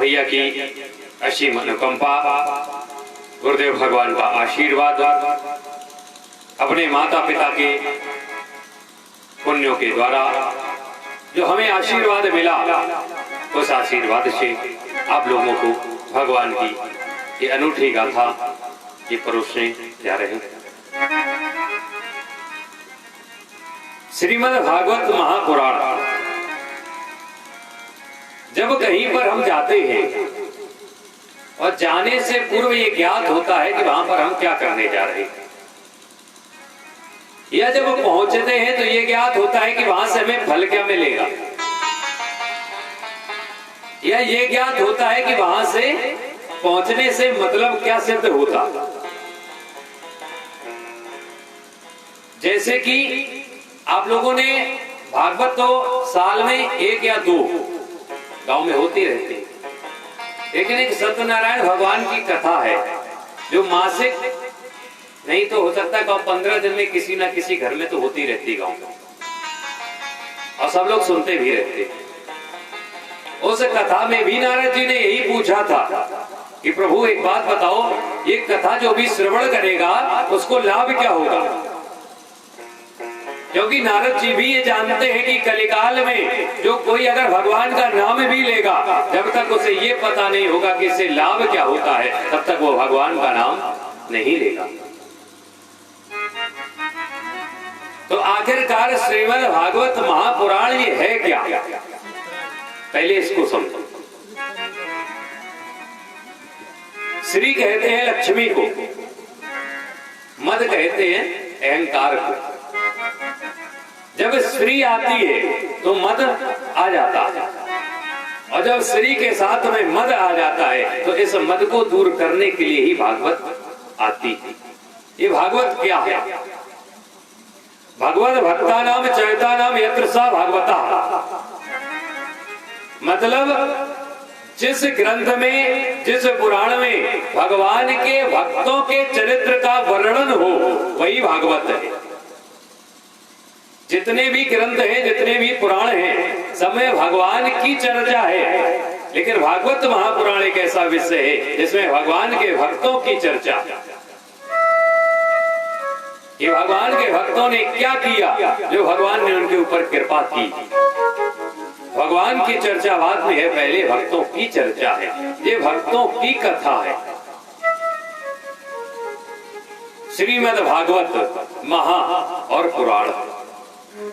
भैया की असीम अनुकंपा, गुरुदेव भगवान का आशीर्वाद, अपने माता पिता के पुण्यों के द्वारा जो हमें आशीर्वाद मिला, उस आशीर्वाद से आप लोगों को भगवान की ये अनूठी गाथा ये परोसने जा रहे हैं। श्रीमद् भागवत महापुराण, जब कहीं पर हम जाते हैं और जाने से पूर्व ये ज्ञात होता है कि वहां पर हम क्या करने जा रहे हैं, या जब पहुंचते हैं तो ये ज्ञात होता है कि वहां से हमें फल क्या मिलेगा, या ये ज्ञात होता है कि वहां से पहुंचने से मतलब क्या सिद्ध होता। जैसे कि आप लोगों ने भागवत तो साल में 1 या 2 गांव में होती रहती है, लेकिन एक सत्यनारायण भगवान की कथा है जो मासिक नहीं तो हो सकता है 15 दिन में किसी ना किसी घर में तो होती रहती गांव में, और सब लोग सुनते भी रहते। उस कथा में भी नारद जी ने यही पूछा था कि प्रभु एक बात बताओ, ये कथा जो भी श्रवण करेगा उसको लाभ क्या होगा, क्योंकि नारद जी भी ये जानते हैं कि कलिकाल में जो कोई अगर भगवान का नाम भी लेगा, जब तक उसे ये पता नहीं होगा कि इससे लाभ क्या होता है, तब तक वो भगवान का नाम नहीं लेगा। तो आखिरकार श्रीमद् भागवत महापुराण ये है क्या, पहले इसको समझो। श्री कहते हैं लक्ष्मी को, मद कहते हैं अहंकार को। जब श्री आती है तो मद आ जाता है, और जब श्री के साथ में मद आ जाता है तो इस मद को दूर करने के लिए ही भागवत आती है। ये भागवत क्या है? भगवत भक्ता नाम चरिता नाम यत्र सा भागवता, मतलब जिस ग्रंथ में, जिस पुराण में भगवान के भक्तों के चरित्र का वर्णन हो वही भागवत है। जितने भी ग्रंथ हैं, जितने भी पुराण हैं, सब में भगवान की चर्चा है, लेकिन भागवत महापुराण एक ऐसा विषय है जिसमें भगवान के भक्तों की चर्चा, कि भगवान के भक्तों ने क्या किया जो भगवान ने उनके ऊपर कृपा की। भगवान की चर्चा बाद में है, पहले भक्तों की चर्चा है, ये भक्तों की कथा है। श्रीमद् भागवत महा और पुराण,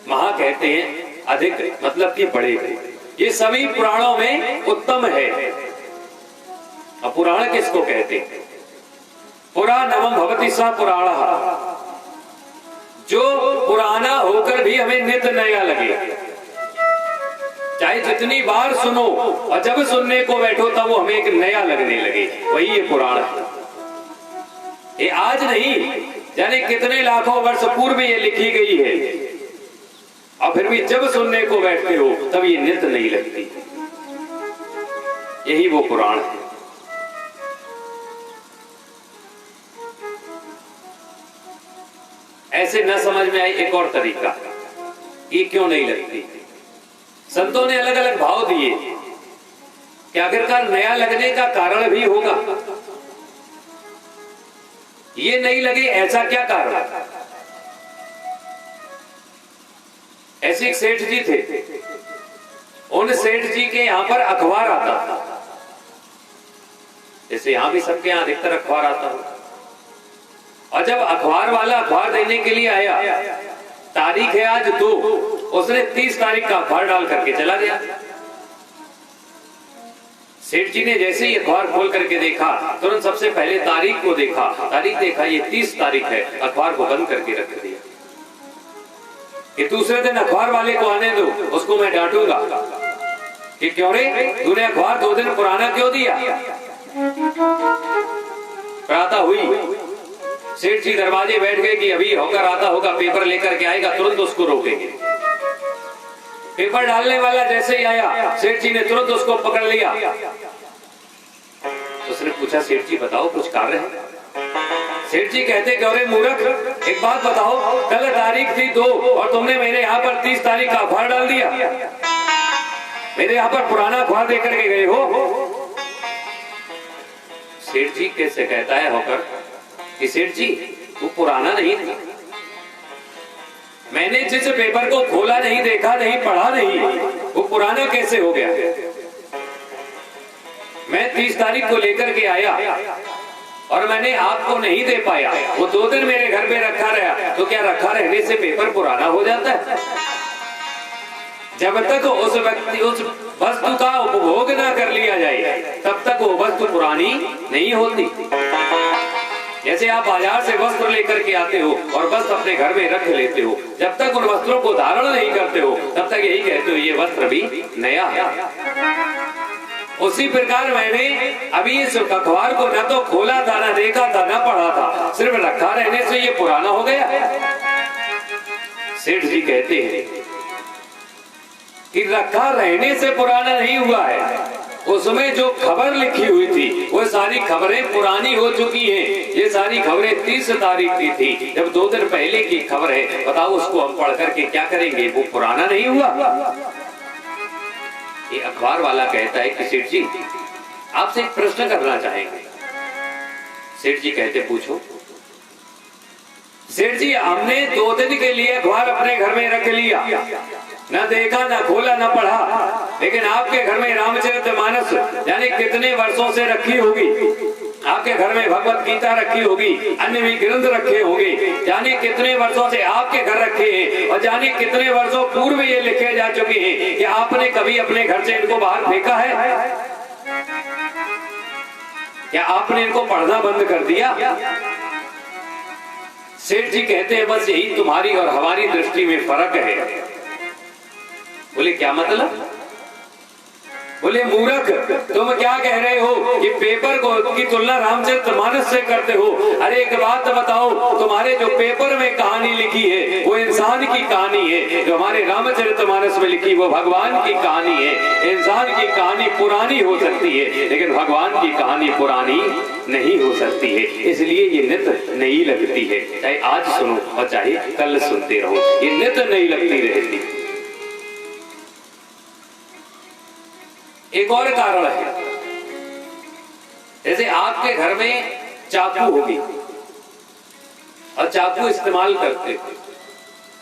महा कहते हैं अधिक, मतलब कि बड़े, ये सभी पुराणों में उत्तम है। अब पुराण किसको कहते हैं? पुरा नवम भवति सा पुराण, जो पुराना होकर भी हमें नित्य नया लगे, चाहे जितनी बार सुनो और जब सुनने को बैठो तब वो हमें एक नया लगने लगे, वही ये पुराण है। ये आज नहीं, जाने कितने लाखों वर्ष पूर्व ये लिखी गई है, और फिर भी जब सुनने को बैठते हो तब ये नित्य नहीं लगती। यही वो पुराण है। ऐसे न समझ में आई एक और तरीका, ये क्यों नहीं लगती। संतों ने अलग अलग भाव दिए कि आखिरकार नया लगने का कारण भी होगा, ये नहीं लगे ऐसा क्या कारण। ऐसे एक सेठ जी थे, उन सेठ जी के यहां पर अखबार आता था, जैसे यहां भी सबके यहां अधिकतर अखबार आता है। और जब अखबार वाला अखबार देने के लिए आया, तारीख है आज 2, उसने 30 तारीख का अखबार डाल करके चला गया। सेठ जी ने जैसे ही अखबार खोल करके देखा, तुरंत सबसे पहले तारीख को देखा, तारीख देखा ये 30 तारीख है, अखबार को बंद करके रख दिया कि दूसरे दिन अखबार वाले को आने दो, उसको मैं डांटूंगा कि क्यों रे, तूने अखबार 2 दिन पुराना क्यों दिया। प्रातः हुई, सेठ जी दरवाजे बैठ गए कि अभी होकर आता होगा, पेपर लेकर के आएगा, तुरंत उसको रोकेंगे। पेपर डालने वाला जैसे ही आया, सेठ जी ने तुरंत उसको पकड़ लिया। उसने पूछा, सेठ जी बताओ कुछ कार्य है? सेठ जी कहते कि अरे मूर्ख, एक बात बताओ, कल तारीख थी 2 और तुमने मेरे यहाँ पर 30 तारीख का अखबार डाल दिया, मेरे यहाँ पर पुराना अखबार देकर के गए हो। सेठ जी कैसे कहता है होकर कि सेठ जी वो पुराना नहीं था, मैंने जिस पेपर को खोला नहीं, देखा नहीं, पढ़ा नहीं, वो पुराना कैसे हो गया? मैं 30 तारीख को लेकर के आया और मैंने आपको नहीं दे पाया, वो 2 दिन मेरे घर में रखा रहा, तो क्या रखा रहने से पेपर पुराना हो जाता है? जब तक उस व्यक्ति उस वस्तु का उपभोग ना कर लिया जाए तब तक वो वस्तु पुरानी नहीं होती। जैसे आप बाजार से वस्त्र लेकर के आते हो और वस्त्र अपने घर में रख लेते हो, जब तक उन वस्त्रों को धारण नहीं करते हो तब तक यही कहते हो ये वस्त्र भी नया है। उसी प्रकार मैंने अभी इस अखबार को न तो खोला था, न देखा था, न पढ़ा था, सिर्फ रखा रहने से ये पुराना हो गया। सेठ जी कहते हैं कि रखा रहने से पुराना नहीं हुआ है, उसमें जो खबर लिखी हुई थी वो सारी खबरें पुरानी हो चुकी हैं। ये सारी खबरें 30 तारीख की थी, जब 2 दिन पहले की खबर है, बताओ उसको हम पढ़ करके क्या करेंगे? वो पुराना नहीं हुआ। ये अखबार वाला कहता है कि सेठ जी आपसे एक प्रश्न करना चाहेंगे। सेठ जी कहते पूछो। सेठ जी हमने 2 दिन के लिए अखबार अपने घर में रख लिया, न देखा, न खोला, न पढ़ा, लेकिन आपके घर में रामचरितमानस यानी कितने वर्षों से रखी होगी, आपके घर में भगवत गीता रखी होगी, अन्य भी ग्रंथ रखे होंगे, जाने कितने वर्षों से आपके घर रखे हैं और जाने कितने वर्षों पूर्व ये लिखे जा चुके हैं कि आपने कभी अपने घर से इनको बाहर फेंका है? क्या आपने इनको पढ़ना बंद कर दिया? सेठ जी कहते हैं बस यही तुम्हारी और हमारी दृष्टि में फर्क है। बोले क्या मतलब? बोले मूर्ख, तुम क्या कह रहे हो कि पेपर को की तुलना रामचरितमानस से करते हो? अरे एक बात बताओ, तुम्हारे जो पेपर में कहानी लिखी है वो इंसान की कहानी है, जो हमारे रामचरितमानस में लिखी वो भगवान की कहानी है। इंसान की कहानी पुरानी हो सकती है लेकिन भगवान की कहानी पुरानी नहीं हो सकती है, इसलिए ये नित नई लगती है। चाहे आज सुनो और चाहे कल सुनते रहो, ये नित नई लगती रहती। एक और कारण है, जैसे आपके घर में चाकू होगी और चाकू इस्तेमाल करते हो,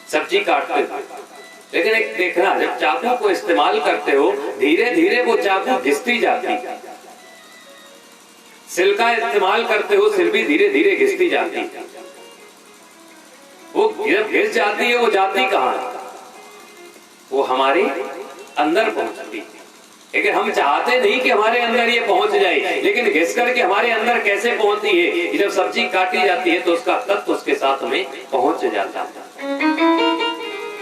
सब्जी काटते हो, लेकिन एक देखना जब चाकू को इस्तेमाल करते हो धीरे धीरे वो चाकू घिसती जाती। सिल का इस्तेमाल करते हो, सिल भी धीरे धीरे घिसती जाती। वो जब घिस जाती है वो जाती कहां है? वो हमारे अंदर पहुंचती है, लेकिन हम चाहते नहीं कि हमारे अंदर ये पहुंच जाए, लेकिन घिस करके हमारे अंदर कैसे पहुंचती है? जब सब्जी काटी जाती है तो उसका तत्व उसके साथ में पहुंच जाता है।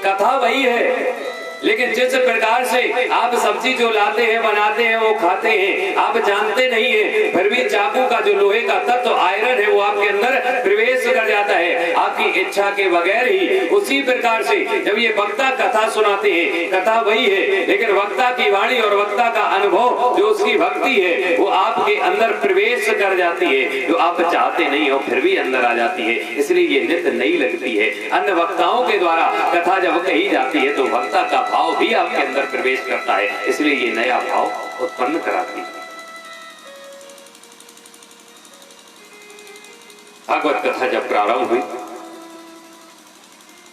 कथा वही है, लेकिन जिस प्रकार से आप सब्जी जो लाते हैं, बनाते हैं, वो खाते हैं, आप जानते नहीं है, फिर भी चाकू का जो लोहे का तत्व आयरन है वो आपके अंदर प्रवेश कर जाता है आपकी इच्छा के बगैर ही। उसी प्रकार से जब ये वक्ता कथा सुनाते हैं, कथा वही है, लेकिन वक्ता की वाणी और वक्ता का अनुभव जो उसकी भक्ति है वो आपके अंदर प्रवेश कर जाती है, जो आप चाहते नहीं हो फिर भी अंदर आ जाती है, इसलिए ये नित नई लगती है। अन्य वक्ताओं के द्वारा कथा जब कही जाती है तो वक्ता का भाव भी आपके अंदर प्रवेश करता है, इसलिए ये नया भाव उत्पन्न कराती है। भागवत कथा जब प्रारंभ हुई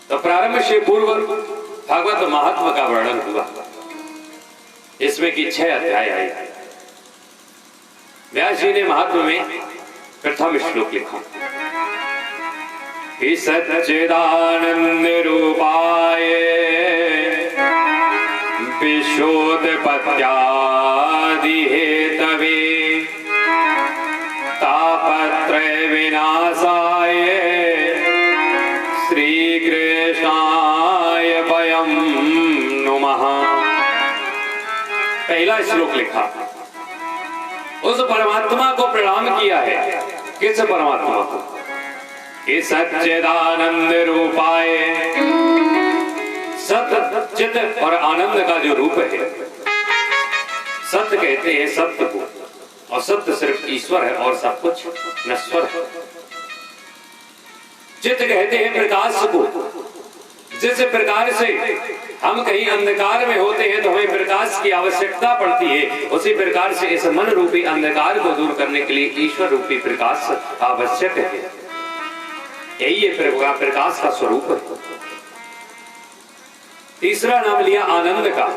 तो प्रारंभ से पूर्व भागवत महात्मा का वर्णन हुआ, इसमें की 6 अध्याय आए। व्यास जी ने महात्मा में प्रथम श्लोक लिखा कि सच्चिदानंद रूपाय विशोधपत्यादि हेतवे तापत्रय विनाशाय श्री कृष्णाय वयं नुमः। पहला श्लोक लिखा, उस परमात्मा को प्रणाम किया है। किस परमात्मा को? कि सच्चिदानंद रूपाय, सत चित और आनंद का जो रूप है, सत्य कहते हैं सत्य को, और सत्य सिर्फ ईश्वर है और सब कुछ नश्वर है। चित कहते हैं प्रकाश को, जिस प्रकार से हम कहीं अंधकार में होते हैं तो हमें प्रकाश की आवश्यकता पड़ती है। उसी प्रकार से इस मन रूपी अंधकार को दूर करने के लिए ईश्वर रूपी प्रकाश आवश्यक है। यही ये प्रकाश का स्वरूप है। तीसरा नाम लिया आनंद का।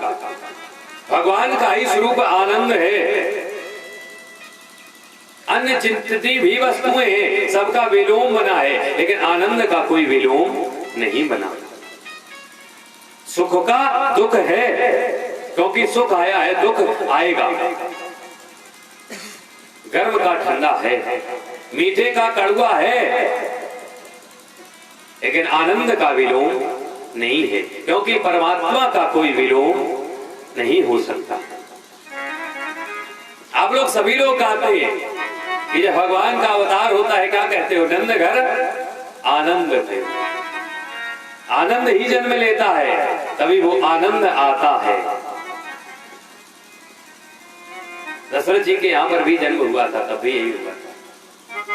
भगवान का ही स्वरूप आनंद है। अन्य जितनी भी वस्तुएं हैं सबका विलोम बना है, लेकिन आनंद का कोई विलोम नहीं बना। सुख का दुख है, क्योंकि सुख आया है दुख आएगा। गर्म का ठंडा है, मीठे का कड़वा है, लेकिन आनंद का विलोम नहीं है, क्योंकि परमात्मा का कोई विलोम नहीं हो सकता। आप लोग सभी लोग कहते हैं कि जब भगवान का अवतार होता है क्या कहते हो? नंद घर आनंद है। आनंद ही जन्म लेता है, तभी वो आनंद आता है। दशरथ जी के यहाँ पर भी जन्म हुआ था, तब भी यही हुआ था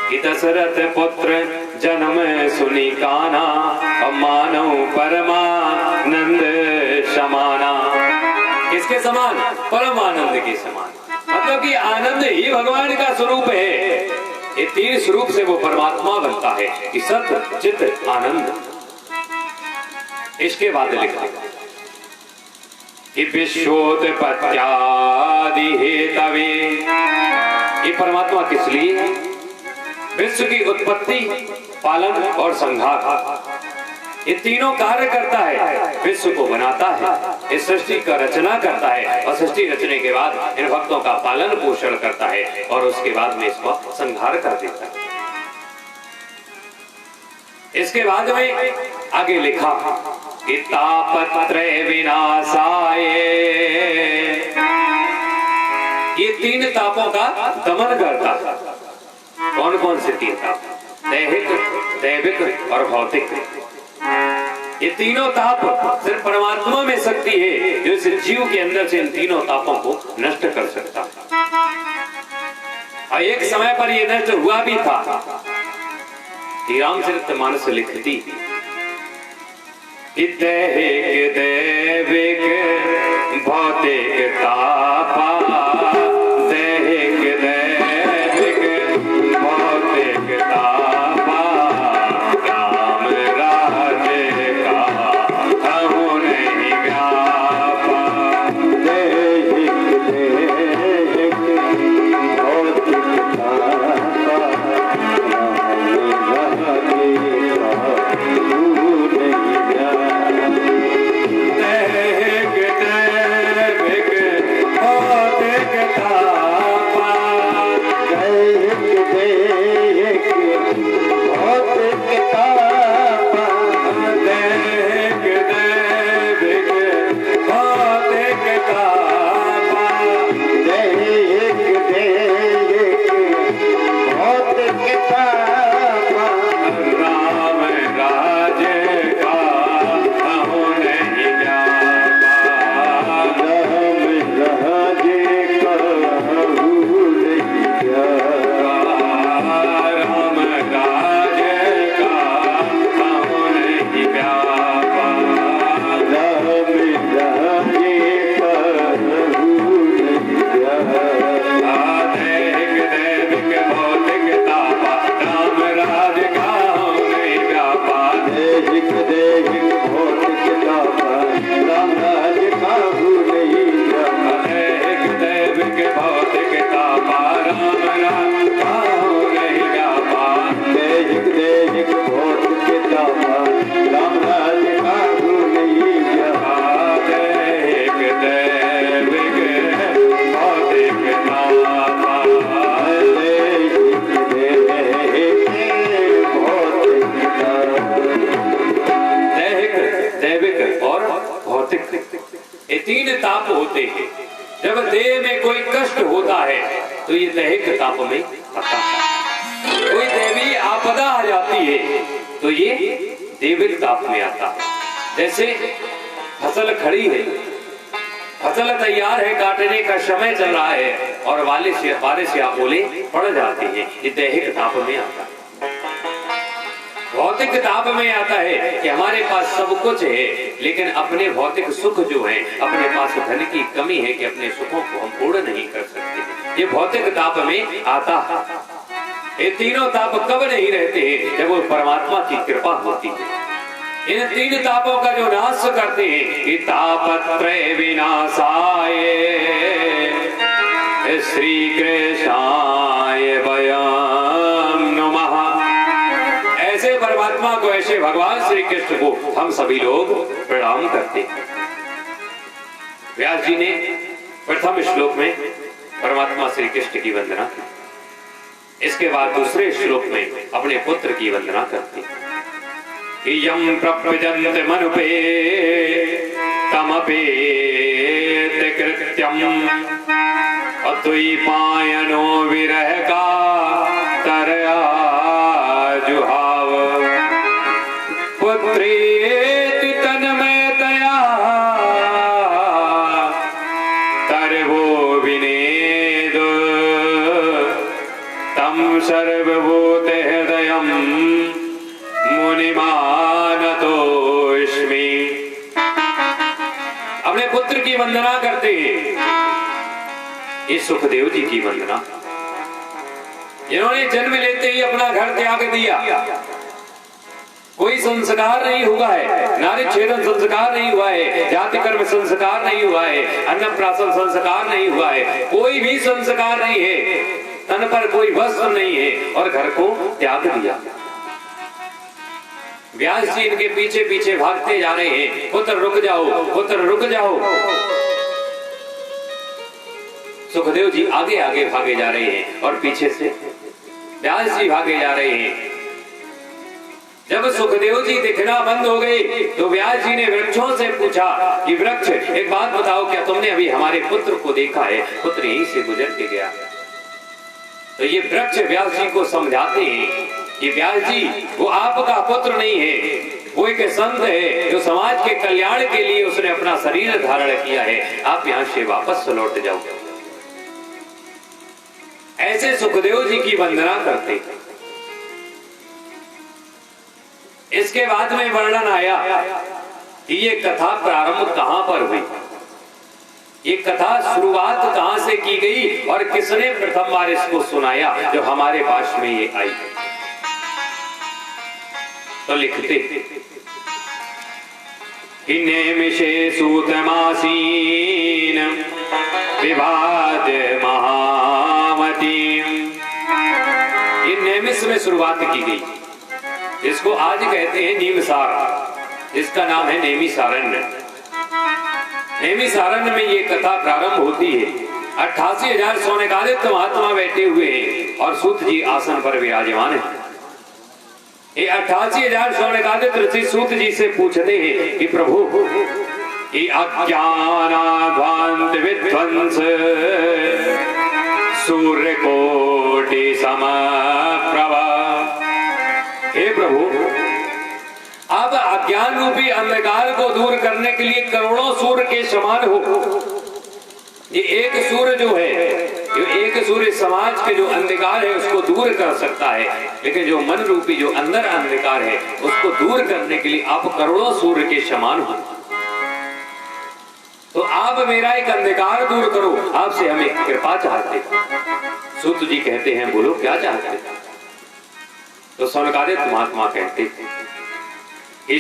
कि दशरथ पुत्र जन्म सुनी काना, मानव परमानंद समाना। किसके समान? परमानंद के समान। मतलब कि आनंद ही भगवान का स्वरूप है। ये तीन स्वरूप से वो परमात्मा बनता है कि सत्य चित्त आनंद। इसके बाद लिखा कि विश्वोत्पत्त्यादि हेतवे। ये परमात्मा किस लिए? विश्व की उत्पत्ति, पालन और संहार, ये तीनों कार्य करता है। विश्व को बनाता है, इस सृष्टि का रचना करता है, और सृष्टि रचने के बाद इन भक्तों का पालन पोषण करता है, और उसके बाद में इसको संहार कर देता है। इसके बाद में आगे लिखा कि तापत्रय विनाशाय। ये तीन तापों का दमन करता है। कौन कौन से तीन ताप? दैहिक, दैविक और भौतिक। ये तीनों ताप सिर्फ परमात्मा में शक्ति है, जो इस जीव के अंदर से इन तीनों तापों को नष्ट कर सकता है। और एक समय पर ये नष्ट हुआ भी था। रामचरितमानस लिखती कि दैहिक, दैविक, भौतिक तापा, दैहिक, दैविक, भौतिक तापा, राम राज्य का कहूँ नहीं व्यापा। दैहिक, दैविक, भौतिक तापा, ताप होते हैं। जब देह में कोई कष्ट होता है तो ये दैहिक ताप में आता है। कोई दैवी आपदा आ जाती है तो ये दैविक ताप में आता है। जैसे फसल खड़ी है, फसल तैयार है, काटने का समय चल रहा है और बारिश या ओले पड़ जाती है, ये दैहिक ताप में आता है। भौतिक ताप में आता है कि हमारे पास सब कुछ है, लेकिन अपने भौतिक सुख जो है, अपने पास धन की कमी है कि अपने सुखों को हम पूर्ण नहीं कर सकते। ये भौतिक ताप में आता है। ये तीनों ताप कब नहीं रहते हैं? जब वो परमात्मा की कृपा होती है। इन तीन तापों का जो नाश करते हैं, तापत्रय विनाशाय श्री कृष्णाय वयं नमः। ऐसे परमात्मा को, ऐसे भगवान श्री कृष्ण को हम सभी लोग प्रणाम करते हैं। व्यास जी ने प्रथम श्लोक में परमात्मा श्री कृष्ण की वंदना की। इसके बाद दूसरे श्लोक में अपने पुत्र की वंदना करते हैं। यं प्रपजन्त मनुपे तमपेत कृत्यम् अद्वैपायनो विरह का तरया जुहाव पुत्रेति तन्मयतया तरवो विनेद तम सर्वभूत हृदयम् मुनिमानतोस्मि। अपने पुत्र की वंदना करते हैं। इस सुखदेव जी की वंदना, जिन्होंने जन्म लेते ही अपना घर त्याग दिया। कोई संस्कार नहीं हुआ है, नारी छेदन संस्कार नहीं हुआ है, जाति कर्म संस्कार नहीं हुआ है, अन्नप्राशन संस्कार नहीं हुआ है, कोई भी संस्कार नहीं है, तन पर कोई वस्त्र नहीं है और घर को त्याग दिया। व्यास जी इनके पीछे पीछे भागते जा रहे हैं। पुत्र रुक जाओ, पुत्र रुक जाओ। सुखदेव जी आगे आगे भागे जा रहे हैं और पीछे से व्यास जी भागे जा रहे हैं। जब सुखदेव जी दिखना बंद हो गए तो व्यास जी ने वृक्षों से पूछा कि वृक्ष, एक बात बताओ, क्या तुमने अभी हमारे पुत्र को देखा है? पुत्र यहीं से गुजर के गया। तो ये वृक्ष व्यास जी को समझाते हैं कि व्यास जी, वो आपका पुत्र नहीं है, वो एक संत है जो समाज के कल्याण के लिए उसने अपना शरीर धारण किया है। आप यहाँ से वापस लौट जाओ। ऐसे सुखदेव जी की वंदना करते। इसके बाद में वर्णन आया कि ये कथा प्रारंभ कहां पर हुई, ये कथा शुरुआत कहां से की गई और किसने प्रथम बार इसको सुनाया जो हमारे पास में ये आई। तो लिखते नेमिषे सूतमासीन विवाद महामती। ये नेमिष में शुरुआत की गई, इसको आज कहते हैं नीमसार। इसका नाम है नेमिसारण्य। नेमिसारण्य में ये कथा प्रारंभ होती है। 88,000 सोनेकादित्य महात्मा बैठे हुए हैं और सूत जी आसन पर विराजमान है। ये 88,000 सोनेकादित्य ऋषि सूत जी से पूछते हैं कि प्रभु, ये अज्ञानाध्वांत विध्वंस सूर्य कोटि समप्रभा। हे प्रभु, अब अज्ञान रूपी अंधकार को दूर करने के लिए करोड़ों सूर्य के समान हो। ये एक सूर्य जो है, ये एक सूर्य समाज के जो अंधकार है उसको दूर कर सकता है, लेकिन जो मन रूपी जो अंदर अंधकार है उसको दूर करने के लिए आप करोड़ों सूर्य के समान हो। तो आप मेरा एक अंधकार दूर करो, आपसे हम एक कृपा चाहते। सूत जी कहते हैं, बोलो क्या चाहते? तो सोनकादित्य महात्मा कहते थे,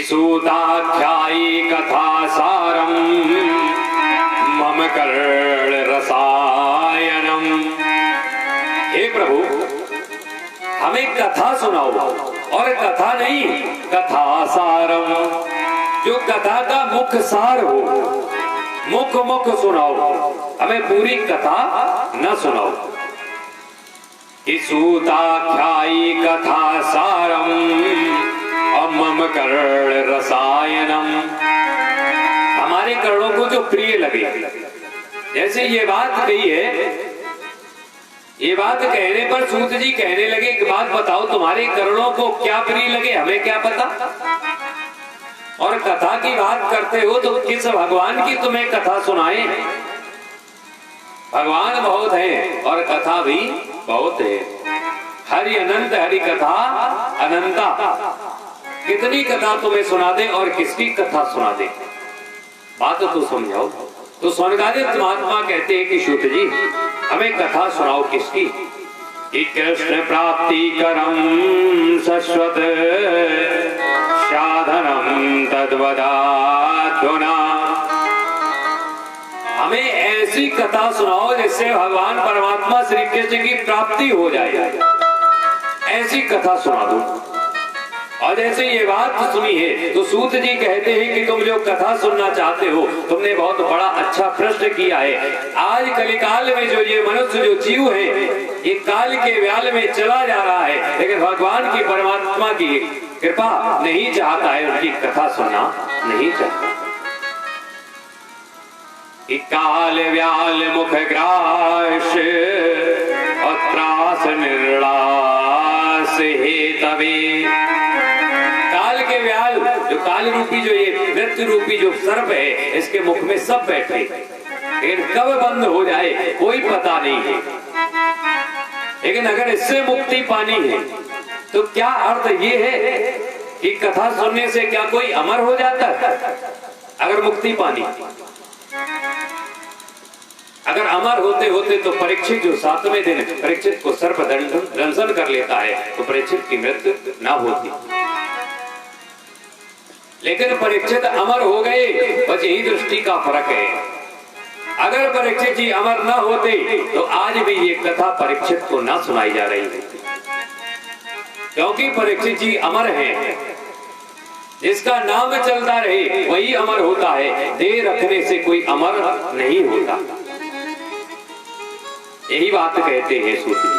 सूताख्यायी कथा सारम मम कर्ण रसायनम। हे प्रभु, हमें कथा सुनाओ, और कथा नहीं, कथा सारम, जो कथा का मुख्य सार हो, मुख सुनाओ, हमें पूरी कथा न सुनाओ। सूताख्यायी कथा सारम मम कर्ण रसायनम। हमारे कर्णों को जो प्रिय लगे, जैसे ये बात कही है, ये बात कहने पर सूत जी कहने लगे, एक बात बताओ, तुम्हारे कर्णों को क्या प्रिय लगे, हमें क्या पता। और कथा की बात करते हो तो किस भगवान की तुम्हें कथा सुनाए? भगवान बहुत है और कथा भी बहुत है। हरि अनंत, हरि कथा अनंता। कितनी कथा तुम्हें सुना दे और किसकी कथा सुना दे, बात तो समझाओ। तो सौनकादिक महात्मा कहते हैं कि सूत जी हमें कथा सुनाओ किसकी, कि कृष्ण प्राप्ति करम शश्वत साधनम तद्वदाधुना। हमें ऐसी कथा सुनाओ जिससे भगवान परमात्मा श्री कृष्ण की प्राप्ति हो जाए, ऐसी कथा सुना दो। और जैसे ये बात सुनी है तो सूत जी कहते हैं कि तुम जो कथा सुनना चाहते हो, तुमने बहुत बड़ा अच्छा प्रश्न किया है। आज कलिकाल में जो ये मनुष्य जो जीव है, ये काल के व्याल में चला जा रहा है, लेकिन भगवान की परमात्मा की कृपा नहीं चाहता है, उनकी कथा सुनना नहीं चाहता। काल व्याल मुख ग्रास और त्रास निर्लास हे तवे। काल के व्याल जो काल रूपी जो ये मृत्यु रूपी जो सर्प है, इसके मुख में सब बैठे, लेकिन कब बंद हो जाए कोई पता नहीं है। लेकिन अगर इससे मुक्ति पानी है तो क्या अर्थ ये है कि कथा सुनने से क्या कोई अमर हो जाता है? अगर मुक्ति पानी, अगर अमर होते होते तो परीक्षित जो 7वें दिन परीक्षित को सर्प दंशन कर लेता है तो परीक्षित की मृत्यु ना होती। लेकिन परीक्षित अमर हो गए, बस यही दृष्टि का फर्क है। अगर परीक्षित जी अमर ना होते तो आज भी ये कथा परीक्षित को ना सुनाई जा रही है, क्योंकि परीक्षित जी अमर हैं। जिसका नाम चलता रहे वही अमर होता है, देर रखने से कोई अमर नहीं होता। यही बात कहते हैं सूत जी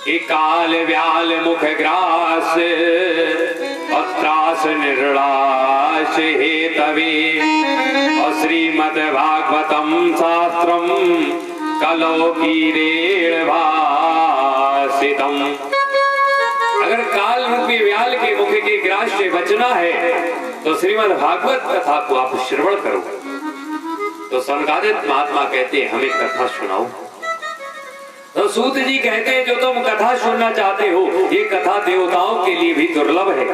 कि काल व्याल मुख ग्रास और त्रास निर्लास हे तवे। और श्रीमद् भागवतम शास्त्रम कलो कीरेण भासितम। अगर काल रूपी व्याल के मुख के ग्रास से बचना है तो श्रीमद् भागवत कथा को आप श्रवण करो। तो सनकादिक महात्मा कहते हैं हमें कथा सुनाओ। तो सूत जी कहते हैं जो तुम कथा सुनना चाहते हो, ये कथा देवताओं के लिए भी दुर्लभ है।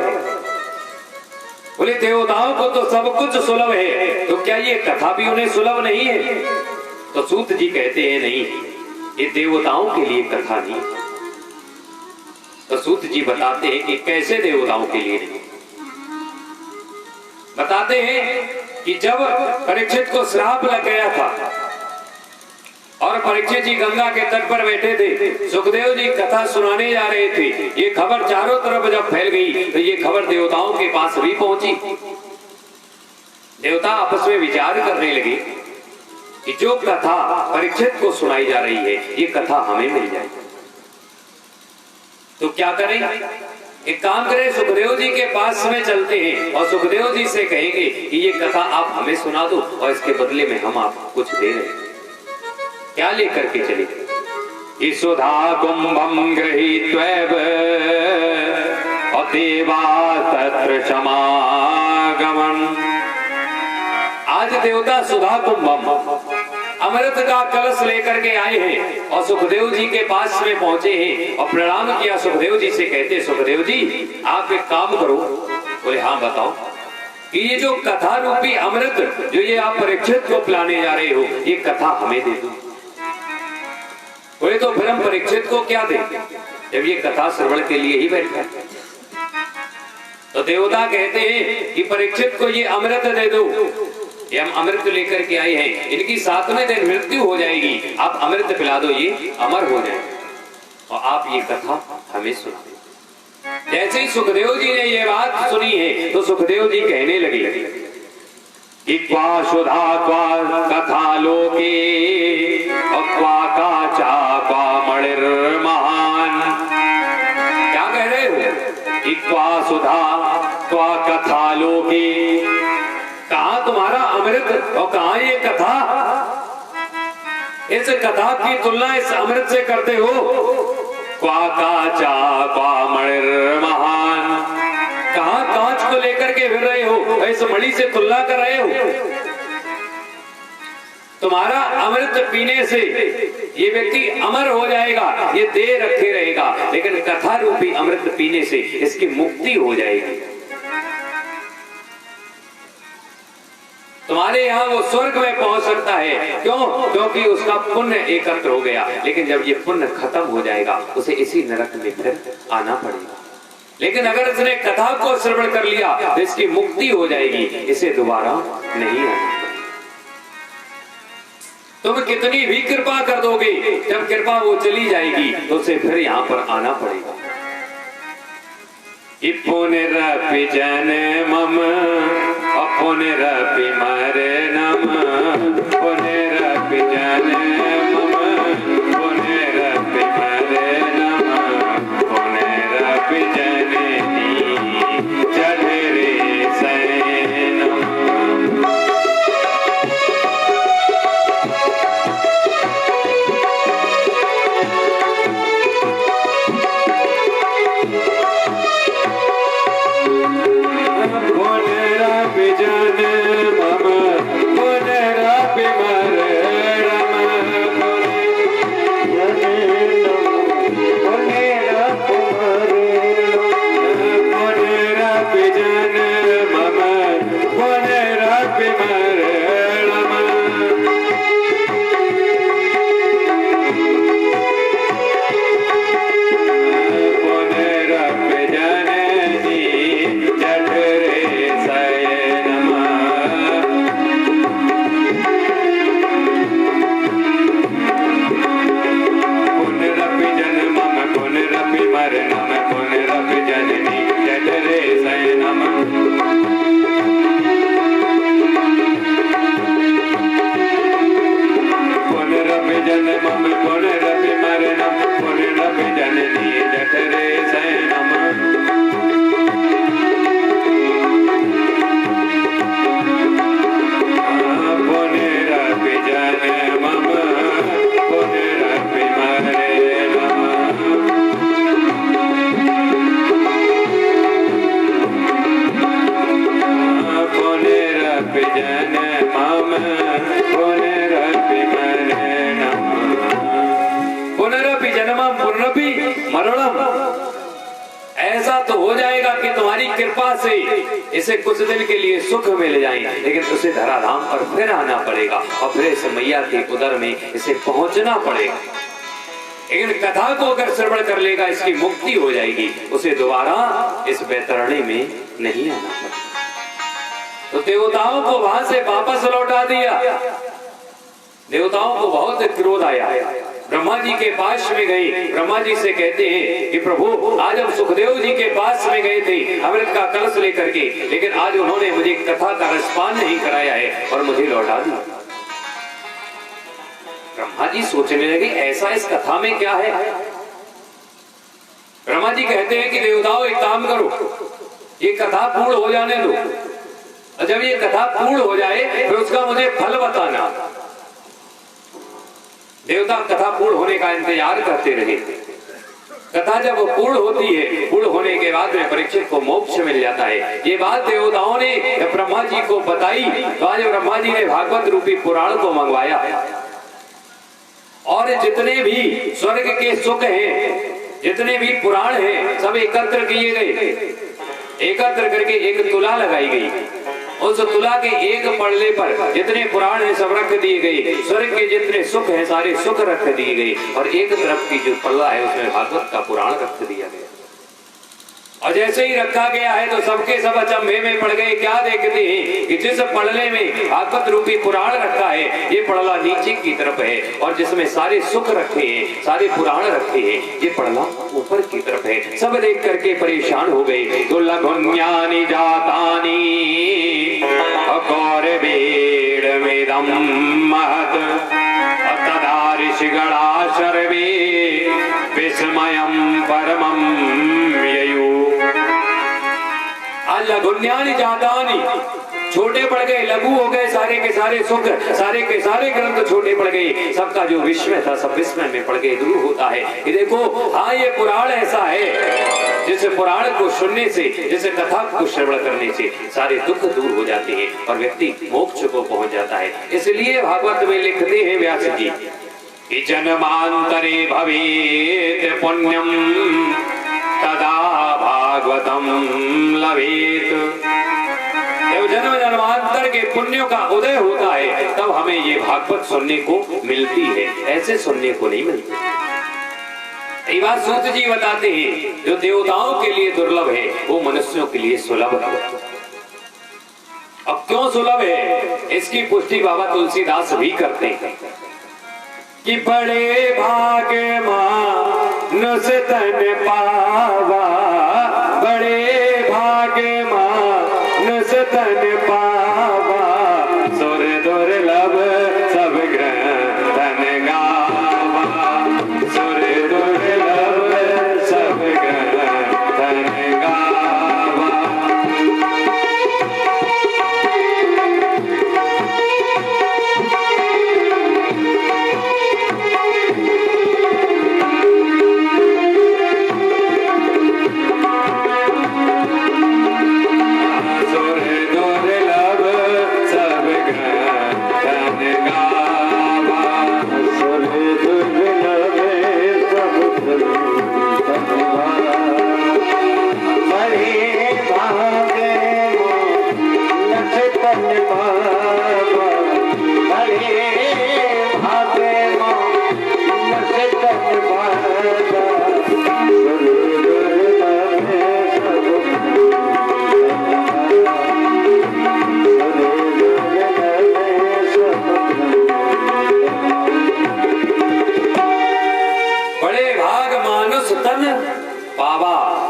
बोले देवताओं को तो सब कुछ सुलभ है, तो क्या ये कथा भी उन्हें सुलभ नहीं है? तो सूत जी कहते हैं नहीं, ये देवताओं के लिए कथा नहीं। तो सूत जी बताते हैं कि कैसे देवताओं के लिए नहीं। बताते हैं कि जब परीक्षित को श्राप लग गया था और परीक्षित जी गंगा के तट पर बैठे थे, सुखदेव जी कथा सुनाने जा रहे थे। ये खबर चारों तरफ जब फैल गई तो ये खबर देवताओं के पास भी पहुंची। देवता आपस में विचार करने लगे कि जो कथा परीक्षित को सुनाई जा रही है, ये कथा हमें मिल जाए तो क्या करें? एक काम करें, सुखदेव जी के पास में चलते हैं और सुखदेव जी से कहेंगे कि ये कथा आप हमें सुना दो और इसके बदले में हम आपको कुछ दे रहे हैं। क्या लेकर के चले? सुधा कुंभम गृहीत्वैव और देवा तत्र समागमन। आज देवता सुधा कुंभम अमृत का कलश लेकर के आए हैं और सुखदेव जी के पास में पहुंचे हैं और प्रणाम किया। सुखदेव जी से कहते सुखदेव जी आप एक काम करो। बोले हाँ बताओ। कि ये जो कथा रूपी अमृत जो ये आप परीक्षित को पिलाने जा रहे हो, ये कथा हमें दे दो। बोले तो फिर हम परीक्षित को क्या दें जब ये कथा श्रवण के लिए ही बैठा है? तो देवता कहते हैं कि परीक्षित को ये अमृत दे दो, ये हम अमृत लेकर के आए हैं, इनकी 7वें दिन मृत्यु हो जाएगी, आप अमृत पिला दो, ये अमर हो जाए और आप ये कथा हमें सुना। जैसे ही सुखदेव जी ने ये बात सुनी है तो सुखदेव जी कहने लगे कि क्वा सुधा क्वा कथा लोके और क्वा काचा क्वा मणिर महान। क्या कह रहे हो कि क्वा सुधा क्वा कथा लोके, कहाँ तुम्हारा अमृत और कहाँ ये कथा? इस कथा की तुलना इस अमृत से करते हो। क्वा काचा क्वा मणिर महान, कहाँ कांच को लेकर के फिर रहे हो, इस मणि से तुलना कर रहे हो। तुम्हारा अमृत पीने से ये व्यक्ति अमर हो जाएगा, ये देर रखे रहेगा, लेकिन कथा रूपी अमृत पीने से इसकी मुक्ति हो जाएगी। तुम्हारे यहाँ वो स्वर्ग में पहुंच सकता है। क्यों? क्योंकि उसका पुण्य एकत्र हो गया। लेकिन जब ये पुण्य खत्म हो जाएगा उसे इसी नरक में फिर आना पड़ेगा। लेकिन अगर उसने कथा को श्रवण कर लिया तो इसकी मुक्ति हो जाएगी, इसे दोबारा नहीं आना। तुम कितनी भी कृपा कर दोगे, जब कृपा वो चली जाएगी तो उसे फिर यहाँ पर आना पड़ेगा। पुनरपि जन्मम पुनरपि मरणम पुनरपि जन्मम पुनरपि मरणम पुनरपि जननी जठरे शयनम। पुनरपि जन्मम पुनरपि मरणम पुनरपि जन्मम पुनरपि मरणम। पुनरपि जननी जठरे शयनम। पुनरपि जन्मम पुनरपि मरणम पुनरपि जननी जठरे शयनम। पुनरपि जन्मम पुनरपि मरणम पुनरपि जननी जठरे शयनम। पुनरपि जन्मम पुनरपि मरणम। पुनरपि जन्मम पुनरपि मरणम। पुनरपि जन्मम पुनरपि मरणम। ऐसा तो हो जाएगा कि तुम्हारी कृपा से इसे कुछ दिन के लिए सुख मिल जाए, लेकिन उसे धराधाम पर फिर आना पड़ेगा और फिर इस मैया के उदर में इसे पहुंचना पड़ेगा। लेकिन कथा को अगर श्रवण कर लेगा इसकी मुक्ति हो जाएगी, उसे दोबारा इस बैतरणी में नहीं आना पड़ेगा। तो देवताओं को वहां से वापस लौटा दिया। देवताओं को बहुत क्रोध आया। ब्रह्मा जी के पास में गए, ब्रह्मा जी से कहते हैं कि प्रभु आज हम सुखदेव जी के पास में गए थे अमृत का कलश लेकर के, लेकिन आज उन्होंने मुझे कथा का रसपान नहीं कराया है और मुझे लौटा दिया। ब्रह्मा जी सोचने लगे ऐसा इस कथा में क्या है। ब्रह्मा जी कहते हैं कि देवताओं एक काम करो, ये कथा पूर्ण हो जाने दो, और जब ये कथा पूर्ण हो जाए फिर उसका मुझे फल बताना। देवता कथा पूर्ण होने का इंतजार करते रहे। कथा जब पूर्ण होती है, पूर्ण होने के बाद में परीक्षित को मोक्ष मिल जाता है। ये बात देवताओं ने ब्रह्मा जी को बताई तो आज ब्रह्मा जी ने भागवत रूपी पुराण को मंगवाया और जितने भी स्वर्ग के सुख हैं, जितने भी पुराण हैं, सब एकत्र किए गए। एकत्र करके एक तुला लगाई गई। उस तुला के एक पड़ले पर जितने पुराण हैं सब रख दिए गए। स्वर्ग के जितने सुख हैं सारे सुख रख दिए गए और एक तरफ की जो पल्ला है उसमें भागवत का पुराण रख दिया गया। और जैसे ही रखा गया है तो सबके सब अचंभे में पड़ गए। क्या देखते हैं कि जिस पड़ले में भागवत रूपी पुराण रखा है ये पड़ला नीचे की तरफ है, और जिसमें सारे सुख रखे हैं, सारे पुराण रखे हैं, ये पड़ला ऊपर की तरफ है। सब देख करके परेशान हो गए। दुर्लभन्यानि जातानि कौरवेर्वेदं महत् तदा ऋषिगणा सर्वे विस्मयं परमं ययु। लघुन्यानि जातानि, छोटे पड़ गए, लघु हो गए सारे के सारे सुख, सारे के सारे ग्रंथ छोटे पड़ गए। सबका जो विस्मय था सब विस्मय में पड़ गए। दूर होता है कि देखो हाँ ये पुराण ऐसा है जिस पुराण को सुनने से, जिस कथा को श्रवण करने से सारे दुख दूर हो जाते हैं और व्यक्ति मोक्ष को पहुंच जाता है। इसलिए भागवत में लिखते हैं व्यास जी कि जन्मांतरे भवेत पुण्यम तदा भागवतम लभेत। जन्म जन्मांतर के पुण्यों का उदय होता है तब हमें ये भागवत सुनने को मिलती है, ऐसे सुनने को नहीं मिलती। ये बात सूत जी बताते हैं, जो देवताओं के लिए दुर्लभ है वो मनुष्यों के लिए सुलभ है। अब क्यों सुलभ है इसकी पुष्टि बाबा तुलसीदास भी करते हैं कि बड़े भाग मानुष तन पावा, बड़े भाग मानुष तन पावा, सुर दुर्लभ सब ग्रंथन गावा,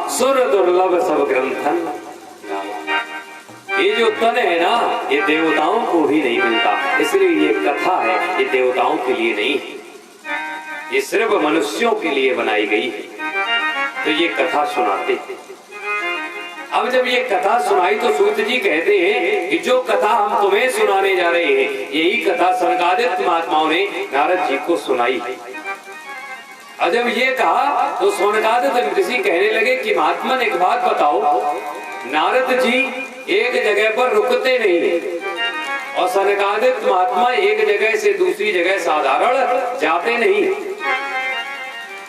सुर दुर्लभ सब ग्रंथन गावा। ये जो तन है ना ये देवताओं को भी नहीं मिलता, इसलिए ये कथा है, ये देवताओं के लिए नहीं है, ये सिर्फ मनुष्यों के लिए बनाई गई है। तो ये कथा सुनाते हैं। अब जब ये कथा सुनाई तो सूत जी कहते हैं कि जो कथा हम तुम्हें सुनाने जा रहे हैं यही कथा सनकादिक महात्माओं ने नारद जी को सुनाई। और जब ये कहा तो सनकादिक ऋषि कहने लगे कि महात्मन एक बात बताओ, नारद जी एक जगह पर रुकते नहीं और सनकादिक महात्मा एक जगह से दूसरी जगह साधारण जाते नहीं,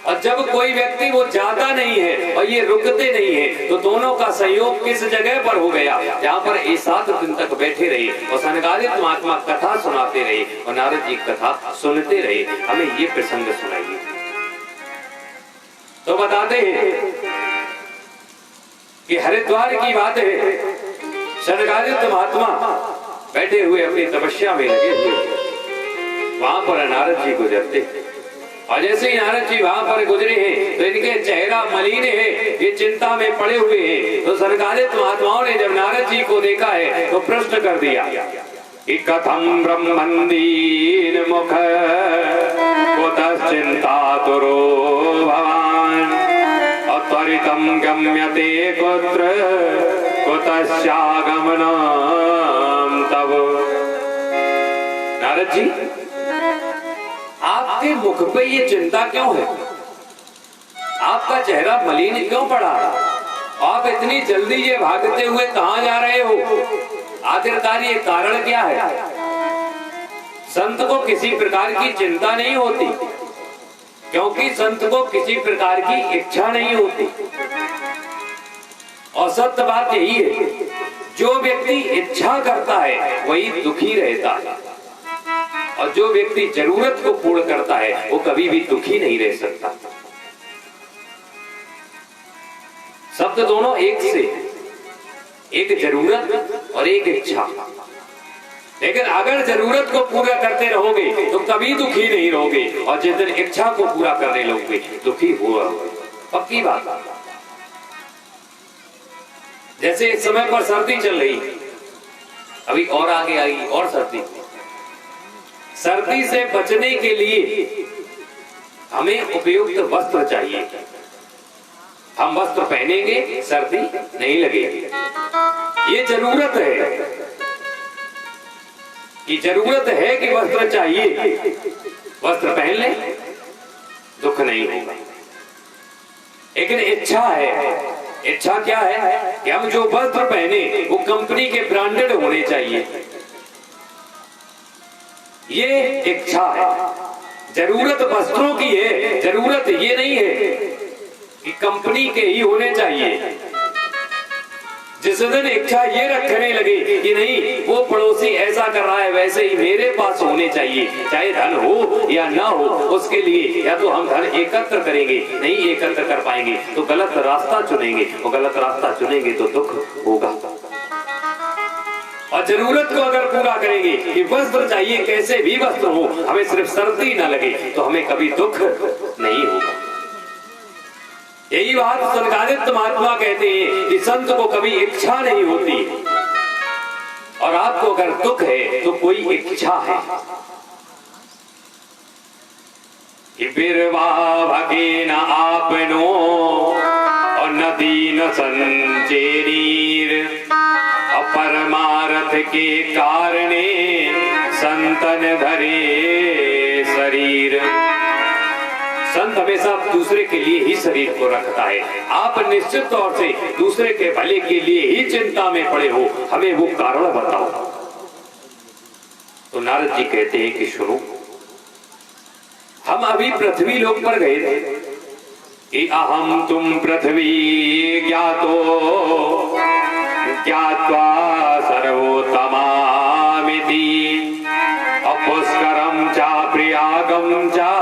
और जब कोई व्यक्ति वो जाता नहीं है और ये रुकते नहीं है तो दोनों का संयोग किस जगह पर हो गया जहाँ पर ये 7 दिन तक बैठे रहे और सनकादिक महात्मा कथा सुनाते रहे और नारद जी कथा सुनते रहे। हमें ये प्रसंग सुनाइए। तो बताते हैं कि हरिद्वार की बात है, सनकादिक महात्मा बैठे हुए अपनी तपस्या में लगे हुए, वहां पर नारद जी गुजरते और जैसे ही नारद जी वहां पर गुजरे हैं तो इनके चेहरा मलिन है, ये चिंता में पड़े हुए हैं। तो सनकादिक महात्माओं ने जब नारद जी को देखा है तो प्रश्न कर दिया कि कथम ब्रह्मंदीन मुख कुतः चिंतातुरो भवान त्वरितं गम्यते कुत्र कुतश्चागमनं तव। नारद जी आपके मुख पे ये चिंता क्यों है? आपका चेहरा मलिन क्यों पड़ा? आप इतनी जल्दी ये भागते हुए कहां जा रहे हो? आखिरकार ये कारण क्या है? संत को किसी प्रकार की चिंता नहीं होती क्योंकि संत को किसी प्रकार की इच्छा नहीं होती। और सत्य बात यही है, जो व्यक्ति इच्छा करता है वही दुखी रहता है और जो व्यक्ति जरूरत को पूर्ण करता है वो कभी भी दुखी नहीं रह सकता। शब्द दोनों एक से, एक जरूरत और एक इच्छा। लेकिन अगर जरूरत को पूरा करते रहोगे तो कभी दुखी नहीं रहोगे और जिस दिन इच्छा को पूरा करने लगोगे दुखी हो रहोगे। पक्की बात। जैसे इस समय पर सर्दी चल रही, अभी और आगे आएगी और सर्दी। सर्दी से बचने के लिए हमें उपयुक्त वस्त्र चाहिए। हम वस्त्र पहनेंगे सर्दी नहीं लगेगी। ये जरूरत है कि जरूरत है कि वस्त्र चाहिए, वस्त्र पहन ले दुख नहीं होगा। लेकिन इच्छा है, इच्छा क्या है कि हम जो वस्त्र पहने वो कंपनी के ब्रांडेड होने चाहिए, ये इच्छा है। जरूरत वस्त्रों की है, जरूरत ये नहीं है कि कंपनी के ही होने चाहिए। जिस दिन इच्छा ये रखने लगे कि नहीं वो पड़ोसी ऐसा कर रहा है वैसे ही मेरे पास होने चाहिए, चाहे धन हो या ना हो, उसके लिए या तो हम धन एकत्र करेंगे, नहीं एकत्र कर पाएंगे तो गलत रास्ता चुनेंगे, और गलत रास्ता चुनेंगे तो दुख होगा। और जरूरत को अगर पूरा करेंगे कि वस्त्र चाहिए, कैसे भी वस्त्र हो, हमें सिर्फ सर्दी ना लगे, तो हमें कभी दुख नहीं होगा। यही बात सनकादित्य महात्मा कहते हैं कि संत को कभी इच्छा नहीं होती, और आपको अगर दुख है तो कोई इच्छा है। बिरवा भगे न आपनो और नदी न संचेरीर, परमार्थ के कारणे संतन धरे शरीर। संत हमेशा दूसरे के लिए ही शरीर को रखता है। आप निश्चित तौर से दूसरे के भले के लिए ही चिंता में पड़े हो, हमें वो कारण बताओ। तो नारद जी कहते हैं कि सुनो, हम अभी पृथ्वी लोक पर गए थे कि अहम तुम पृथ्वी ज्ञातो ज्ञात्वा सर्वोत्तमामिति, अपुष्करम चा प्रयागम चा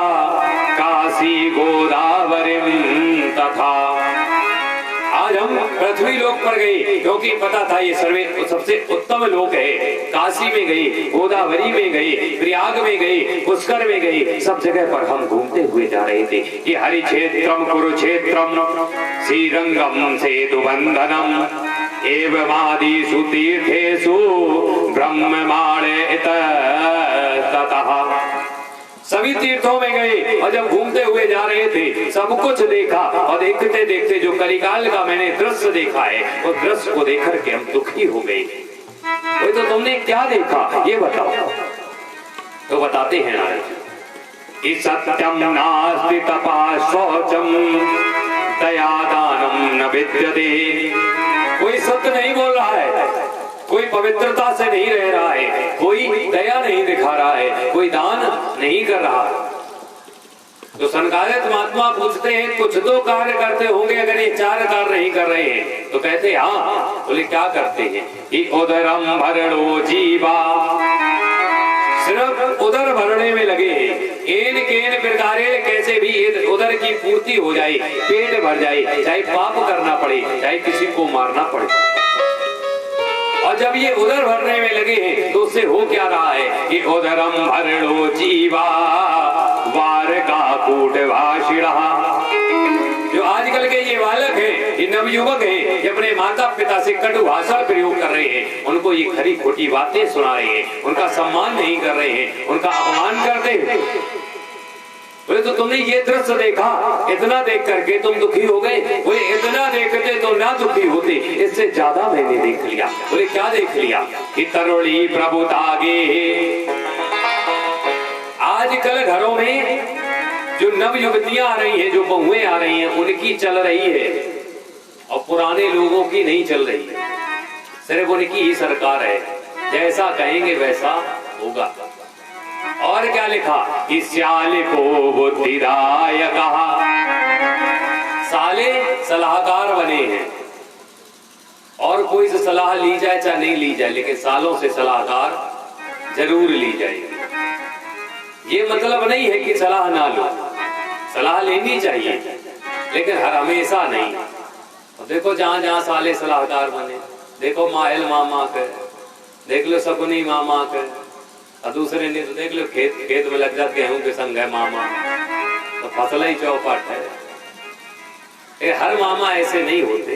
काशी गोदावरी तथा। आज हम पृथ्वी लोक पर गए क्योंकि पता था ये सर्वे सबसे उत्तम लोक है। काशी में गए, गोदावरी में गए, प्रयाग में गए, पुष्कर में गए, सब जगह पर हम घूमते हुए जा रहे थे कि हरिक्षेत्रम कुरुक्षेत्रम श्रीरंगम सेतुबंधनम एवमादिषु तीर्थेषु ब्रह्ममाणे ततः। सभी तीर्थों में गए और जब घूमते हुए जा रहे थे सब कुछ देखा, और देखते देखते जो कलिकाल का मैंने दृश्य देखा है उस दृश्य को देख करके हम दुखी हो गए। वही तो तुमने क्या देखा ये बताओ। तो बताते हैं नारद जी, सत्यम नास्ति तपा शौचम दयादानम न विद्यते। कोई सत्य नहीं बोल रहा है, कोई पवित्रता से नहीं रह रहा है, कोई दया नहीं दिखा रहा है, कोई दान नहीं कर रहा। तो सनकादित्य महात्मा पूछते हैं कुछ तो कार्य करते होंगे, अगर ये 4 कार्य नहीं कर रहे हैं तो कहते हैं हाँ। बोले क्या करते हैं कि उदरम भरणो जीवा, सिर्फ उदर भरने में लगे हैं। एन केन प्रकारे कैसे भी उदर की पूर्ति हो जाए, पेट भर जाए, चाहे पाप करना पड़े, चाहे किसी को मारना पड़े। और जब ये उदर भरने में लगे हैं तो उससे हो क्या रहा है कि उदरम भरणो जीवा वार का कूट भाषिणा। जो आजकल के ये बालक हैं, ये नवयुवक हैं, ये अपने माता पिता से कटु भाषा प्रयोग कर रहे हैं, उनको ये खरी खोटी बातें सुना रहे हैं, उनका सम्मान नहीं कर रहे हैं, उनका अपमान करते हैं। बोले तो तुमने ये दृश्य देखा, इतना देख करके तुम दुखी हो गए। बोले इतना देखते तो ना दुखी होते, इससे ज्यादा मैंने देख लिया। बोले क्या देख लिया कि तरुणी प्रभु तागे। आजकल घरों में जो नव युवतियां आ रही हैं, जो बहुएं आ रही हैं, उनकी चल रही है और पुराने लोगों की नहीं चल रही है। सिर्फ उनकी ही सरकार है, जैसा कहेंगे वैसा होगा। और क्या लिखा कि स्याले को बुद्धिदाय कहा। साले सलाहकार बने हैं, और कोई से सलाह ली जाए चाहे नहीं ली जाए, लेकिन सालों से सलाहकार जरूर ली जाएगी। ये मतलब नहीं है कि सलाह ना लो, सलाह लेनी चाहिए, लेकिन हर हमेशा नहीं। तो देखो जहां जहां साले सलाहकार बने, देखो माहिल मामा के, देख लो शकुनी मामा के, और दूसरे ने तो देख लो खेत में लग जाते गेहूं के संग है मामा, तो फसल ही चौपट है। हर मामा ऐसे नहीं होते,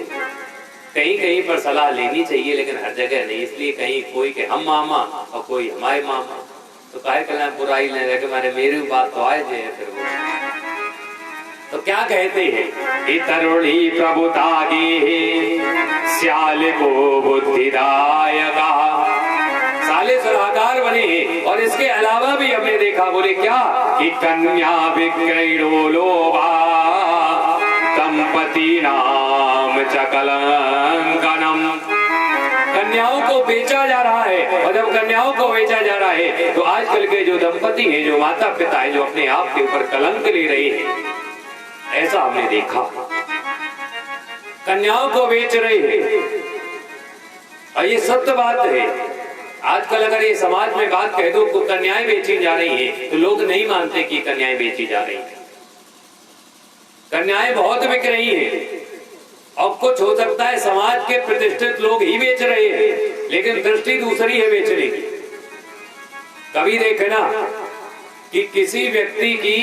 कहीं कहीं पर सलाह लेनी चाहिए, लेकिन हर जगह नहीं। इसलिए कहीं कोई के हम मामा और कोई हमारे मामा, तो काहे कला बुराई नहीं रहे मारे मेरी बात तो आए थे। फिर वो तो क्या कहते हैं, तरुणी प्रभु तागे स्याल को बुद्धिदायका। साले सलाहकार बने, और इसके अलावा भी हमने देखा। बोले क्या कि कन्या विक्रयणो लोभा दंपति नाम चकलंकनम। कन्याओं को बेचा जा रहा है, और जब कन्याओं को बेचा जा रहा है तो आजकल के जो दंपति हैं, जो माता पिता हैं, जो अपने आप के ऊपर कलंक ले रहे हैं, ऐसा हमने देखा। कन्याओं को बेच रहे हैं, और ये सत्य बात है। आजकल अगर ये समाज में बात कह दो तो कन्याएं बेची जा रही हैं, तो लोग नहीं मानते कि कन्याएं बेची जा रही हैं। कन्याएं बहुत बिक रही हैं, और कुछ हो सकता है समाज के प्रतिष्ठित लोग ही बेच रहे हैं, लेकिन दृष्टि दूसरी है बेचने की। कभी देखना कि किसी व्यक्ति की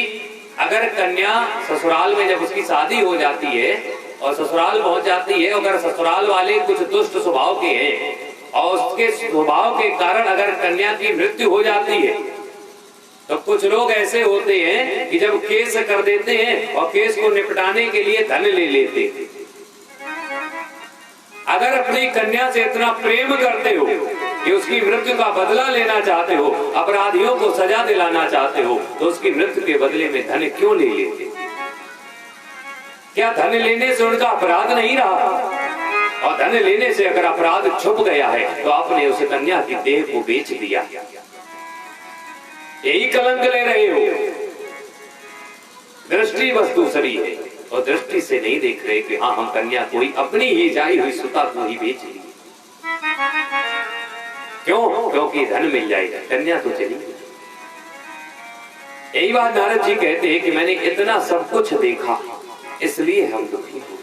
अगर कन्या ससुराल में जब उसकी शादी हो जाती है और ससुराल पहुंच जाती है, अगर ससुराल वाले कुछ दुष्ट स्वभाव के हैं और उसके स्वभाव के कारण अगर कन्या की मृत्यु हो जाती है, तो कुछ लोग ऐसे होते हैं कि जब केस कर देते हैं और केस को निपटाने के लिए धन ले लेते हैं। अगर अपनी कन्या से इतना प्रेम करते हो कि उसकी मृत्यु का बदला लेना चाहते हो, अपराधियों को सजा दिलाना चाहते हो, तो उसकी मृत्यु के बदले में धन क्यों ले लेते? क्या धन लेने से उनका अपराध नहीं रहा? और धन लेने से अगर अपराध छुप गया है तो आपने उस कन्या की देह को बेच दिया, यही कलंक ले रहे हो। दृष्टि बस दूसरी है, और दृष्टि से नहीं देख रहे कि हाँ हम कन्या कोई अपनी ही जाई हुई सुता को ही बेच ली। क्यों? क्योंकि धन मिल जाएगा, कन्या तो चली। यही बात नारद जी कहते हैं कि मैंने इतना सब कुछ देखा, इसलिए हम दुखी हुए।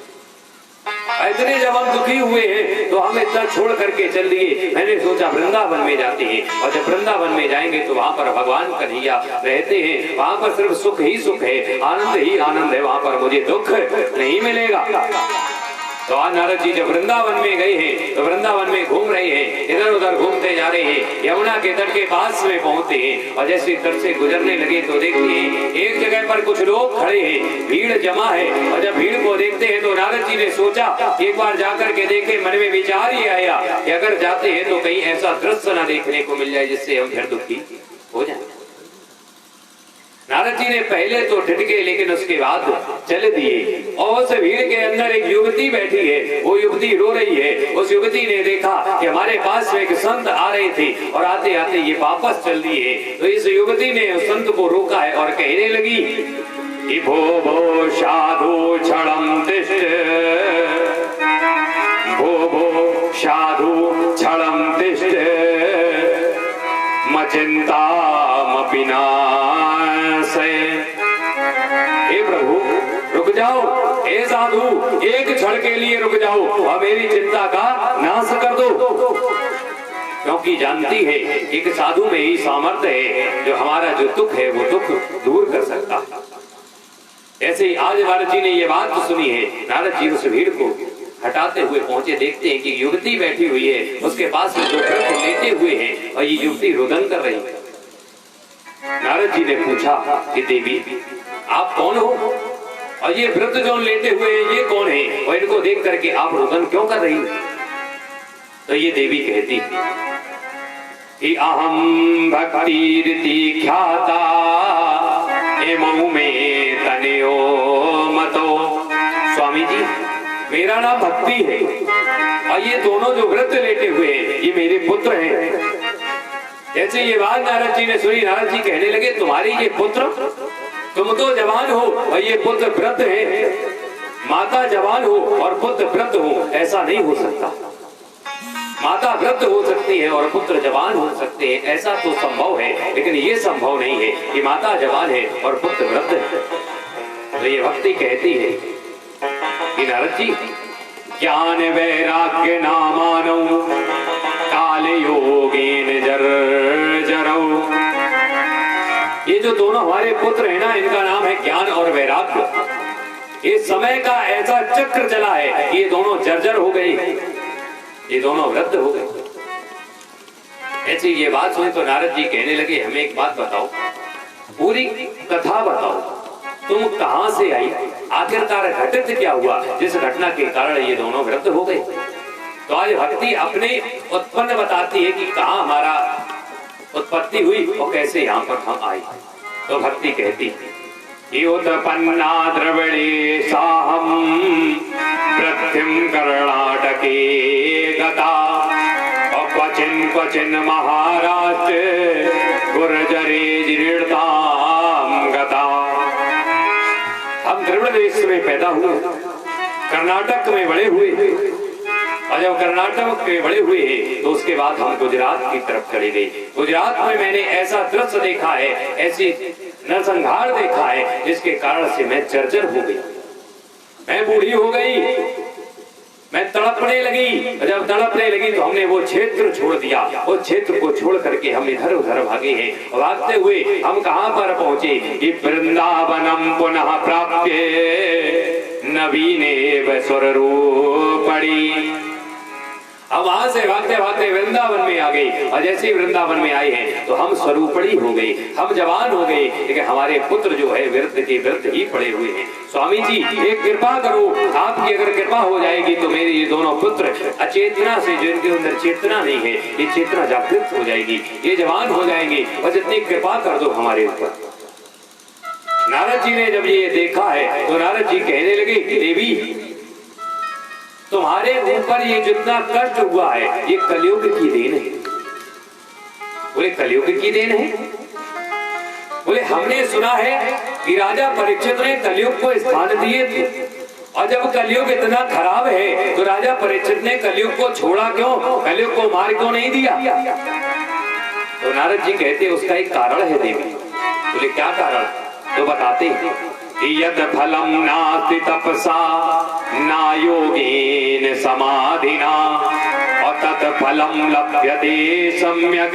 इतने जब हम दुखी हुए हैं तो हम इतना छोड़ करके चल दिए। मैंने सोचा वृंदावन में जाते हैं, और जब वृंदावन में जाएंगे तो वहां पर भगवान कन्हैया रहते हैं, वहां पर सिर्फ सुख ही सुख है, आनंद ही आनंद है, वहां पर मुझे दुख नहीं मिलेगा। तो आज नारद जी जब वृंदावन में गए हैं तो वृंदावन में घूम रहे हैं, इधर उधर घूमते जा रहे हैं, यमुना के तट के पास में पहुंचते हैं, और जैसे तट से गुजरने लगे तो देखते हैं एक जगह पर कुछ लोग खड़े हैं, भीड़ जमा है। और जब भीड़ को देखते हैं तो नारद जी ने सोचा एक बार जाकर के देखे। मन में विचार ही आया कि अगर जाते हैं तो कहीं ऐसा दृश्य न देखने को मिल जाए जिससे हम फिर दुखी हो जाए। नारद जी ने पहले तो ठिठके, लेकिन उसके बाद चल दिए। और उस भीड़ के अंदर एक युवती बैठी है, वो युवती रो रही है। उस युवती ने देखा कि हमारे पास में एक संत आ रहे थे और आते आते ये वापस चल दिए। तो इस युवती ने उस संत को रोका है और कहने लगी कि भो भो साधु छड़म तिष्ठ, भो भो साधु छड़म तिष्ठ, मचिंता मपिना। हे प्रभु रुक जाओ, हे साधु एक क्षण के लिए रुक जाओ और मेरी चिंता का नाश कर दो, क्योंकि जानती है एक साधु में ही सामर्थ्य है जो हमारा जो दुख है वो दुख दूर कर सकता है। ऐसे ही आज नारद जी ने ये बात सुनी है। नारद जी उस भीड़ को हटाते हुए पहुंचे, देखते हैं कि युवती बैठी हुई है, उसके पास में दो व्रत लेते हुए हैं और ये युवती रुदन कर रही है। नारद जी ने पूछा कि देवी आप कौन हो, और ये व्रत जो लेते हुए ये कौन है, और इनको देख करके आप रुदन क्यों कर रही हो? तो ये देवी कहती कि अहम भक्तिरिति ख्याता एमौ में तनयो मतो। स्वामी जी मेरा नाम भक्ति है, और ये दोनों जो व्रत लेते हुए हैं ये मेरे पुत्र हैं। जैसे ये बात नारद जी ने सुनी, नारद जी कहने लगे तुम्हारे ये पुत्र, तुम तो जवान हो और ये पुत्र व्रत है। माता जवान हो और पुत्र व्रत हो, ऐसा नहीं हो सकता। माता व्रत हो सकती है और पुत्र जवान हो सकते हैं, ऐसा तो संभव है, लेकिन ये संभव नहीं है कि माता जवान है और पुत्र व्रत है। तो ये भक्ति कहती है कि नारद जी ज्ञान वैराग्य नामानो काल योगेन जरौ। ये जो दोनों हमारे पुत्र है ना, इनका नाम है ज्ञान और वैराग्य। ये समय का ऐसा चक्र चला है कि ये दोनों जर्जर हो गए, ये दोनों वृद्ध हो गए। ऐसी ये बात सुनी तो नारद जी कहने लगे हमें एक बात बताओ, पूरी कथा बताओ, तुम कहां से आई, आखिरकार घटित क्या हुआ जिस घटना के कारण ये दोनों वृद्ध हो गए। तो आज भक्ति अपने उत्पन्न बताती है कि कहां हमारा उत्पत्ति हुई और कैसे यहाँ पर हम आए। तो भक्ति कहती योतपन्ना द्रविणे साहम पृथ्वीं कर्णाटके गता और क्वचिन क्वचिन महाराष्ट्र गुर्जरे जीर्णतां गता। हम द्रविड़ देश में पैदा हुए, कर्नाटक में बड़े हुए और जब कर्नाटक के बड़े हुए तो उसके बाद हम गुजरात की तरफ चले गए। गुजरात में मैंने ऐसा दृश्य देखा है, ऐसी नरसंहार देखा है, जिसके कारण से मैं जर्जर हो गई, मैं बूढ़ी हो गई, मैं तड़पने लगी। जब तड़पने लगी तो हमने वो क्षेत्र छोड़ दिया। वो क्षेत्र को छोड़ करके हम इधर उधर भागे हैं। भागते हुए हम कहां पर पहुंचे कि वृंदावनम पुनः प्राप्य नवीने स्वरूपड़ी। हम वहां से भागते भागते वृंदावन में आ गए और जैसे ही वृंदावन में आए हैं तो हम स्वरूपड़ी हो गए, हम जवान हो गए, लेकिन हमारे पुत्र जो है वृद्ध के वृद्ध ही पड़े हुए हैं। स्वामी जी एक कृपा करो, आपकी अगर कृपा हो जाएगी तो मेरे ये दोनों पुत्र अचेतना से, जिनके अंदर चेतना नहीं है, ये चेतना जागृत हो जाएगी, ये जवान हो जाएंगे, बस इतनी कृपा कर दो हमारे ऊपर। नारद जी ने जब ये देखा है तो नारद जी कहने लगे कि देवी तुम्हारे ऊपर ये जितना कष्ट हुआ है ये कलयुग की देन है। बोले कलयुग की देन है? बोले हमने सुना है कि राजा परीक्षित ने कलयुग को स्थान दिए थे, और जब कलयुग इतना खराब है तो राजा परीक्षित ने कलयुग को छोड़ा क्यों, कलयुग को मार क्यों नहीं दिया? तो नारद जी कहते उसका एक कारण है देवी। बोले क्या कारण? तो बताते यद फलम नास्ति तपसा ना योगेन समाधिना और तत् फलम लभ्यते सम्यक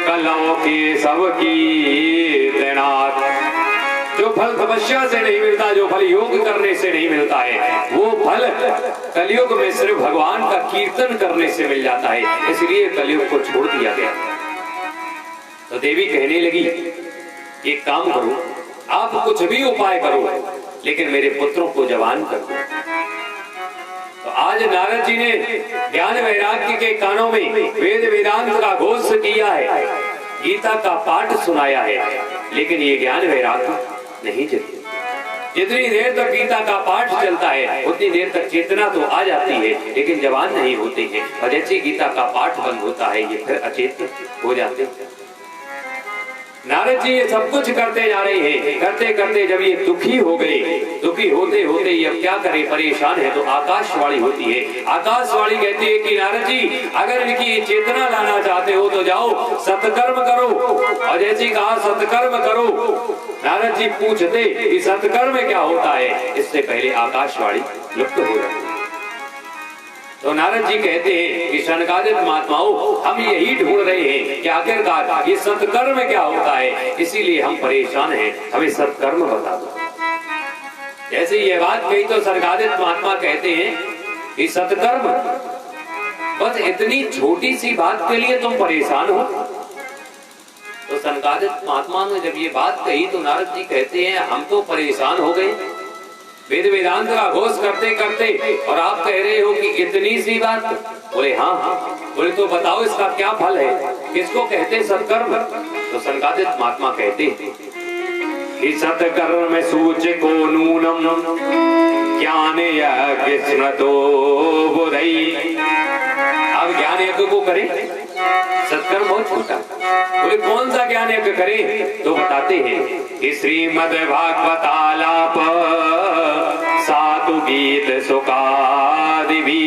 कलौ के सब कीर्तनात्। जो फल तपस्या से नहीं मिलता, जो फल योग करने से नहीं मिलता है, वो फल कलयुग में सिर्फ भगवान का कीर्तन करने से मिल जाता है, इसलिए कलयुग को छोड़ दिया गया। तो देवी कहने लगी एक काम करो, आप कुछ भी उपाय करो लेकिन मेरे पुत्रों को जवान कर दो। तो आज नारद जी ने ज्ञान वैराग्य के कानों में वेद वेदांत का घोष किया है, गीता का पाठ सुनाया है, लेकिन ये ज्ञान वैराग्य नहीं चलती। जितनी देर तक गीता का पाठ चलता है उतनी देर तक चेतना तो आ जाती है, लेकिन जवान नहीं होते हैं, और जैसे गीता का पाठ बंद होता है ये फिर अचेत हो जाते हैं। नारद जी ये सब कुछ करते जा रहे हैं, करते करते जब ये दुखी हो गए, दुखी होते होते ये अब क्या करें, परेशान है, तो आकाशवाणी होती है। आकाशवाणी कहती है कि नारद जी अगर इनकी चेतना लाना चाहते हो तो जाओ सत्कर्म करो। और जैसे कहा सत्कर्म करो, नारद जी पूछते कि सत्कर्म क्या होता है, इससे पहले आकाशवाणी लुप्त हो जाती है। तो नारद जी कहते हैं कि शनकादिक महात्माओं हम यही ढूंढ रहे हैं कि आखिरकार ये सत्कर्म क्या होता है, इसीलिए हम परेशान हैं, हमें सत्कर्म बता दो। जैसे ये बात कही तो शनकादिक महात्मा कहते हैं कि सत्कर्म, बस इतनी छोटी सी बात के लिए तुम परेशान हो। तो शनकादिक महात्मा ने जब ये बात कही तो नारद जी कहते हैं हम तो परेशान हो गए वेद वेदांत का घोष करते करते, और आप कह रहे हो कि इतनी सी बात। बोले हाँ। बोले तो बताओ इसका क्या फल है, किसको कहते सत्कर्म? तो शनकादिक महात्मा कहते कि सत्कर्म सूचको नूनम ज्ञान यज्ञ स्मृतो बुधई। अब ज्ञान यज्ञ को करें, सत्कर्म बहुत छोटा। बोले कौन सा ज्ञान यज्ञ करें? तो बताते हैं कि श्रीमद् भागवतालाप साधु गीत सुखादि भी,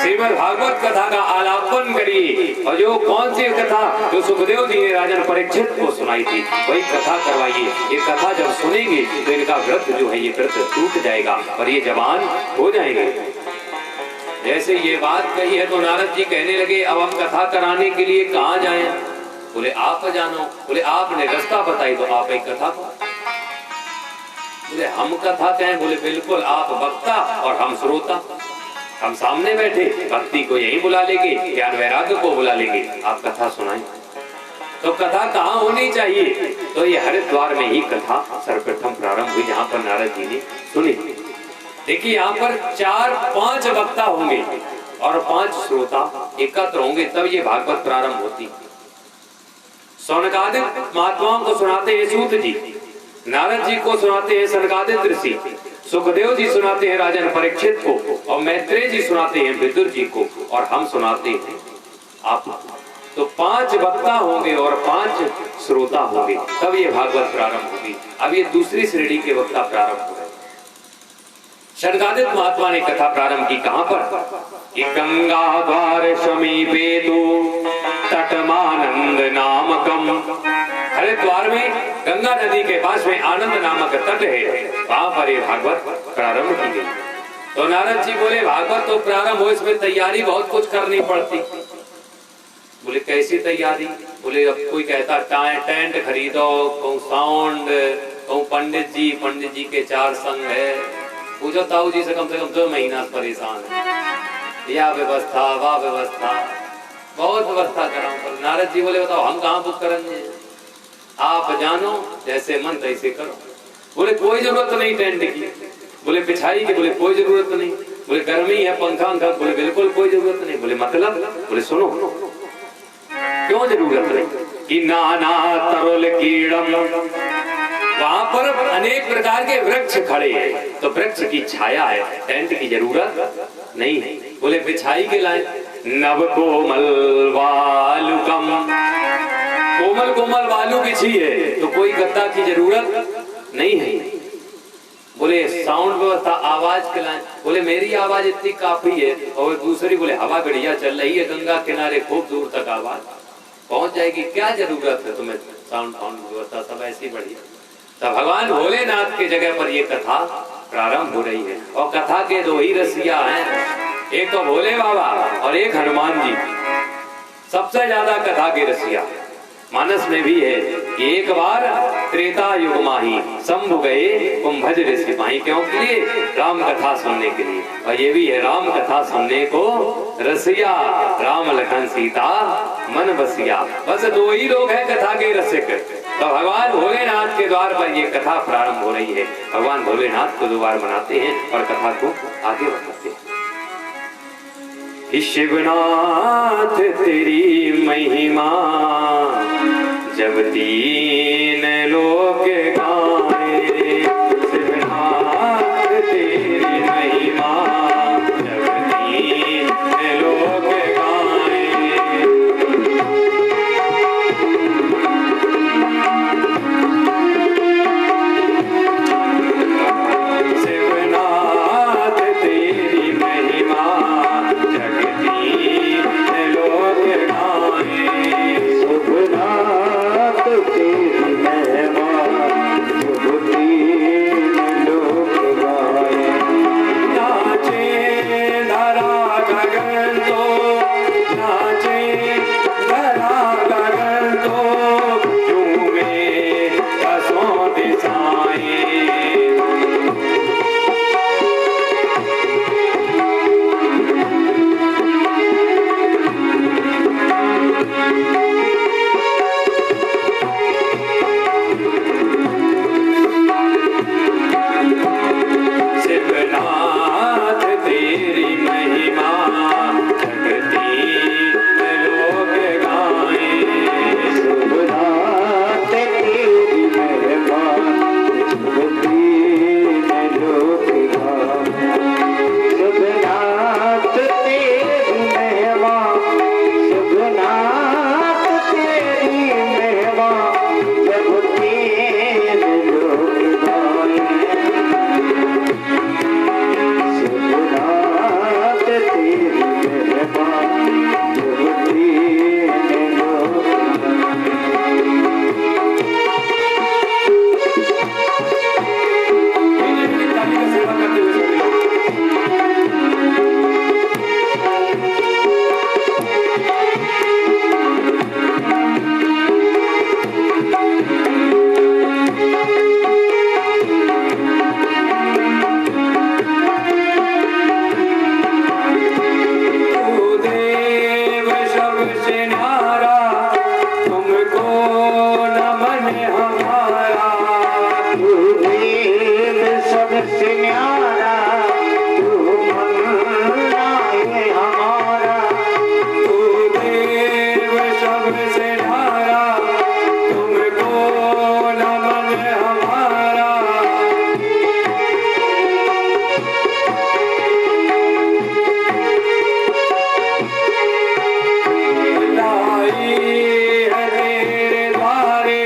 श्रीमद् भागवत कथा का आलापन करिए। और जो कौन सी कथा जो सुखदेव जी ने राजन परीक्षित को सुनाई थी वही कथा करवाइए। ये कथा जब सुनेंगे तो इनका व्रत जो है ये व्रत टूट जाएगा और ये जवान हो जाएंगे। जैसे ये बात कही है तो नारद जी कहने लगे अब हम कथा कराने के लिए कहाँ जाएं? बोले आप जानो। बोले आपने रास्ता बताई तो आप एक कथा को। बोले हम कथा कहें? बोले बिल्कुल, आप वक्ता और हम श्रोता, हम सामने बैठे, भक्ति को यही बुला लेंगे, ज्ञान वैराग्य को बुला लेंगे, आप कथा सुनाएं। तो कथा कहाँ होनी चाहिए? तो ये हरिद्वार में ही कथा सर्वप्रथम प्रारंभ हुई, जहाँ पर नारद जी ने सुनी। देखिए यहाँ पर 4-5 वक्ता होंगे और 5 श्रोता एकत्र होंगे, तब ये भागवत प्रारंभ होती। सौनकादिक महात्माओं को सुनाते हैं सूत जी, नारद जी को सुनाते हैं सनकादिक ऋषि, सुखदेव जी सुनाते हैं राजन परीक्षित को, और मैत्रेय जी सुनाते हैं विदुर जी को, और हम सुनाते हैं आप। तो 5 वक्ता होंगे और 5 श्रोता होंगे, तब ये भागवत प्रारंभ होगी। अब ये दूसरी श्रेणी के वक्ता प्रारंभ हो गए। शनकादिक महात्मा ने कथा प्रारंभ की कहां पर कि गंगा द्वार समीपे तु तटमानंद नामकम। हरिद्वार में गंगा नदी के पास में आनंद नामक तट है, वहां पर ये भागवत प्रारंभ की गई। तो नारद जी बोले भागवत तो प्रारंभ हो, इसमें तैयारी बहुत कुछ करनी पड़ती। बोले कैसी तैयारी? बोले अब कोई कहता टेंट खरीदो, कहूँ साउंड, कहूँ पंडित जी के 4 संग है। पूछो ताऊ जी से कम 2 महीना परेशान है, या व्यवस्था वाह व्यवस्था, बहुत व्यवस्था कराऊं। पर नारद जी बोले बताओ हम कहाँ बुक करेंगे, आप जानो जैसे मन तैसे करो। बोले कोई जरूरत नहीं टेंट की, बोले पिछाई की, बोले कोई जरूरत नहीं, बोले गर्मी है पंखा, बोले बिल्कुल कोई जरूरत नहीं। बोले मतलब? बोले सुनो क्यों जरूरत नहीं कि नाना तरुल कीड़म, वहां पर अनेक प्रकार के वृक्ष खड़े हैं, तो वृक्ष की छाया है, टेंट की जरूरत नहीं है। बोले बिछाई के लाए नव कोमल वालुकम, कोमल कोमल वालू बिछी है, तो कोई गद्दा की जरूरत नहीं है। बोले साउंड व्यवस्था आवाज के लाए, बोले मेरी आवाज इतनी काफी है, और दूसरी बोले हवा बढ़िया चल रही है गंगा किनारे, खूब दूर तक आवाज पहुंच जाएगी, क्या जरूरत है तुम्हें साउंड व्यवस्था, सब ऐसी बढ़िया। तो भगवान भोलेनाथ के जगह पर ये कथा प्रारंभ हो रही है, और कथा के 2 ही रसिया हैं, एक तो भोले बाबा और एक हनुमान जी। सबसे ज्यादा कथा के रसिया मानस में भी है कि एक बार त्रेता युग माही शंभु गए कुंभज ऋषि माही, क्यों के लिए? राम कथा सुनने के लिए। और ये भी है राम कथा सुनने को रसिया, राम लखन सीता मन बसिया। बस 2 ही लोग हैं कथा के रसिक। तो भगवान भोलेनाथ के द्वार पर ये कथा प्रारंभ हो रही है। भगवान भोलेनाथ को द्वार बनाते हैं और कथा को आगे बढ़ाते हैं। शिवनाथ तेरी महिमा जब 3 लोग गाए, शिवनाथ तेरी महिमा जब 3 लोग गाए। शिवनाथ तेरी महिमा जग 3 लोग गाए, शिवनाथ तेरी महिमा जग 3 लोग गाए। नाचे धरा गगन तो, नाचे धरा गगन तो, झूमे दसों दिशाएं। शिवनाथ तेरी महिमा जग 3 लोग गाए, शिवनाथ तेरी महिमा जग 3 लोग गाए। शिवनाथ तेरी महिमा, शिवनाथ तेरी महिमा जग 3 लोग गाए। शिवनाथ तेरी महिमा जग 3 लोग देव सबसे न्यारा, तुमको नमन हमारा। तू देव सबसे न्यारा, तू मन आए हमारा। तू देव सबसे न्यारा, तुमको नमन हमारा। लाई है तेरे द्वारे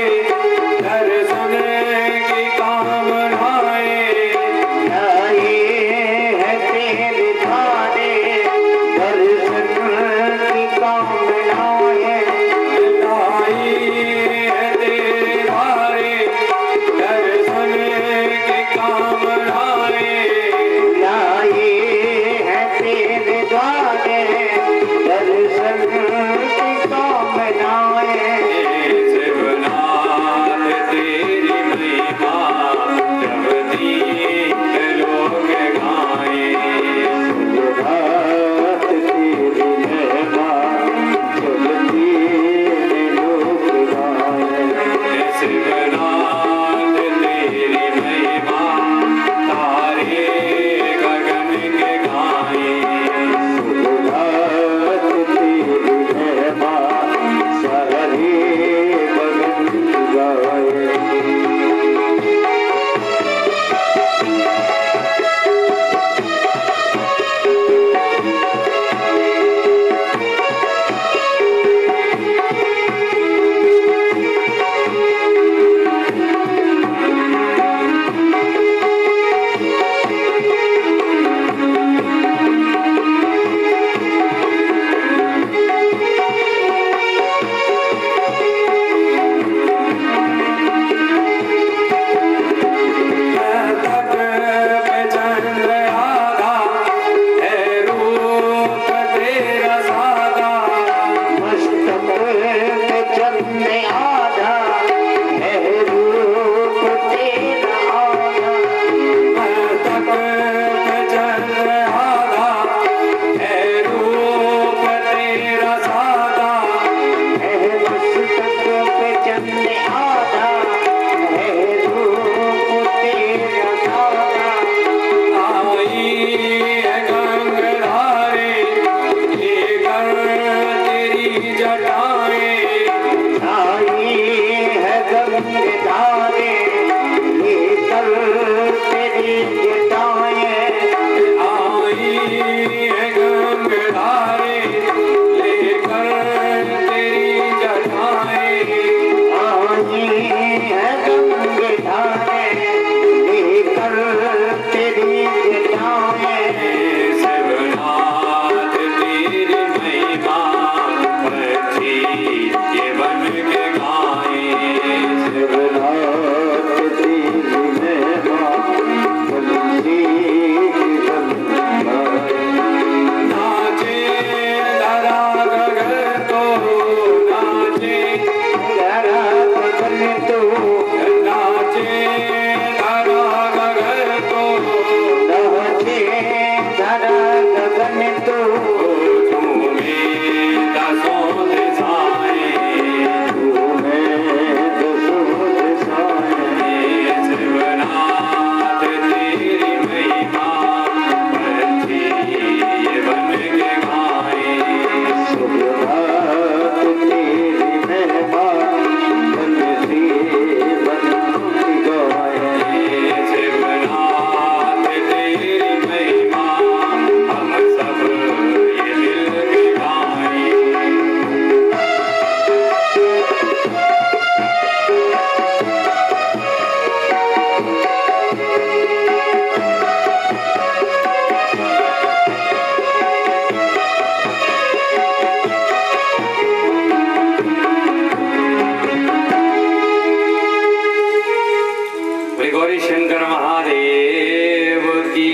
बोले शंकर महादेव की।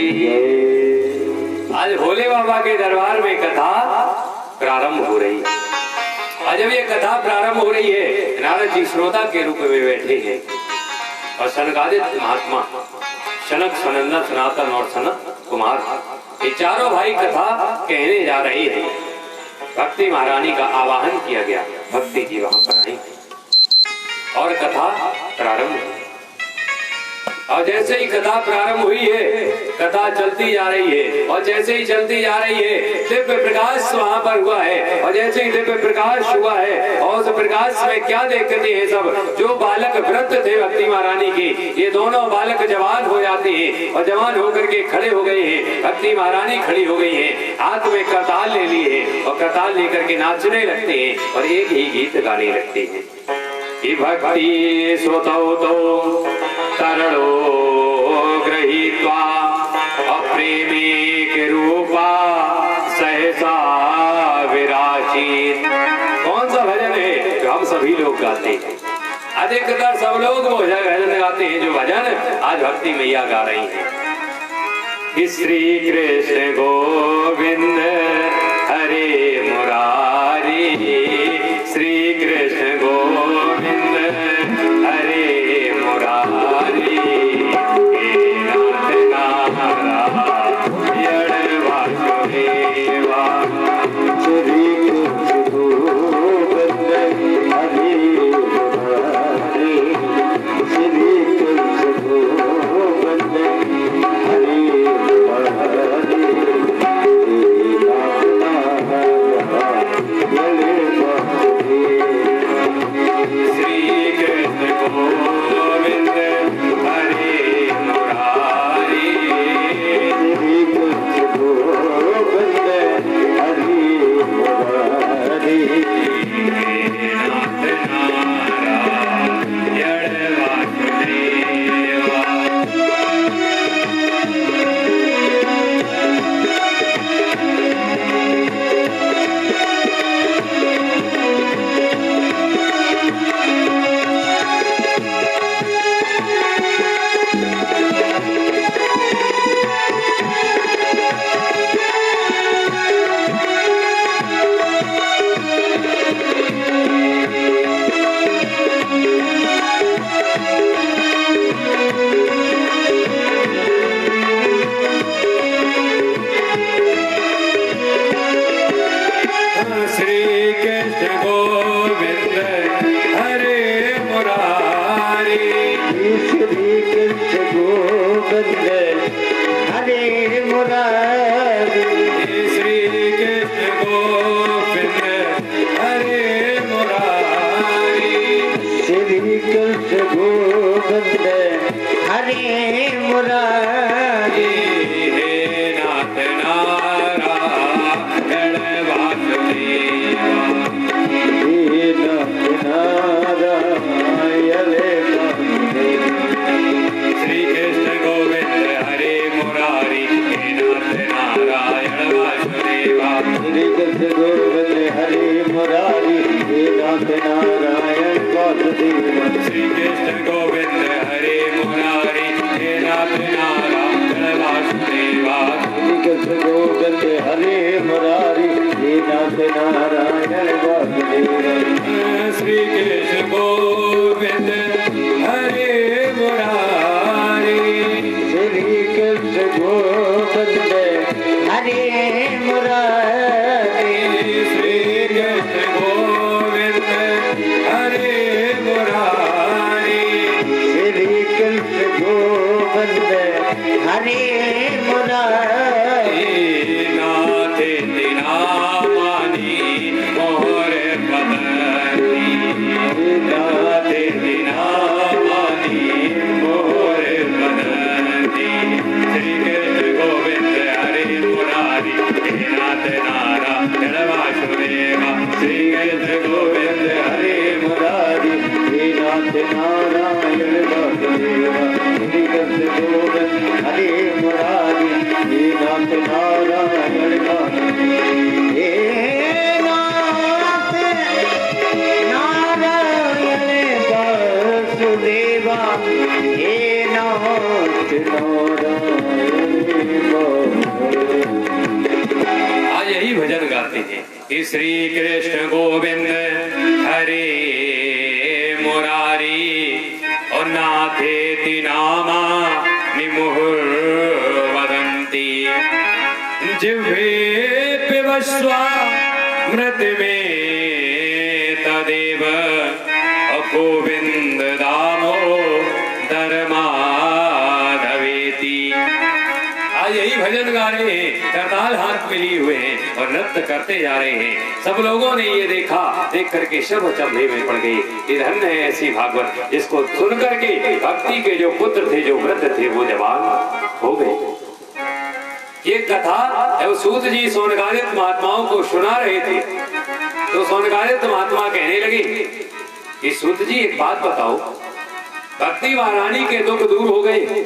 आज भोले बाबा के दरबार में कथा प्रारंभ हो रही है। आज जब ये कथा प्रारंभ हो रही है, नारद जी श्रोता के रूप में बैठे हैं और सनकादिक महात्मा शनक, सनंदन, सनातन और सनत कुमार, ये चारों भाई कथा कहने जा रही है। भक्ति महारानी का आवाहन किया गया, भक्ति जी वहां पर आई और कथा प्रारंभ हुई। और जैसे ही कथा प्रारंभ हुई है, कथा चलती जा रही है और जैसे ही चलती जा रही है, दिव्य प्रकाश वहां पर हुआ है। और जैसे ही दिव्य प्रकाश हुआ है और उस प्रकाश में क्या देखते हैं सब, जो बालक व्रत थे भक्ति महारानी के, ये दोनों बालक जवान हो जाते हैं और जवान होकर के खड़े हो गए हैं। भक्ति महारानी खड़ी हो गई है, हाथ में करताल ले ली है और करताल लेकर के नाचने लगते हैं और एक ही गीत गाने लगते हैं कि भक्ति स्वतौ तो तरलो गृहीत्वा अप्रेमी के रूपा सहसा विराजित। कौन सा भजन है जो हम सभी लोग गाते हैं? अधिकतर सब लोग वो भजन गाते हैं जो भजन आज भक्ति मैया गा रही है। श्री कृष्ण गोविंद हरे मुरारी, श्री कृष्ण गोविंद हरे मुरारी, नाथ नारायण वासुदेवा। श्री कृष्ण गोविंद हरे मुरारी, श्री कृष्ण गोविंद हरे मुरारी, नाथ आज यही भजन गाते हैं कि श्री कृष्ण गोविंद हरे मुरारी और नाथेति नामा निमुहुर्वदन्ति जिह्वे पिबस्वा मृत में तदेव गोविंद दामो धर्माधवेति। आज यही भजन गा रहे हैं, करताल हाथ में लिए हुए हैं और नृत्य करते जा रहे हैं। सब लोगों ने ये देखा, देख करके सब अचंभे में पड़ गए। ये धन्य है ऐसी भागवत जिसको सुन करके भक्ति के जो पुत्र थे, जो वृद्ध थे, वो जवान हो गए। ये कथा सूत जी सोनकादित महात्माओं को सुना रहे थे, तो सोनकादित महात्मा कहने लगे कि सूत जी एक बात बताओ, भक्ति महारानी के दुख दूर हो गए,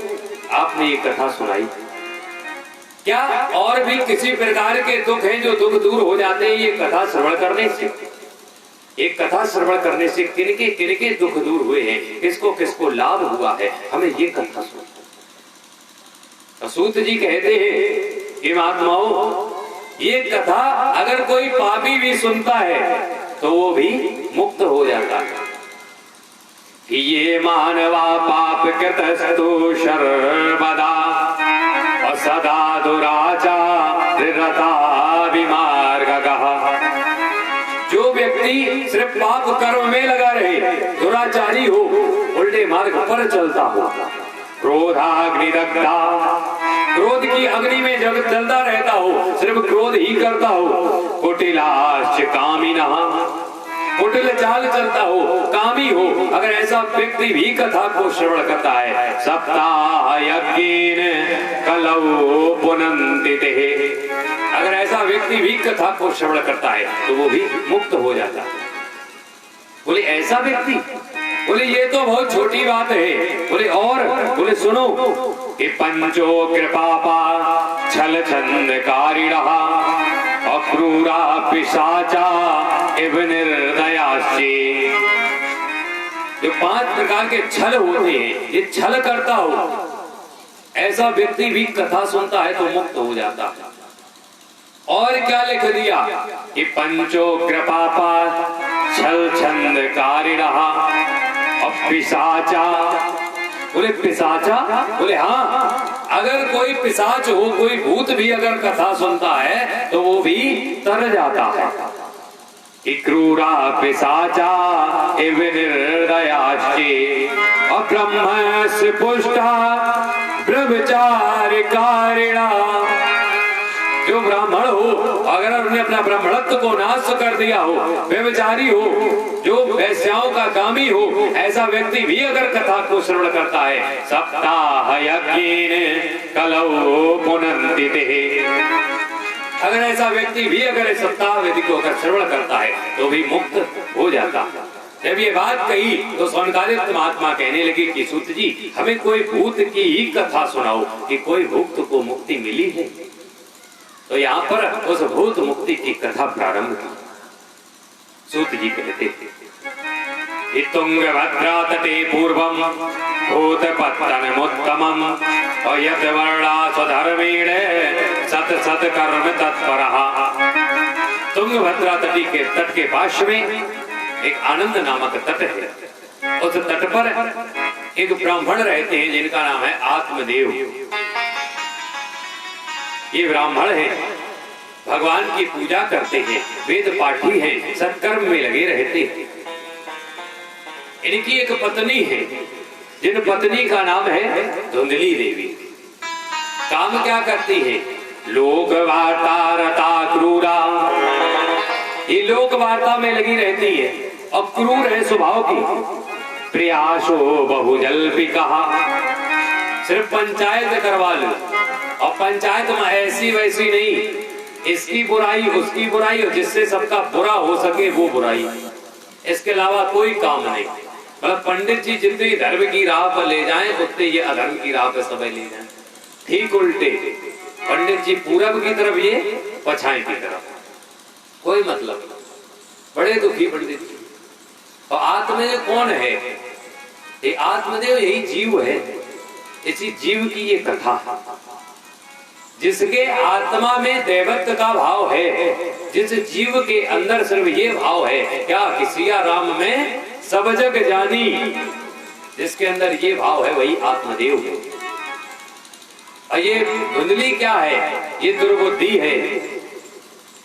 आपने ये कथा सुनाई, क्या और भी किसी प्रकार के दुख हैं जो दुख दूर हो जाते हैं ये कथा श्रवण करने से? एक कथा श्रवण करने से किनके किनके दुख दूर हुए हैं, किसको किसको लाभ हुआ है, हमें ये कथा सुनो। सूत जी कहते हैं कि महात्माओं, ये कथा अगर कोई पापी भी सुनता है तो वो भी मुक्त हो जाता है। कि ये मानवा पाप कृतस्तु सर्वदा और सदा दुराचारता विमार्गः। जो व्यक्ति सिर्फ पाप कर्म में लगा रहे, दुराचारी हो, उल्टे मार्ग पर चलता हो, क्रोधाग्निदग्धा, क्रोध की अग्नि में जब चलता रहता हो, सिर्फ क्रोध ही करता हो, कुटिलाश्च कामिनः, कुटिल चाल चलता हो, कामी हो, अगर ऐसा व्यक्ति भी कथा को श्रवण करता है, सप्ताह यज्ञेन कलौ पुनन्ति तेहि, अगर ऐसा व्यक्ति भी कथा को श्रवण करता है तो वो भी मुक्त हो जाता है। बोले ऐसा व्यक्ति? बोले ये तो बहुत छोटी बात है। बोले और? बोले सुनो कि पंचो कृपापा छल छंदकारिणः अक्रूरा पिशाचा इव निर्दयाश्चे। जो 5 प्रकार के छल होते हैं, ये छल करता हो, ऐसा व्यक्ति भी कथा सुनता है तो मुक्त हो जाता है। और क्या लिख दिया कि पंचो कृपापा छल छंदकारिणः पिशाचा। बोले पिशाचा? बोले हाँ, अगर कोई पिशाच हो, कोई भूत भी अगर कथा सुनता है तो वो भी तर जाता है। क्रूरा पिशाचा इव निर्दयाश्चे अब्रह्मस्य पुष्टा ब्रह्मचारिकारिणा। जो ब्राह्मण हो, अगर उन्होंने अपना ब्राह्मणत्व को नाश कर दिया हो, व्यभिचारी हो, जो वैश्याओं का कामी हो, ऐसा व्यक्ति भी अगर कथा को श्रवण करता है, सप्ताह यज्ञेन कलौ पुनन्ति तेहि, अगर ऐसा व्यक्ति भी अगर सप्ताह विधि को अगर श्रवण करता है तो भी मुक्त हो जाता है। जब ये बात कही तो सोनकादित महात्मा कहने लगे कि सूत जी, हमें कोई भूत की ही कथा सुनाओ कि कोई भूत को मुक्ति मिली है। तो यहाँ पर उस भूत मुक्ति की कथा प्रारंभ की। सूत जी कहते थे, तुंगभद्रा तटे पूर्वम भूतपत्तनमुत्तमम् यत् वर्णा स्वधर्मेण सत सत कर्म तत्परः। तुंगभद्रा तटी के तट के पास में एक आनंद नामक तट है। उस तट पर एक ब्राह्मण रहते हैं जिनका नाम है आत्मदेव। ये ब्राह्मण है, भगवान की पूजा करते हैं, वेद पाठी हैं, सत्कर्म में लगे रहते हैं। इनकी एक पत्नी है, जिन पत्नी का नाम है धुंधली देवी। काम क्या करती है? लोक वार्ता रता क्रूरा। ये लोक वार्ता में लगी रहती है और क्रूर है स्वभाव की। प्रयासो बहुजल्पिका, सिर्फ पंचायत करवा लो, और पंचायत में ऐसी वैसी नहीं, इसकी बुराई उसकी बुराई, और जिससे सबका बुरा हो सके वो बुराई, इसके अलावा कोई काम नहीं। मतलब पंडित जी जितनी धर्म की राह पर ले जाएं उतने ये अधर्म की राह पर सब ले जाएं। ठीक उल्टे, पंडित जी पूरब की तरफ, ये पछाई की तरफ, कोई मतलब। बड़े दुखी पंडित जी। और आत्मदेव कौन है? ये आत्मदेव यही जीव है। इसी जीव की ये कथा है। जिसके आत्मा में दैवत्व का भाव है, जिस जीव के अंदर सिर्फ ये भाव है क्या कि सिया राम में सब जग जानी, जिसके अंदर ये भाव है वही आत्मदेव है। और ये धुंधली क्या है? ये दुर्बुद्धि है।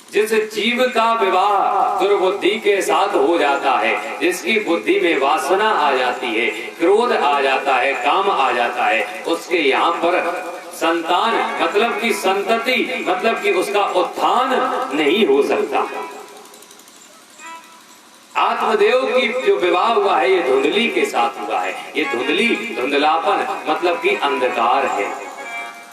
जिस जीव का विवाह दुर्बुद्धि के साथ हो जाता है, जिसकी बुद्धि में वासना आ जाती है, क्रोध आ जाता है, काम आ जाता है, उसके यहाँ पर संतान मतलब कि संतति मतलब कि उसका उत्थान नहीं हो सकता। आत्मदेव की जो विवाह हुआ है ये धुंधली के साथ हुआ है। ये धुंधली धुंधलापन मतलब कि अंधकार है।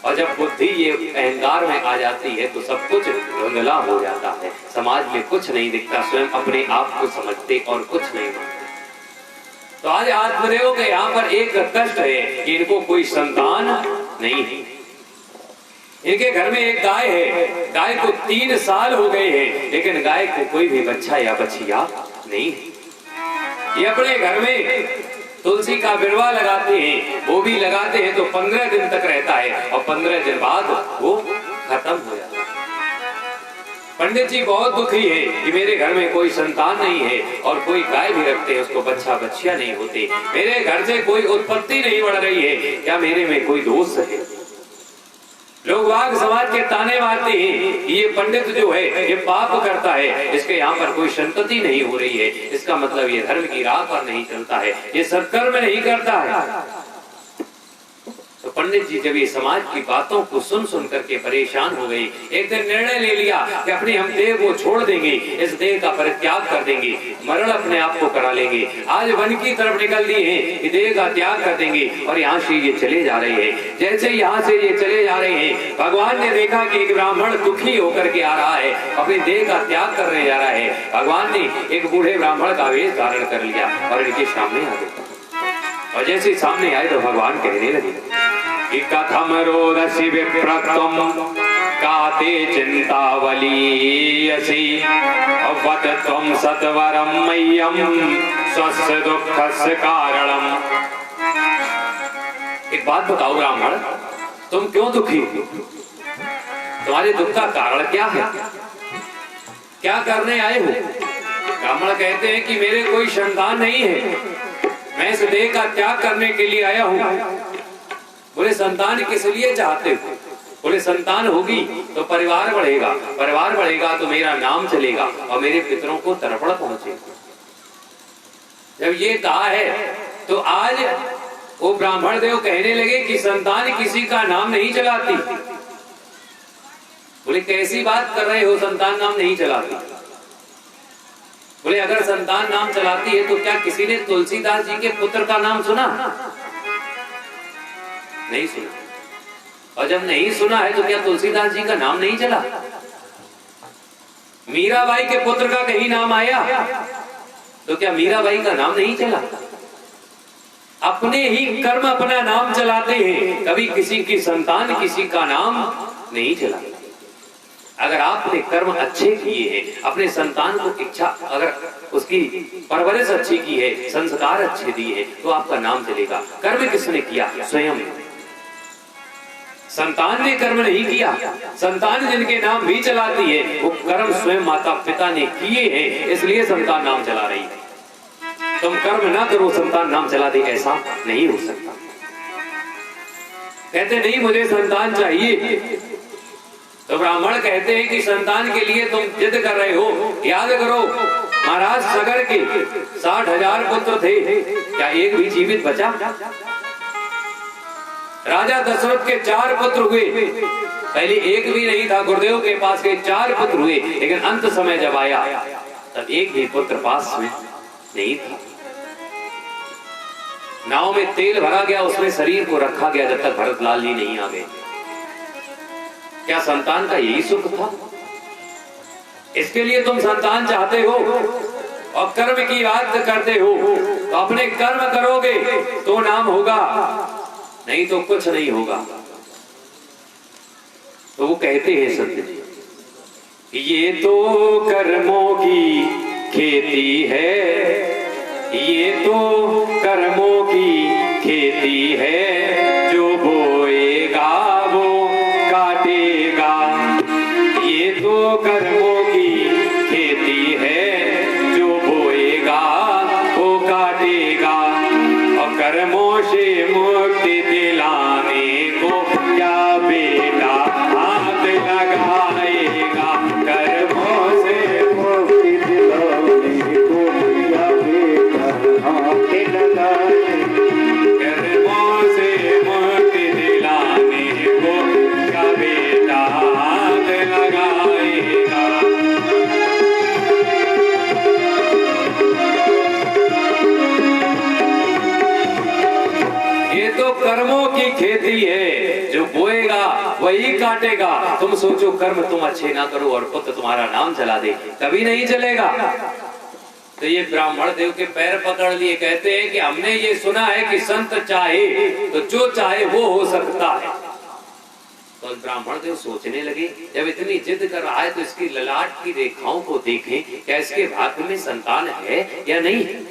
और जब बुद्धि ये अहंकार में आ जाती है तो सब कुछ धुंधला हो जाता है, समाज में कुछ नहीं दिखता, स्वयं अपने आप को समझते और कुछ नहीं मानते। तो आज आत्मदेव के यहाँ पर एक कष्ट है कि इनको कोई संतान नहीं है। इनके घर में एक गाय है, गाय को 3 साल हो गए हैं, लेकिन गाय को कोई भी बच्चा या बछिया नहीं है। ये अपने घर में तुलसी का बिरवा लगाते हैं, वो भी लगाते हैं तो 15 दिन तक रहता है और 15 दिन बाद वो खत्म हो जाता है। पंडित जी बहुत दुखी है कि मेरे घर में कोई संतान नहीं है और कोई गाय भी रखते हैं, उसको बच्चा बच्चिया नहीं होते, मेरे घर से कोई उत्पत्ति नहीं बढ़ रही है, क्या मेरे में कोई दोष है? लोग वाग समाज के ताने मारते हैं, ये पंडित जो है ये पाप करता है, इसके यहाँ पर कोई संतति नहीं हो रही है, इसका मतलब ये धर्म की राह पर नहीं चलता है, ये सत्कर्म नहीं करता है। तो पंडित जी जब ये समाज की बातों को सुन सुन करके परेशान हो गए, एक दिन निर्णय ले लिया कि अपनी हम देह को छोड़ देंगे, इस देह का परित्याग कर देंगे, मरण अपने आप को करा लेंगे। आज वन की तरफ निकल दिए हैं कि देह का त्याग कर देंगे और यहाँ से ये चले जा रहे हैं। जैसे यहाँ से ये चले जा रहे हैं, भगवान ने देखा कि एक ब्राह्मण दुखी होकर के आ रहा है, अपनी देह का त्याग करने जा रहा है। भगवान ने एक बूढ़े ब्राह्मण का वेश धारण कर लिया और इनके सामने आ गए। और जैसे सामने आए तो भगवान कहने लगे कि कथम रोदसी विप्रत्वम काते चिंतावलीयसी वद त्वं सत्वरम मह्यम स्वस्य दुःखस्य कारणम। एक बात बताओ ब्राह्मण, तुम क्यों दुखी हो? तुम्हारे दुख का कारण क्या है? क्या करने आए हो? ब्राह्मण कहते हैं कि मेरे कोई संतान नहीं है, मैं इस देह का त्याग करने के लिए आया हूँ। बोले संतान किस लिए चाहते हो? बोले संतान होगी तो परिवार बढ़ेगा, परिवार बढ़ेगा तो मेरा नाम चलेगा और मेरे पितरों को तर्पण पहुंचेगा। जब ये कहा है तो आज वो ब्राह्मण देव कहने लगे कि संतान किसी का नाम नहीं चलाती। बोले कैसी बात कर रहे हो, संतान नाम नहीं चलाती? बोले अगर संतान नाम चलाती है तो क्या किसी ने तुलसीदास जी के पुत्र का नाम सुना? नहीं सुना। और जब नहीं सुना है तो क्या तुलसीदास जी का नाम नहीं चला? मीराबाई के पुत्र का कहीं नाम आया तो क्या मीराबाई का नाम नहीं चला? अपने ही कर्म अपना नाम चलाते हैं, कभी किसी की संतान किसी का नाम नहीं चला। अगर आपने कर्म अच्छे किए हैं, अपने संतान को इच्छा अगर उसकी परवरिश अच्छी की है, संस्कार अच्छे दिए हैं तो आपका नाम चलेगा। कर्म किसने किया? स्वयं। संतान ने कर्म नहीं किया। संतान जिनके नाम भी चलाती है वो कर्म स्वयं माता पिता ने किए हैं, इसलिए संतान नाम चला रही है। तुम कर्म ना करो संतान नाम चला दे, ऐसा नहीं हो सकता। कहते नहीं मुझे संतान चाहिए, तो ब्राह्मण कहते हैं कि संतान के लिए तुम जिद कर रहे हो। याद करो महाराज सगर के 60,000 पुत्र थे, क्या एक भी जीवित बचा? राजा दशरथ के 4 पुत्र हुए, पहले एक भी नहीं था, गुरुदेव के पास के 4 पुत्र हुए, लेकिन अंत समय जब आया तब एक भी पुत्र पास में नहीं था। नाव में तेल भरा गया, उसमें शरीर को रखा गया जब तक भरतलाल जी नहीं आ गए। क्या संतान का यही सुख था? इसके लिए तुम संतान चाहते हो और कर्म की बात करते हो, तो अपने कर्म करोगे तो नाम होगा, नहीं तो कुछ नहीं होगा। तो वो कहते हैं संत जी, ये तो कर्मों की खेती है, ये तो कर्मों की खेती है, जो कर्मों से मुक्ति दिलाने को क्या बेटा हाथ लगाएगा, कर्मों से मुक्ति दिलाने को क्या बेटा हाथ लगाएगा, कर्मों से मुक्ति दिलाने को क्या बेटा हाथ लगाएगा। ये तो कर्मों की खेती है, जो बोएगा वही काटेगा। तुम सोचो कर्म तुम अच्छे ना करो और पुत्र तुम्हारा नाम चला दे, कभी नहीं चलेगा। तो ये ब्राह्मण देव के पैर पकड़ लिए, कहते हैं कि हमने ये सुना है कि संत चाहे तो जो चाहे वो हो सकता है। तो ब्राह्मण देव सोचने लगे, जब इतनी जिद कर रहा है तो इसकी ललाट की रेखाओं को देखें, क्या इसके भाग्य में संतान है या नहीं है।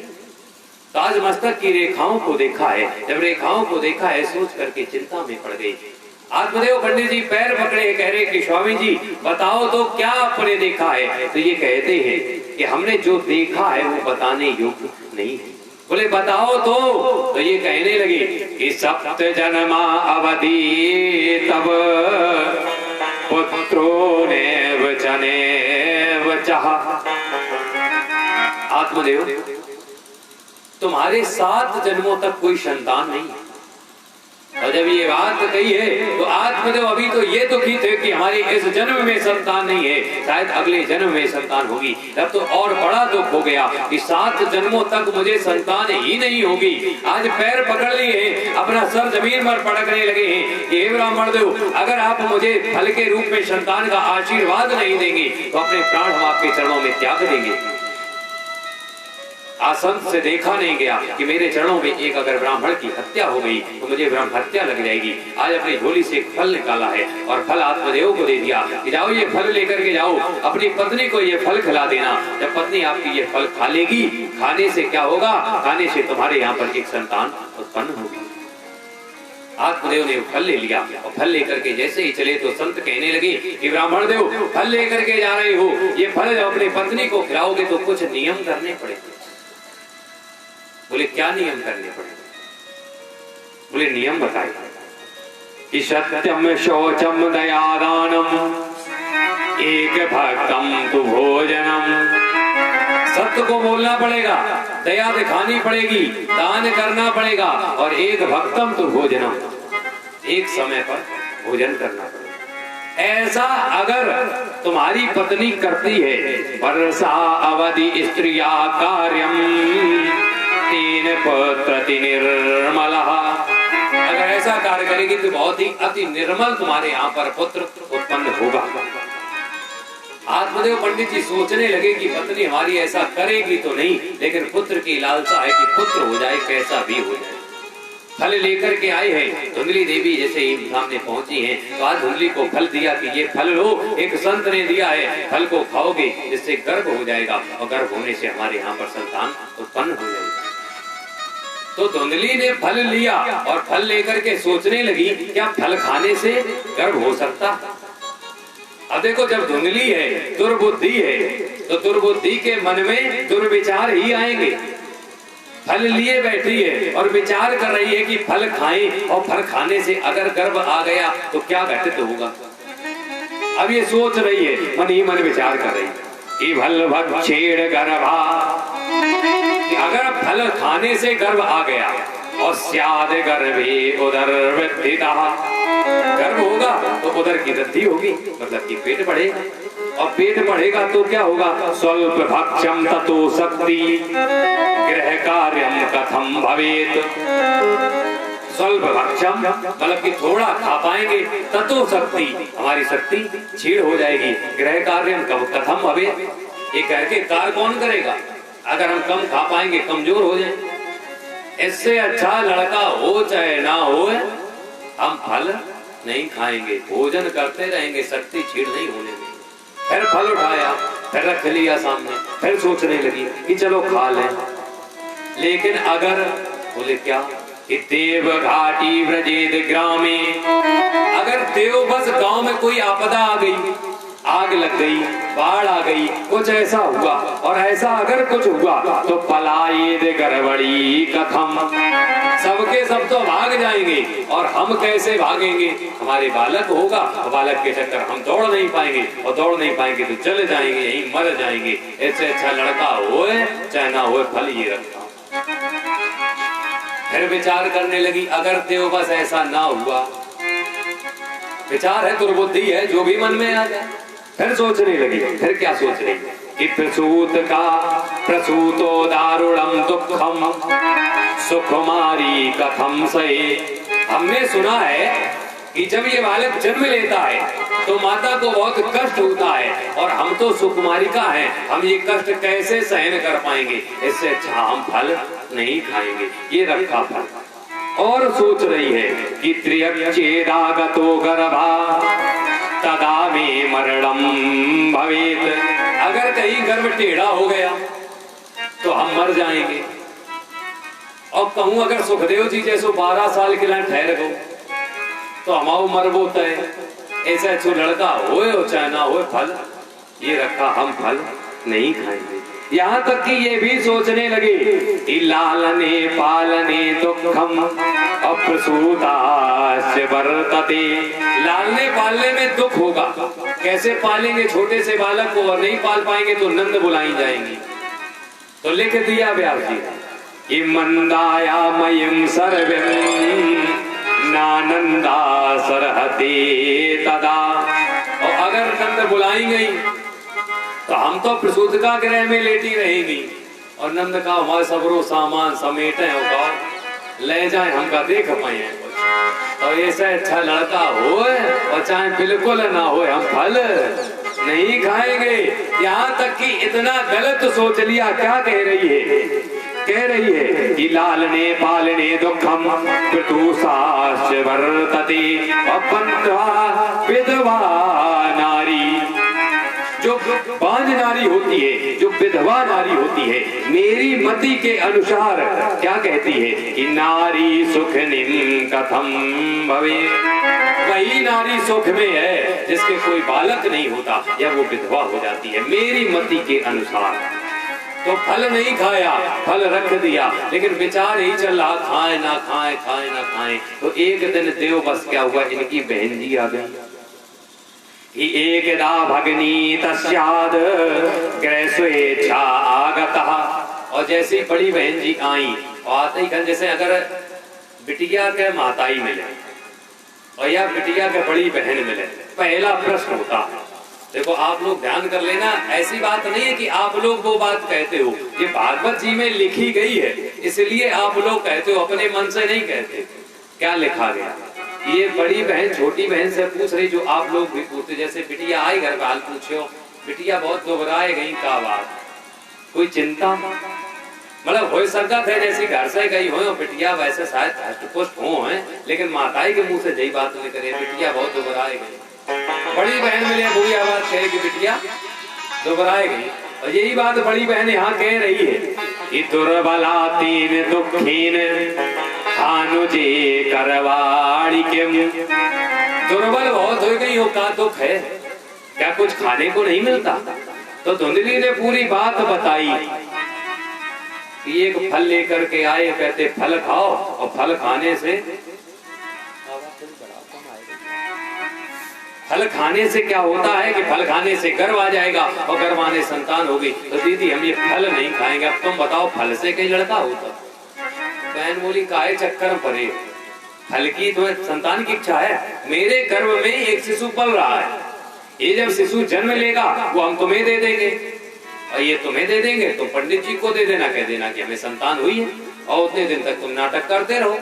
ताज मस्तक की रेखाओं को देखा है, जब रेखाओं को देखा है सोच करके चिंता में पड़ गए। आत्मदेव पंडित जी पैर पकड़े, कह रहे कि स्वामी जी बताओ तो क्या आपने देखा है। तो ये कहते हैं कि हमने जो देखा है वो बताने योग्य नहीं है। बोले बताओ तो ये कहने लगे कि सप्त जन्मा अवधि तब पुत्रो ने वचने वचः। आत्मदेव तुम्हारे 7 जन्मों तक कोई संतान नहीं है। और जब ये बात कही है तो आत्मदेव अभी तो ये दुखी थे कि हमारी इस जन्म में संतान नहीं है, शायद अगले जन्म में संतान होगी। तब तो और बड़ा दुख हो गया कि 7 जन्मों तक मुझे संतान ही नहीं होगी। आज पैर पकड़ लिए हैं, अपना सर जमीन पर पटकने लगे हैं कि हे ब्राह्मण देव, अगर आप मुझे फल के रूप में संतान का आशीर्वाद नहीं देंगे तो अपने प्राण हम आपके चरणों में त्याग देंगे। आसंत से देखा नहीं गया कि मेरे चरणों में एक अगर ब्राह्मण की हत्या हो गई तो मुझे ब्रह्म हत्या लग जाएगी। आज अपनी झोली से एक फल निकाला है और फल आत्मदेव को दे दिया कि जाओ ये फल लेकर के जाओ, अपनी पत्नी को ये फल खिला देना। जब पत्नी आपकी ये फल खा लेगी, खाने से क्या होगा, खाने से तुम्हारे यहाँ पर एक संतान उत्पन्न होगी। आत्मदेव ने फल ले लिया और फल लेकर के जैसे ही चले तो संत कहने लगे कि ब्राह्मण देव फल लेकर के जा रहे हो, ये फल जब अपनी पत्नी को खिलाओगे तो कुछ नियम करने पड़ेंगे। बोले क्या नियम करने पड़ेंगे। बोले नियम बताए कि सत्यम शौचम दयादानम एक भक्तम तु भोजनम। सत्य को बोलना पड़ेगा, दया दिखानी पड़ेगी, दान करना पड़ेगा और एक भक्तम तु भोजनम, एक समय पर भोजन करना पड़ेगा। ऐसा अगर तुम्हारी पत्नी करती है, वर्षा अवधि स्त्रिया कार्यम तीन पुत्रति निर्मला, अगर ऐसा कार्य करेगी तो बहुत ही अति निर्मल तुम्हारे यहाँ पर पुत्र उत्पन्न होगा। आत्मदेव पंडित जी सोचने लगे कि पत्नी हमारी ऐसा करेगी तो नहीं, लेकिन पुत्र की लालसा है कि पुत्र हो जाए, कैसा भी हो जाए। फल लेकर के आए हैं, धुंधली देवी जैसे ही सामने पहुंची हैं तो आज धुंधली को फल दिया कि ये फल लो, एक संत ने दिया है, फल को खाओगे जिससे गर्भ हो जाएगा और गर्भ होने से हमारे यहाँ पर संतान उत्पन्न हो जाएगी। तो धुंधली ने फल लिया और फल लेकर के सोचने लगी क्या फल खाने से गर्भ हो सकता। अब देखो जब धुंधली है, दुर्बुद्धि है, तो दुर्बुद्धि के मन में दुर्विचार ही आएंगे। फल लिए बैठी है और विचार कर रही है कि फल खाएं और फल खाने से अगर गर्भ आ गया तो क्या घटित होगा। अब ये सोच रही है, मन ही मन विचार कर रही है कि फल भक्षेण गर्भा, अगर फल खाने से गर्भ आ गया और स्याद गर्भे उदर वृद्धिता, गर्भ होगा तो उदर की वृद्धि होगी, मतलब कि पेट बढ़ेगा और पेट बढ़ेगा तो क्या होगा, स्वल्प भक्षम ततो शक्ति गृह कार्यम कथम भवेत। स्वल्प भक्षम मतलब कि थोड़ा खा पाएंगे, ततो शक्ति हमारी शक्ति छीड़ हो जाएगी, गृह कार्यम कथम भवेत, ये करके कार्य कौन करेगा। अगर हम कम खा पाएंगे कमजोर हो जाएंगे। इससे अच्छा लड़का हो चाहे ना हो, हम फल नहीं खाएंगे, भोजन करते रहेंगे, शक्ति छीड़ नहीं होने देंगे। फिर फल उठाया, फिर रख लिया सामने, फिर सोचने लगी कि चलो खा लें। लेकिन अगर बोले क्या कि देव घाटी व्रजेद ग्रामे, अगर देव बस गांव में कोई आपदा आ गई, आग लग गई, बाढ़ आ गई, कुछ ऐसा हुआ, और ऐसा अगर कुछ हुआ तो पलायेद गड़बड़ी कथम, सबके सब तो भाग जाएंगे और हम कैसे भागेंगे? हमारे बालक होगा, बालक के चक्कर हम दौड़ नहीं पाएंगे, और दौड़ नहीं पाएंगे तो चले जाएंगे, यहीं मर जाएंगे। ऐसे अच्छा लड़का होए चाहे ना होए, फल ये रखता। फिर विचार करने लगी, अगर देव बस ऐसा ना हुआ, विचार है, दुर्बुद्धि है, जो भी मन में आ जाए। फिर सोचने लगी, फिर क्या सोच रही कि प्रसूत का प्रसूतो दारुणम दुखम सुकुमारी कथम सहे। हमने सुना है कि जब ये बालक जन्म लेता है तो माता को बहुत कष्ट होता है, और हम तो सुकुमारिका हैं, हम ये कष्ट कैसे सहन कर पाएंगे? इससे अच्छा हम फल नहीं खाएंगे, ये रखा फल। और सोच रही है कि त्र्यक्चेदागतो गर्भा तदा में मरणम भवेत, अगर कहीं गर्भ टेढ़ा हो गया तो हम मर जाएंगे। और कहूं अगर सुखदेव जी जैसो 12 साल के लिए ठहर गो तो हमारा मर बोता है। ऐसा अच्छो लड़का होए और चाहे ना होए, फल ये रखा, हम फल नहीं खाएंगे। यहाँ तक कि ये भी सोचने लगे कि लालने पालने दुखम अप्रसूतास्य वर्तते, लालने पालने में दुख होगा, कैसे पालेंगे छोटे से बालक को, और नहीं पाल पाएंगे तो नंद बुलाई जाएंगी। तो लिख दिया व्यास जी कि मंदाया मयम सर्वम नानंदा सरहते तदा, और अगर नंद बुलाई गई तो हम तो प्रसूत का गृह में लेटी रहेंगी, और नंद का हमारे सबरो सामान समेटे ले जाए, हम का देख पाए। तो ऐसा अच्छा लड़का हो और चाहे बिल्कुल ना हो, हम फल नहीं खाएंगे। यहाँ तक कि इतना गलत सोच लिया। क्या कह रही है? कह रही है कि लालने पालने दुखम प्रतुषाश्च वर्तते, विधवा नारी, जो बांझ नारी होती है, जो विधवा नारी होती है, मेरी मति के अनुसार क्या कहती है कि नारी सुख निम कथम भवे, वही नारी सुख में है जिसके कोई बालक नहीं होता या वो विधवा हो जाती है, मेरी मति के अनुसार। तो फल नहीं खाया, फल रख दिया, लेकिन विचार ही चल रहा, खाए ना खाए, खाए ना खाए। तो एक दिन देव बस क्या हुआ, इनकी बहन जी आ गई। एकदा भगनी तस्याद गृह स्वेच्छा आगतः, और जैसी बड़ी बहन जी आई, और आते ही जैसे अगर बिटिया के माताई मिले और या बिटिया के बड़ी बहन मिले, पहला प्रश्न होता है। देखो आप लोग ध्यान कर लेना, ऐसी बात नहीं है कि आप लोग वो बात कहते हो, ये भागवत जी में लिखी गई है, इसलिए आप लोग कहते हो, अपने मन से नहीं कहते। क्या लिखा गया? ये बड़ी बहन छोटी बहन से पूछ रही, जो आप लोग भी पूछते, जैसे बिटिया आई घर का हाल पूछो, बिटिया बहुत घबराए गई, का बात, कोई चिंता, मतलब हो सकता है जैसी घर से गई हो, बिटिया वैसे शायद हष्टपुष्ट हो है, लेकिन माताई के मुंह से यही बात नहीं करे, बिटिया बहुत घबराए गई। बड़ी बहन मिले बुरी आवाज कहे कि बिटिया घबराए गई, और यही बात बड़ी बहन यहाँ कह रही है कि दुर्बला तीन दुखीन अनुजे करवाड़ी के, दुर्बल बहुत हो गई हो, का दुख है, क्या कुछ खाने को नहीं मिलता? तो धुंधली ने पूरी बात बताई कि एक फल लेकर के आए, कहते फल खाओ, और फल खाने से क्या होता है कि फल खाने से गर्भ आ जाएगा, और गर्भ आने संतान होगी। तो दीदी हम ये फल नहीं खाएंगे, अब तुम बताओ फल से कहीं लड़का होता? बहन बोली काहे चक्कर पड़े, फल की तो संतान की इच्छा है, मेरे गर्भ में एक शिशु पल रहा है, ये जब शिशु जन्म लेगा वो हम तुम्हें दे देंगे, और ये तुम्हें दे देंगे, तो पंडित जी को दे देना, कह देना कि हमें संतान हुई है, और उतने दिन तक तुम नाटक करते रहो,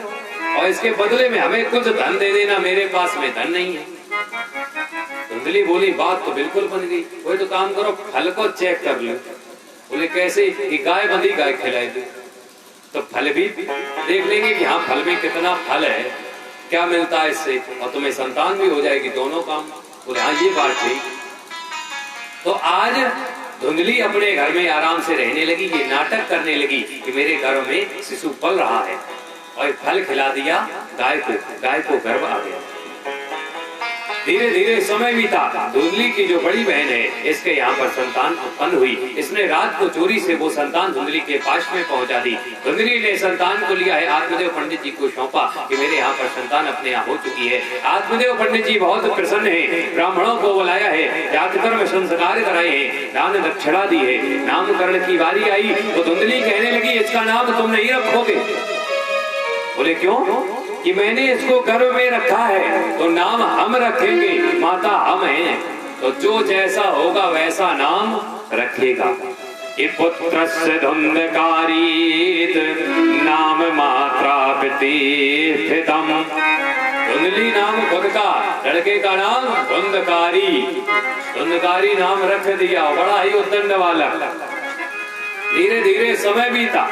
और इसके बदले में हमें कुछ धन दे देना, मेरे पास में धन नहीं है। धुंधली बोली बात तो बिल्कुल बन गई, वही तो काम करो, फल को चेक कर लो। बोले कैसे? कि गाय बंधी गाय खिलाई दो, तो फल भी देख लेंगे कि हाँ फल में कितना फल है, क्या मिलता है इससे, और तुम्हें संतान भी हो जाएगी, दोनों काम। बोले हाँ ये बात ठीक। तो आज धुंधली अपने घर में आराम से रहने लगी, ये नाटक करने लगी कि मेरे घर में शिशु पल रहा है, और फल खिला दिया गाय को गर्भ आ गया। धीरे धीरे समय बीता। धुंधली की जो बड़ी बहन है, इसके यहाँ पर संतान उत्पन्न हुई। इसने रात को चोरी से वो संतान धुंधली के पास में पहुंचा दी। धुंधली ने संतान को लिया है, आत्मदेव पंडित जी को सौंपा कि मेरे यहाँ पर संतान अपने यहाँ हो चुकी है। आत्मदेव पंडित जी बहुत प्रसन्न है, ब्राह्मणों को बुलाया है, जातकर्म संस्कार कराए हैं, दान दक्षिणा दी है। नामकरण की बारी आई तो धुंधली कहने लगी, इसका नाम तुम नहीं रखोगे। बोले क्यों? कि मैंने इसको गर्भ में रखा है तो नाम हम रखेंगे, माता हम हैं, तो जो जैसा होगा वैसा नाम रखेगा। ये पुत्रस्य धुंधकारीत नाम मात्रा प्रतिष्ठितम्। धुंधली नाम खुद का, लड़के का नाम धुंधकारी। धुंधकारी नाम रख दिया, बड़ा ही उद्दंड वाला। धीरे धीरे समय बीता।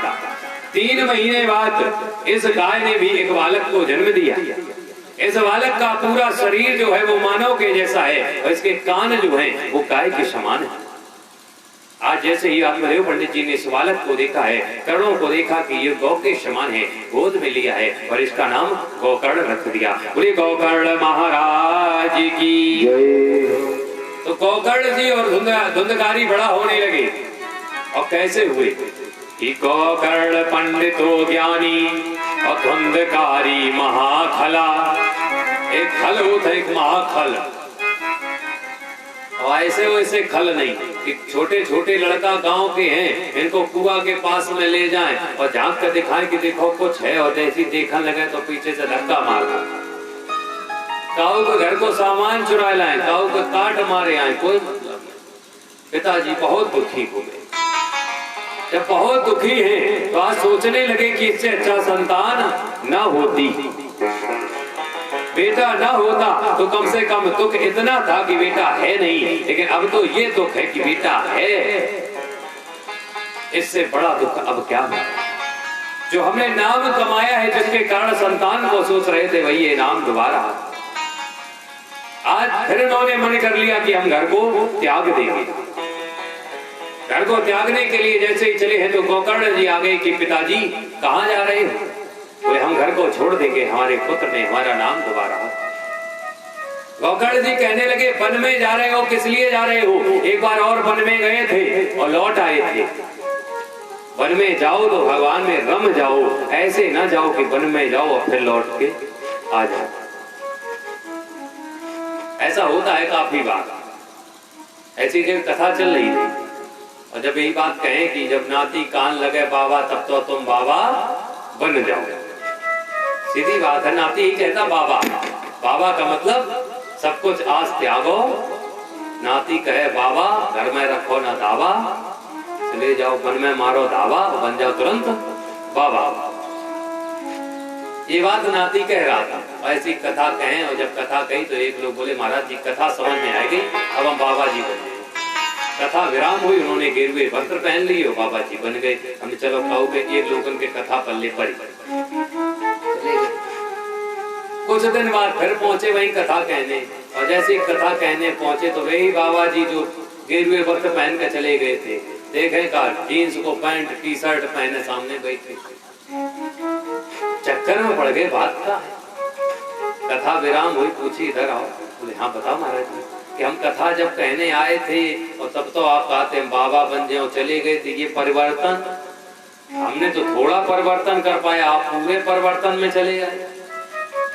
3 महीने बाद इस गाय ने भी एक बालक को जन्म दिया। इस बालक का पूरा शरीर जो है वो मानव के जैसा है और इसके कान जो हैं वो गाय के समान है। आज जैसे ही आत्मदेव पंडित जी ने इस बालक को देखा है, कर्णों को देखा कि ये गौ के समान है, गोद में लिया है और इसका नाम गोकर्ण रख दिया। बोले गोकर्ण महाराज की जय। तो गोकर्ण जी और धुंधकारी बड़ा होने लगे। और कैसे हुए? गोकर्ण पंडितो ज्ञानी और धुंधकारी महाखला। एक खल होता है, एक महाखल। और ऐसे वैसे खल नहीं कि छोटे छोटे लड़का गांव के हैं, इनको कुआं के पास में ले जाएं और झांक कर दिखाएं कि देखो कुछ है, और जैसी देखने लगे तो पीछे से धक्का मार दो। काऊ को घर को सामान चुरा लाए, काऊ को काट मारे आए, कोई मतलब नहीं। पिताजी बहुत दुखी हो गए। जब बहुत दुखी हैं तो आज सोचने लगे कि इससे अच्छा संतान ना होती, बेटा ना होता तो कम से कम दुख इतना था कि बेटा है नहीं, लेकिन अब तो ये दुख है कि बेटा है। इससे बड़ा दुख अब क्या है? जो हमने नाम कमाया है, जिसके कारण संतान को सोच रहे थे वही ये नाम दोबारा। आज फिर उन्होंने मन कर लिया कि हम घर को त्याग देंगे। घर को त्यागने के लिए जैसे ही चले हैं तो गोकर्ण जी आ गए कि पिताजी कहाँ जा रहे हो? बोले हम घर को छोड़ देंगे, हमारे पुत्र ने हमारा नाम दोबारा। गोकर्ण जी कहने लगे वन में जा रहे हो, किस लिए जा रहे हो? एक बार और वन में गए थे और लौट आए थे। वन में जाओ तो भगवान में रम जाओ, ऐसे ना जाओ कि वन में जाओ और फिर लौट के आ जाओ। ऐसा होता है काफी बार। ऐसी कथा चल रही थी और जब यही बात कहें कि जब नाती कान लगे बाबा तब तो तुम बाबा बन जाओ। सीधी बात है, नाती ही कहता बाबा। बाबा का मतलब सब कुछ आज त्यागो। नाती कहे बाबा, घर में रखो ना दावा, चले जाओ वन में मारो धावा, बन जाओ तुरंत बाबा। ये बात नाती कह रहा था। ऐसी कथा कहें और जब कथा कही तो एक लोग बोले महाराज जी कथा समझ में आएगी, अब हम बाबा जी बन गए। कथा विराम हुई, उन्होंने गेरुए वस्त्र पहन लिए और बाबा जी बन गए। हमने चलो खाओ के एक लोगन के कथा पल्ले पड़ी। कुछ दिन बाद फिर पहुंचे वही कथा कहने, और जैसे कथा कहने पहुंचे तो वही बाबा जी जो गेरुए वस्त्र पहन के चले गए थे, देखे का जीन्स को पैंट टी शर्ट पहने सामने बैठे। चक्कर में पड़ गए बात का। कथा विराम हुई, पूछी इधर आओ। बोले हाँ बताओ महाराज जी कि हम कथा जब कहने आए थे और तब तो आप कहते हैं बाबा बन जाओ, चले गए थे। ये परिवर्तन हमने तो थोड़ा परिवर्तन कर पाया, आप पूरे परिवर्तन में चले गए।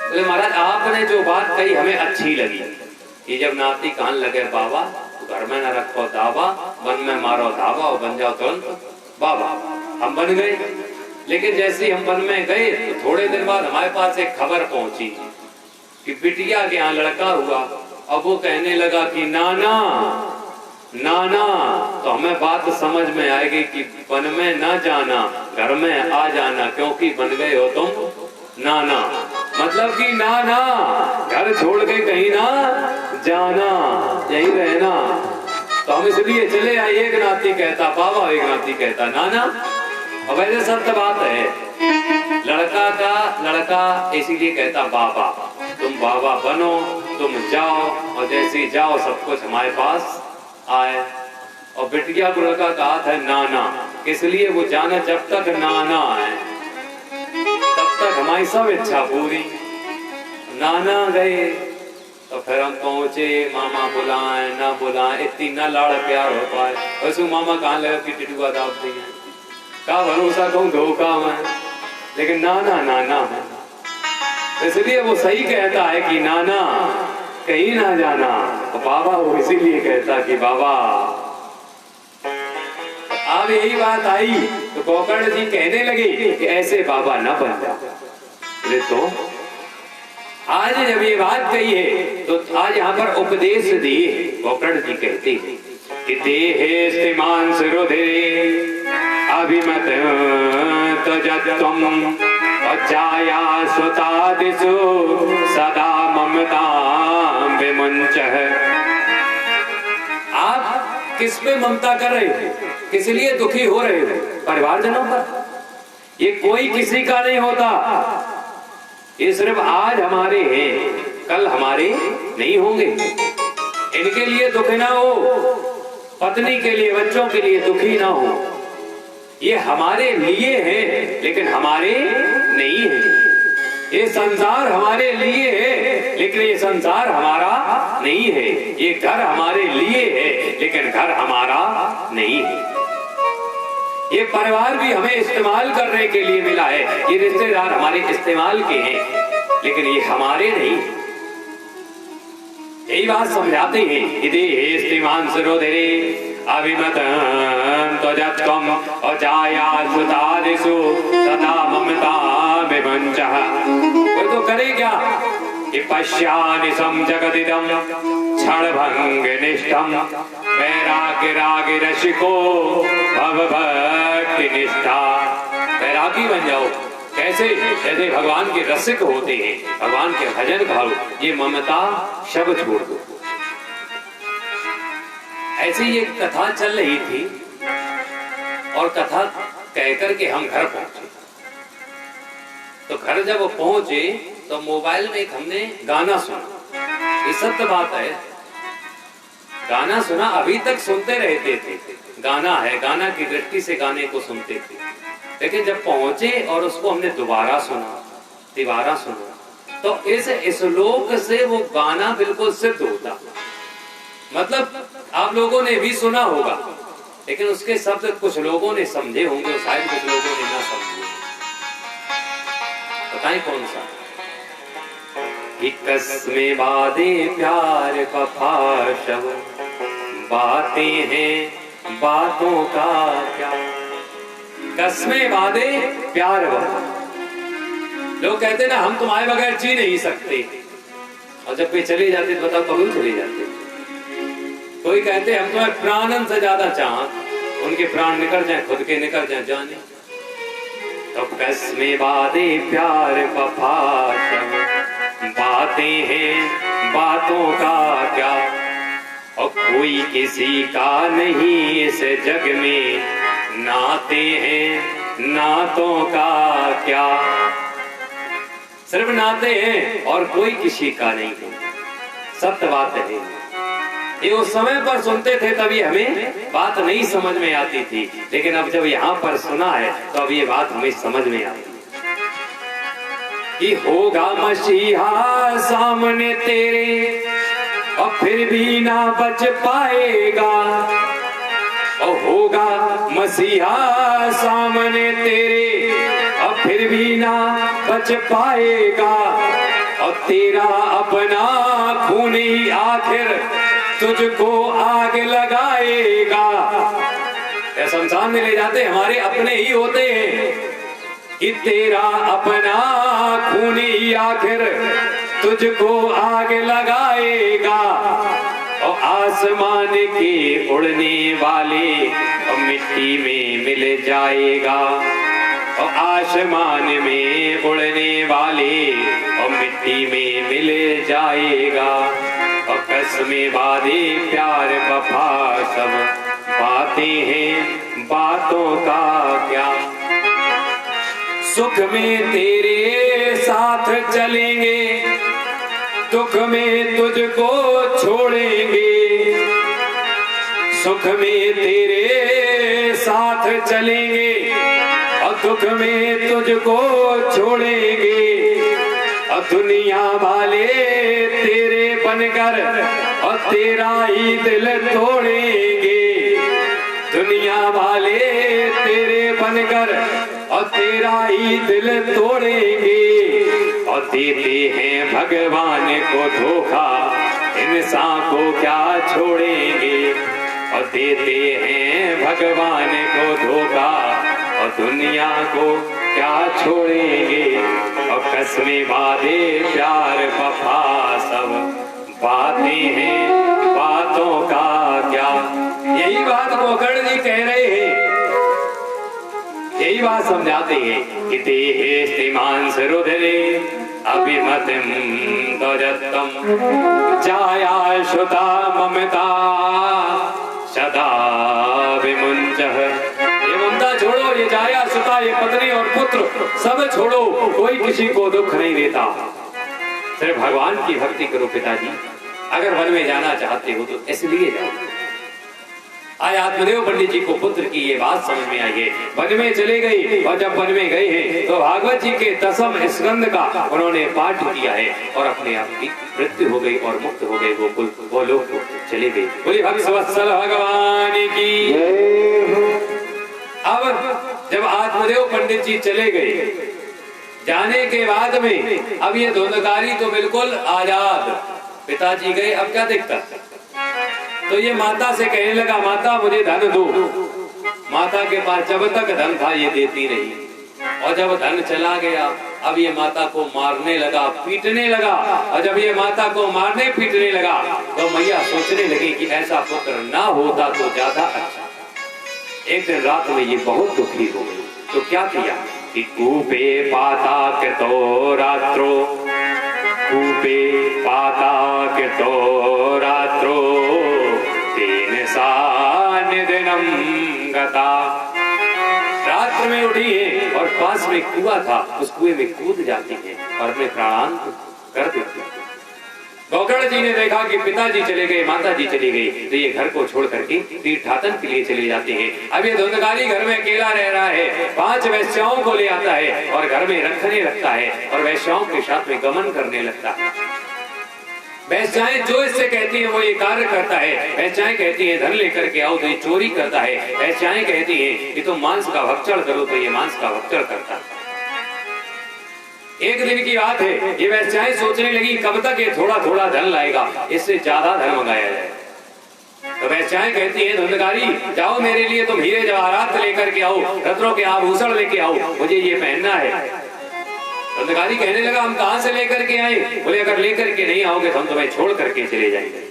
बोले महाराज आपने जो बात कही हमें अच्छी लगी कि जब नाती कान लगे बाबा तो घर में न रखो दावा, वन में मारो धावा और बन जाओ तुरंत बाबा। हम बन गए, लेकिन जैसे ही हम वन में गए तो थोड़े दिन बाद हमारे पास एक खबर पहुंची कि बिटिया के यहाँ लड़का हुआ। अब वो कहने लगा कि नाना नाना, तो हमें बात समझ में आएगी कि वन में न जाना, घर में आ जाना, क्योंकि बन गए हो तुम नाना। मतलब कि नाना, घर छोड़ के कहीं ना जाना, यही रहना। तो हम इसलिए चले आए। एक नाती कहता बाबा, एक नाती कहता नाना। अब ऐसे सत्य बात है, लड़का इसीलिए कहता बाबा। तुम बाबा बनो, तुम जाओ, और जैसे जाओ सब कुछ हमारे पास आए। और बिटिया को लड़का कहा था नाना, इसलिए वो जाना जब तक नाना है तब तक हमारी सब इच्छा पूरी। नाना गए तो फिर हम पहुंचे, मामा बुलाए ना बुलाए, इतनी ना लाड़ प्यार हो पाए, वैसे मामा कहाँ लगा कि टिटुआ दाब दिए, का भरोसा कहूँ धोखा मैं, लेकिन नाना नाना है, इसलिए वो सही कहता है कि नाना कहीं ना जाना, तो बाबा वो इसीलिए कहता कि बाबा। अब यही बात आई तो गोकर्ण जी कहने लगे कि ऐसे बाबा ना बन जा। तो आज जब ये बात कही है तो आज यहाँ पर उपदेश दिए। गोकर्ण जी कहते हैं कि देहे स्तिमान सुरुधिरे अभिमत तजत्वम अजाया स्वतादिषु सदा ममता विमुंचः। आप किस पे ममता कर रहे हो, किस लिए दुखी हो रहे हो? परिवारजनों पर। ये कोई किसी का नहीं होता, ये सिर्फ आज हमारे हैं, कल हमारे नहीं होंगे। इनके लिए दुख ना हो, पत्नी के लिए, बच्चों के लिए दुखी ना हो। ये हमारे लिए है लेकिन हमारे नहीं है। ये संसार हमारे लिए है लेकिन ये संसार हमारा नहीं है। ये घर हमारे लिए है लेकिन घर हमारा नहीं है। ये परिवार भी हमें इस्तेमाल करने के लिए मिला है, ये रिश्तेदार हमारे इस्तेमाल के हैं लेकिन ये हमारे नहीं। यही बात समझाते हैं। इति स्तिमान सुरुधिरे अभिमतं त्वजत्वम् अजाया सुतादिषु सदा ममता विमुंचः। कोई तो करे क्या कि पश्यानि जगदिदं क्षणभंग निष्ठं वैराग्य राग रसिको भव भक्ति निष्ठा। वैरागी बन जाओ। कैसे? जैसे भगवान के रसिक होते हैं, भगवान के भजन करो, ये ममता शब्द छोड़ दो। ऐसी ये कथा चल रही थी और कथा कहकर के हम घर पहुंचे। तो घर जब पहुंचे तो मोबाइल में एक हमने गाना सुना। ये सत्य बात है, गाना सुना, अभी तक सुनते रहते थे। गाना है, गाना की दृष्टि से गाने को सुनते थे, लेकिन जब पहुंचे और उसको हमने दोबारा सुना तो इस श्लोक से वो गाना बिल्कुल सिद्ध होता। मतलब आप लोगों ने भी सुना होगा लेकिन उसके शब्द कुछ लोगों ने समझे होंगे और शायद कुछ लोगों ने ना समझे। बताएं कौन सा? कि कसमे वादे प्यार का फाशव, बातें हैं बातों का क्या। कसमे वादे प्यार वफा। लोग कहते ना हम तुम्हारे बगैर जी नहीं सकते, और जब वे चले जाते तो बताओ कभी चले जाते। कोई कहते हम तुम्हें प्राणन से ज्यादा चाहते, उनके प्राण निकल जाए, खुद के निकल जाए जाने। तो कसमे वादे प्यार वफा, बातें हैं बातों का क्या। और कोई किसी का नहीं इस जग में, नाते हैं नातों का क्या। सिर्फ नाते हैं और कोई किसी का नहीं है। सत्य बात है। ये उस समय पर सुनते थे तभी हमें बात नहीं समझ में आती थी, लेकिन अब जब यहाँ पर सुना है तो अब ये बात हमें समझ में आती है कि होगा मसीहा सामने तेरे और फिर भी ना बच पाएगा। और होगा मसीहा सामने तेरे और फिर भी ना बच पाएगा। और तेरा अपना खून ही आखिर तुझको आग लगाएगा। शमशान में ले जाते हमारे अपने ही होते हैं कि तेरा अपना खून ही आखिर तुझको आग लगाएगा। और आसमान के उड़ने वाले और मिट्टी में मिल जाएगा। और आसमान में उड़ने वाले और मिट्टी में मिल जाएगा। और कसमे वादे प्यार वफा सब बातें हैं बातों का क्या। सुख में तेरे साथ चलेंगे, दुख में तुझको छोड़ेंगे। सुख में तेरे साथ चलेंगे और दुख में तुझको छोड़ेंगे। और दुनिया वाले तेरे बनकर और तेरा ही दिल तोड़ेंगे। दुनिया वाले तेरे बनकर और तेरा ही दिल तोड़ेंगे। और देते हैं भगवान को धोखा, इंसान को क्या छोड़ेंगे। और देते हैं भगवान को धोखा और दुनिया को क्या छोड़ेंगे। और कसमें वादे प्यार वफा सब बातें हैं, बातों का क्या। यही बात गोकर्ण जी कह रहे हैं, यही बात समझाते हैं कि देहे स्तिमांस रुधिरे अभिमतिम ध्वजत्तम जाया श्रुता ममता सदा विमुंचः। ये ममता छोड़ो, ये जाया श्रुता, ये पत्नी और पुत्र सब छोड़ो, कोई किसी को दुख नहीं देता। सिर्फ भगवान की भक्ति करो पिताजी। अगर वन में जाना चाहते हो तो इसलिए जाओ। आज आत्मदेव पंडित जी को पुत्र की ये बात समझ में आई है, वन में चले गए। और जब वन में गए हैं तो भागवत जी के 10वें स्कंद का उन्होंने पाठ किया है और अपने आप की मृत्यु हो गई और मुक्त हो गए गोकुल, वो लोग चले गए। बोले भक्तवत्सल भगवान की। अब जब आत्मदेव पंडित जी चले गए, जाने के बाद में अब ये धुंधकारी तो बिल्कुल आजाद। पिताजी गए, अब क्या दिक्कत। तो ये माता से कहने लगा, माता मुझे धन दो। माता के पास जब तक धन था ये देती नहीं, और जब धन चला गया अब ये माता को मारने लगा, पीटने लगा। और जब ये माता को मारने पीटने लगा तो मैया सोचने लगी कि ऐसा पुत्र ना होता तो ज्यादा अच्छा। एक दिन रात में ये बहुत दुखी हो गई, तो क्या किया कि कूपे पाता कृतो रात्रो, कूपे पाता कृतो रात्रो तेन सा निधनम गता। रात्र में उठी है और पास में कुआं था, उस कुएं में कूद जाती है और अपने प्राणांत कर देती है। गोकर्ण जी ने देखा कि पिताजी चले गए, माता जी चली गई, तो ये घर को छोड़ करके तीर्थाटन के लिए चले जाते हैं। अब ये धुंधकारी घर में अकेला रह रहा है, 5 वैश्याओं को ले आता है और घर में रखने लगता है और वैश्याओं के साथ में गमन करने लगता है। वैश्याएं जो इससे कहती है वो ये कार्य करता है। वैश्याएं कहती है धन लेकर के आओ तो ये चोरी करता है। वैश्याएं कहती है कि तुम मांस का भक्षण करो तो ये मांस का भक्षण करता है। एक दिन की बात है, ये वैश्याएं सोचने लगी कब तक ये थोड़ा थोड़ा धन लाएगा, इससे ज्यादा धन मंगाया जाए। तो वैश्याएं कहती है धुंधकारी जाओ मेरे लिए तुम हीरे जवाहरात लेकर के आओ, रत्नों के आभूषण लेके आओ, मुझे ये पहनना है। धुंधकारी कहने लगा हम कहां से लेकर के आए। बोले अगर लेकर के नहीं आओगे तो हम तुम्हें छोड़ करके चले जाएंगे।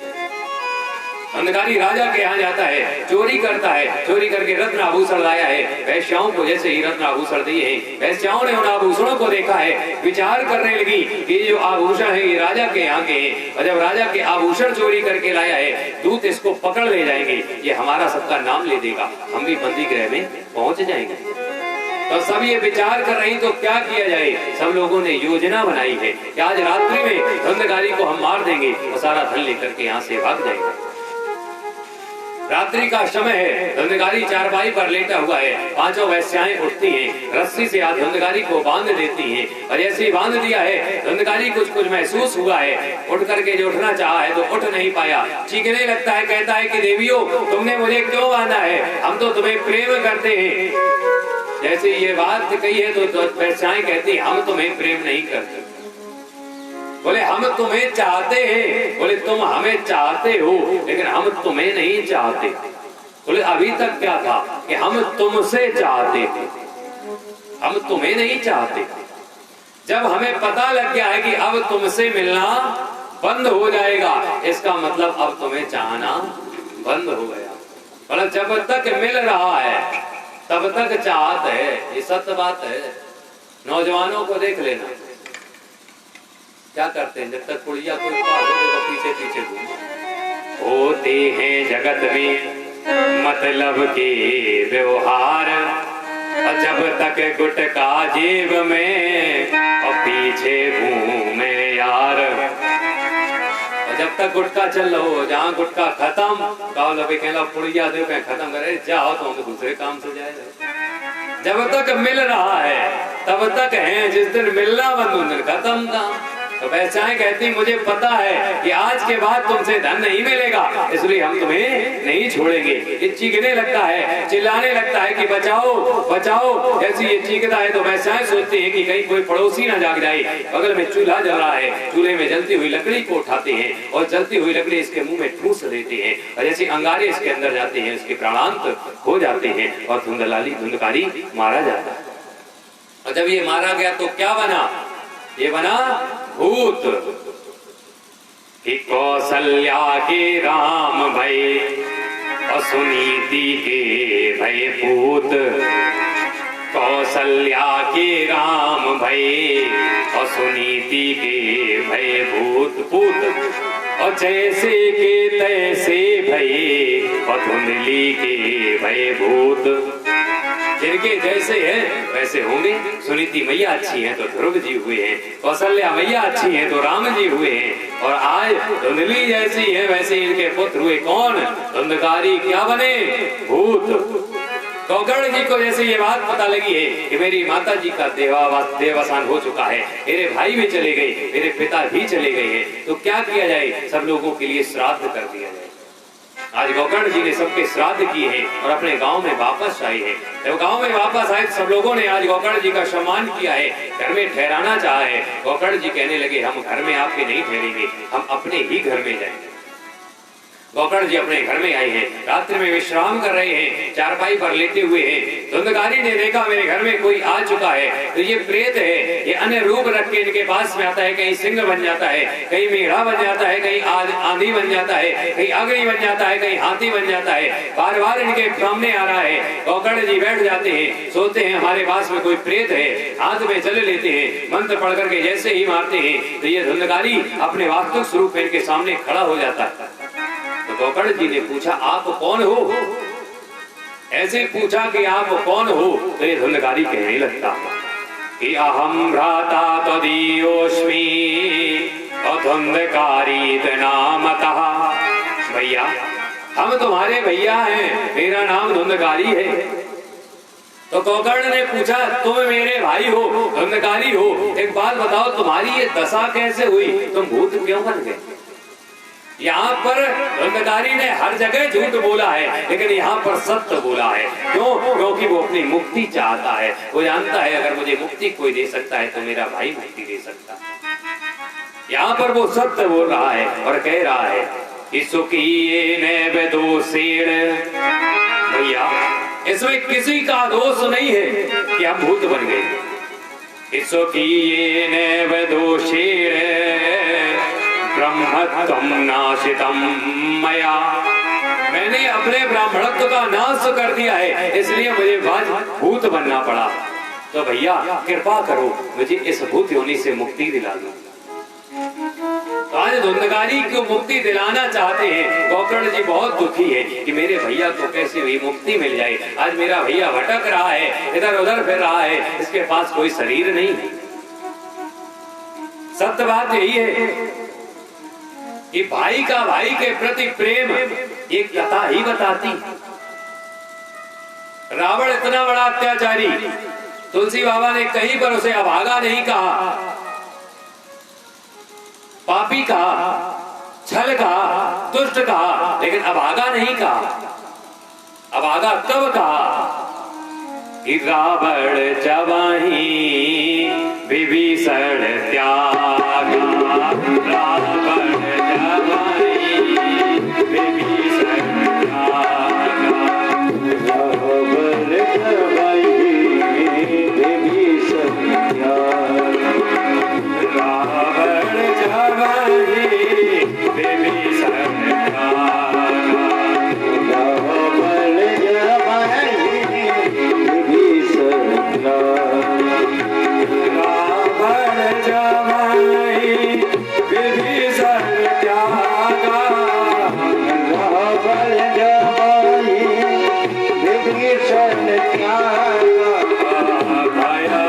धुंधकारी राजा के यहाँ जाता है, चोरी करता है, चोरी करके रत्न आभूषण लाया है। वैश्याओं को जैसे ही रत्न आभूषण दिए हैं, वैश्याओं ने उन आभूषणों को देखा है, विचार करने लगी कि जो आभूषण है ये राजा के यहाँ के हैं, और जब राजा के आभूषण चोरी करके लाया है दूत इसको पकड़ ले जाएंगे, ये हमारा सबका नाम ले देगा, हम भी बंदी गृह में पहुंच जाएंगे। तो सब ये विचार कर रही तो क्या किया जाए। सब लोगों ने योजना बनाई है कि आज रात्रि में धुंधकारी को हम मार देंगे और सारा धन लेकर के यहाँ से भाग जाएंगे। रात्रि का समय है, धुंधकारी चारपाई पर लेटा हुआ है। 5 वैश्याएं उठती हैं, रस्सी से आज धुंधकारी को बांध देती हैं और ऐसे ही बांध दिया है। धुंधकारी कुछ महसूस हुआ है, उठ करके जो उठना चाहा है तो उठ नहीं पाया, चीखने लगता है, कहता है कि देवियों तुमने मुझे क्यों बांधा है, हम तो तुम्हें प्रेम करते हैं। जैसे ये बात कही है तो वैश्याएं कहती हम तुम्हें प्रेम नहीं करते। बोले हम तुम्हें चाहते हैं। बोले तुम हमें चाहते हो लेकिन हम तुम्हें नहीं चाहते। बोले अभी तक क्या था कि हम तुमसे चाहते थे, हम तुम्हें नहीं चाहते। जब हमें पता लग गया है कि अब तुमसे मिलना बंद हो जाएगा, इसका मतलब अब तुम्हें चाहना बंद हो गया। बोले जब तक मिल रहा है तब तक चाहत है, ये सत्य बात है। नौजवानों को देख लेना क्या करते हैं, जब तक कुड़िया कोई पार हो तो पीछे पीछे घूम होते हैं जगत में मतलब के व्यवहार। जब तक गुटका जेब में और पीछे घूमे यार। और जब तक गुटका चल रहा हो, जहाँ गुटका खत्म कहला पुड़िया दे खत्म करे जाओ तो हम दूसरे काम से जाए। जब तक मिल रहा है तब तक है, जिस दिन मिलना बंद उस दिन खत्म था। तो बेचाएं कहती मुझे पता है कि आज के बाद तुमसे धन नहीं मिलेगा, इसलिए हम तुम्हें नहीं छोड़ेंगे। ये चीखने लगता है, चिल्लाने लगता है कि बचाओ बचाओ। जैसे ये चीखता है तो बेचाएं सोचते हैं कि कहीं कोई पड़ोसी ना जाग जाए। बगल में चूल्हा जल रहा है, चूल्हे में जलती हुई लकड़ी को उठाते हैं और जलती हुई लकड़ी इसके मुंह में ठूस देते हैं और जैसे अंगारे इसके अंदर जाते हैं उसके प्राणांत हो जाते हैं और धुंधकारी मारा जाता है। और जब ये मारा गया तो क्या बना? ये बना भूत। कि कौशल्या के राम भय और सुनीति के भय भूत। कौशल्या के राम भय और सुनीति के भय भूत भूत। और जैसे के तैसे भय और धुंधली के भय भूत। जिनके जैसे हैं वैसे होंगे। सुनीति मैया अच्छी हैं तो ध्रुव जी हुए हैं, कौशल्या मैया अच्छी हैं तो राम जी हुए हैं, और आज धुंधली जैसी है वैसे इनके पुत्र हुए कौन? धुंधकारी। क्या बने? भूत। कौकर्ण जी को जैसे ये बात पता लगी है कि मेरी माता जी का देवावसान हो चुका है, मेरे भाई भी चले गए, मेरे पिता भी चले गए हैं, तो क्या किया जाए? सब लोगों के लिए श्राद्ध कर दिया जाए। आज गोकर्ण जी ने सबके श्राद्ध किए हैं और अपने गांव में वापस आए हैं। जब गांव में वापस आए सब लोगों ने आज गोकर्ण जी का सम्मान किया है, घर में ठहराना चाहा है। गोकर्ण जी कहने लगे हम घर में आपके नहीं ठहरेंगे, हम अपने ही घर में जाएंगे। गोकर्ण जी अपने घर में आए हैं, रात्रि में विश्राम कर रहे हैं, चारपाई पर लेटे हुए हैं। धुंधकारी ने देखा मेरे घर में कोई आ चुका है, तो ये प्रेत है, ये अन्य रूप रख के इनके पास में आता है। कहीं सिंह बन जाता है, कहीं मेढ़ा बन जाता है, कहीं आंधी बन जाता है, कहीं अग्नि बन जाता है, कहीं हाथी बन जाता है, बार बार इनके सामने आ रहा है। गोकर्ण जी बैठ जाते हैं, सोचते हैं हमारे पास में कोई प्रेत है, हाथ में जल लेते हैं, मंत्र पढ़ करके जैसे ही मारते हैं तो ये धुंधकारी अपने वास्तविक स्वरूप में इनके सामने खड़ा हो जाता है। तो गोकर्ण जी ने पूछा आप कौन हो? ऐसे पूछा कि आप कौन हो? तो ये धुंधकारी कहने लगता कि अहम भ्राता तदीयोस्मि धुंधकारी नामतः। भैया हम तुम्हारे भैया हैं, मेरा नाम धुंधकारी है। तो गोकर्ण ने पूछा तुम मेरे भाई हो, धुंधकारी हो, एक बात बताओ तुम्हारी ये दशा कैसे हुई? तुम भूत क्यों बन गए? यहाँ पर धुंधकारी ने हर जगह झूठ बोला है, लेकिन यहाँ पर सत्य बोला है। क्यों? क्योंकि वो अपनी मुक्ति चाहता है। वो जानता है अगर मुझे मुक्ति कोई दे सकता है तो मेरा भाई मुक्ति दे सकता है। यहाँ पर वो सत्य बोल रहा है और कह रहा है भैया इसमें किसी का दोष नहीं है कि हम भूत बन गए। ब्रह्मत्वं नाशितम मया। मैंने अपने ब्राह्मणत्व का नाश कर दिया है, इसलिए मुझे भूत बनना पड़ा। तो भैया कृपा करो मुझे इस भूत योनि से मुक्ति दिला दो। तो आज धुंधकारी को मुक्ति दिलाना चाहते हैं। गोकर्ण जी बहुत दुखी है कि मेरे भैया को कैसे भी मुक्ति मिल जाए। आज मेरा भैया भटक रहा है, इधर उधर फिर रहा है, इसके पास कोई शरीर नहीं है। सत्य बात यही है कि भाई का भाई के प्रति प्रेम एक कथा ही बताती। रावण इतना बड़ा अत्याचारी, तुलसी बाबा ने कहीं पर उसे अभागा नहीं कहा, पापी कहा, छल कहा, दुष्ट कहा, लेकिन अभागा नहीं कहा। अभागा कब कहा? कि रावण जवाही विभीषण त्यागा। रावण जवाही विभीषण त्यागा। रावण जवाही विभीषण त्यागा। रावण जवाही विभीषण त्यागा। रावण जवाही विभीषण त्यागा। रावण जवाही विभीषण त्यागा। भया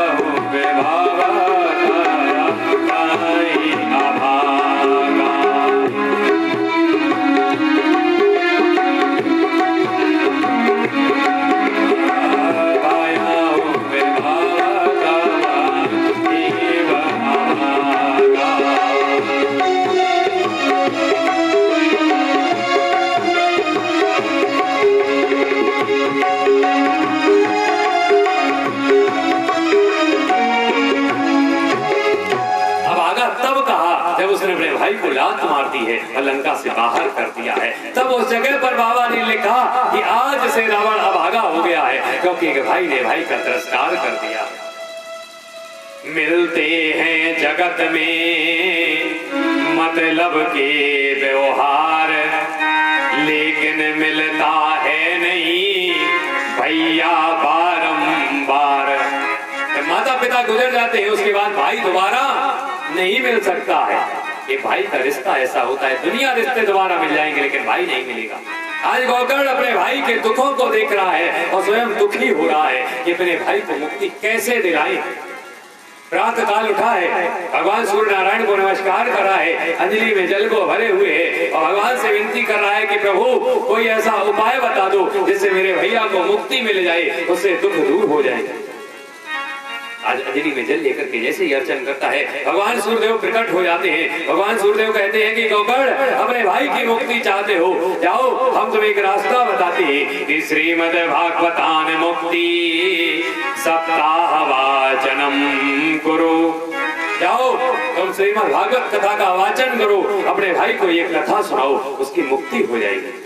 विभावा अभागा। भया विभावा तब कहा जब उसने अपने भाई को लात मार दी है और लंका से बाहर कर दिया है। तब उस जगह पर बाबा ने लिखा कि आज से रावण अभागा हो गया है, क्योंकि एक भाई ने भाई का तिरस्कार कर दिया। मिलते हैं जगत में मतलब के व्यवहार, लेकिन मिलता है नहीं भैया बारंबार। माता पिता गुजर जाते हैं, उसके बाद भाई दोबारा नहीं मिल सकता है। ये भाई का रिश्ता ऐसा होता है, दुनिया रिश्ते दोबारा मिल जाएंगे लेकिन भाई नहीं मिलेगा। आज गोकर्ण अपने भाई के दुखों को देख रहा है और स्वयं दुखी हो रहा है कि अपने भाई को मुक्ति कैसे दिलाएं। प्रातः काल उठा है, भगवान सूर्य नारायण को नमस्कार कर रहा है, अंजलि में जल को भरे हुए है और भगवान से विनती कर रहा है कि प्रभु कोई ऐसा उपाय बता दो जिससे मेरे भैया को मुक्ति मिल जाए, उससे दुख दूर हो जाए। आज अंजलि में जल लेकर के जैसे ही अर्चन करता है, भगवान सूर्यदेव प्रकट हो जाते हैं। भगवान सूर्यदेव कहते हैं कि गोकर्ण अपने भाई की मुक्ति चाहते हो, जाओ हम तुम्हें एक रास्ता बताते हैं कि श्रीमद् भागवतान मुक्ति सप्ताह वाचनम करो। जाओ तुम श्रीमद् भागवत कथा का वाचन करो, अपने भाई को ये कथा सुनाओ, उसकी मुक्ति हो जाएगी।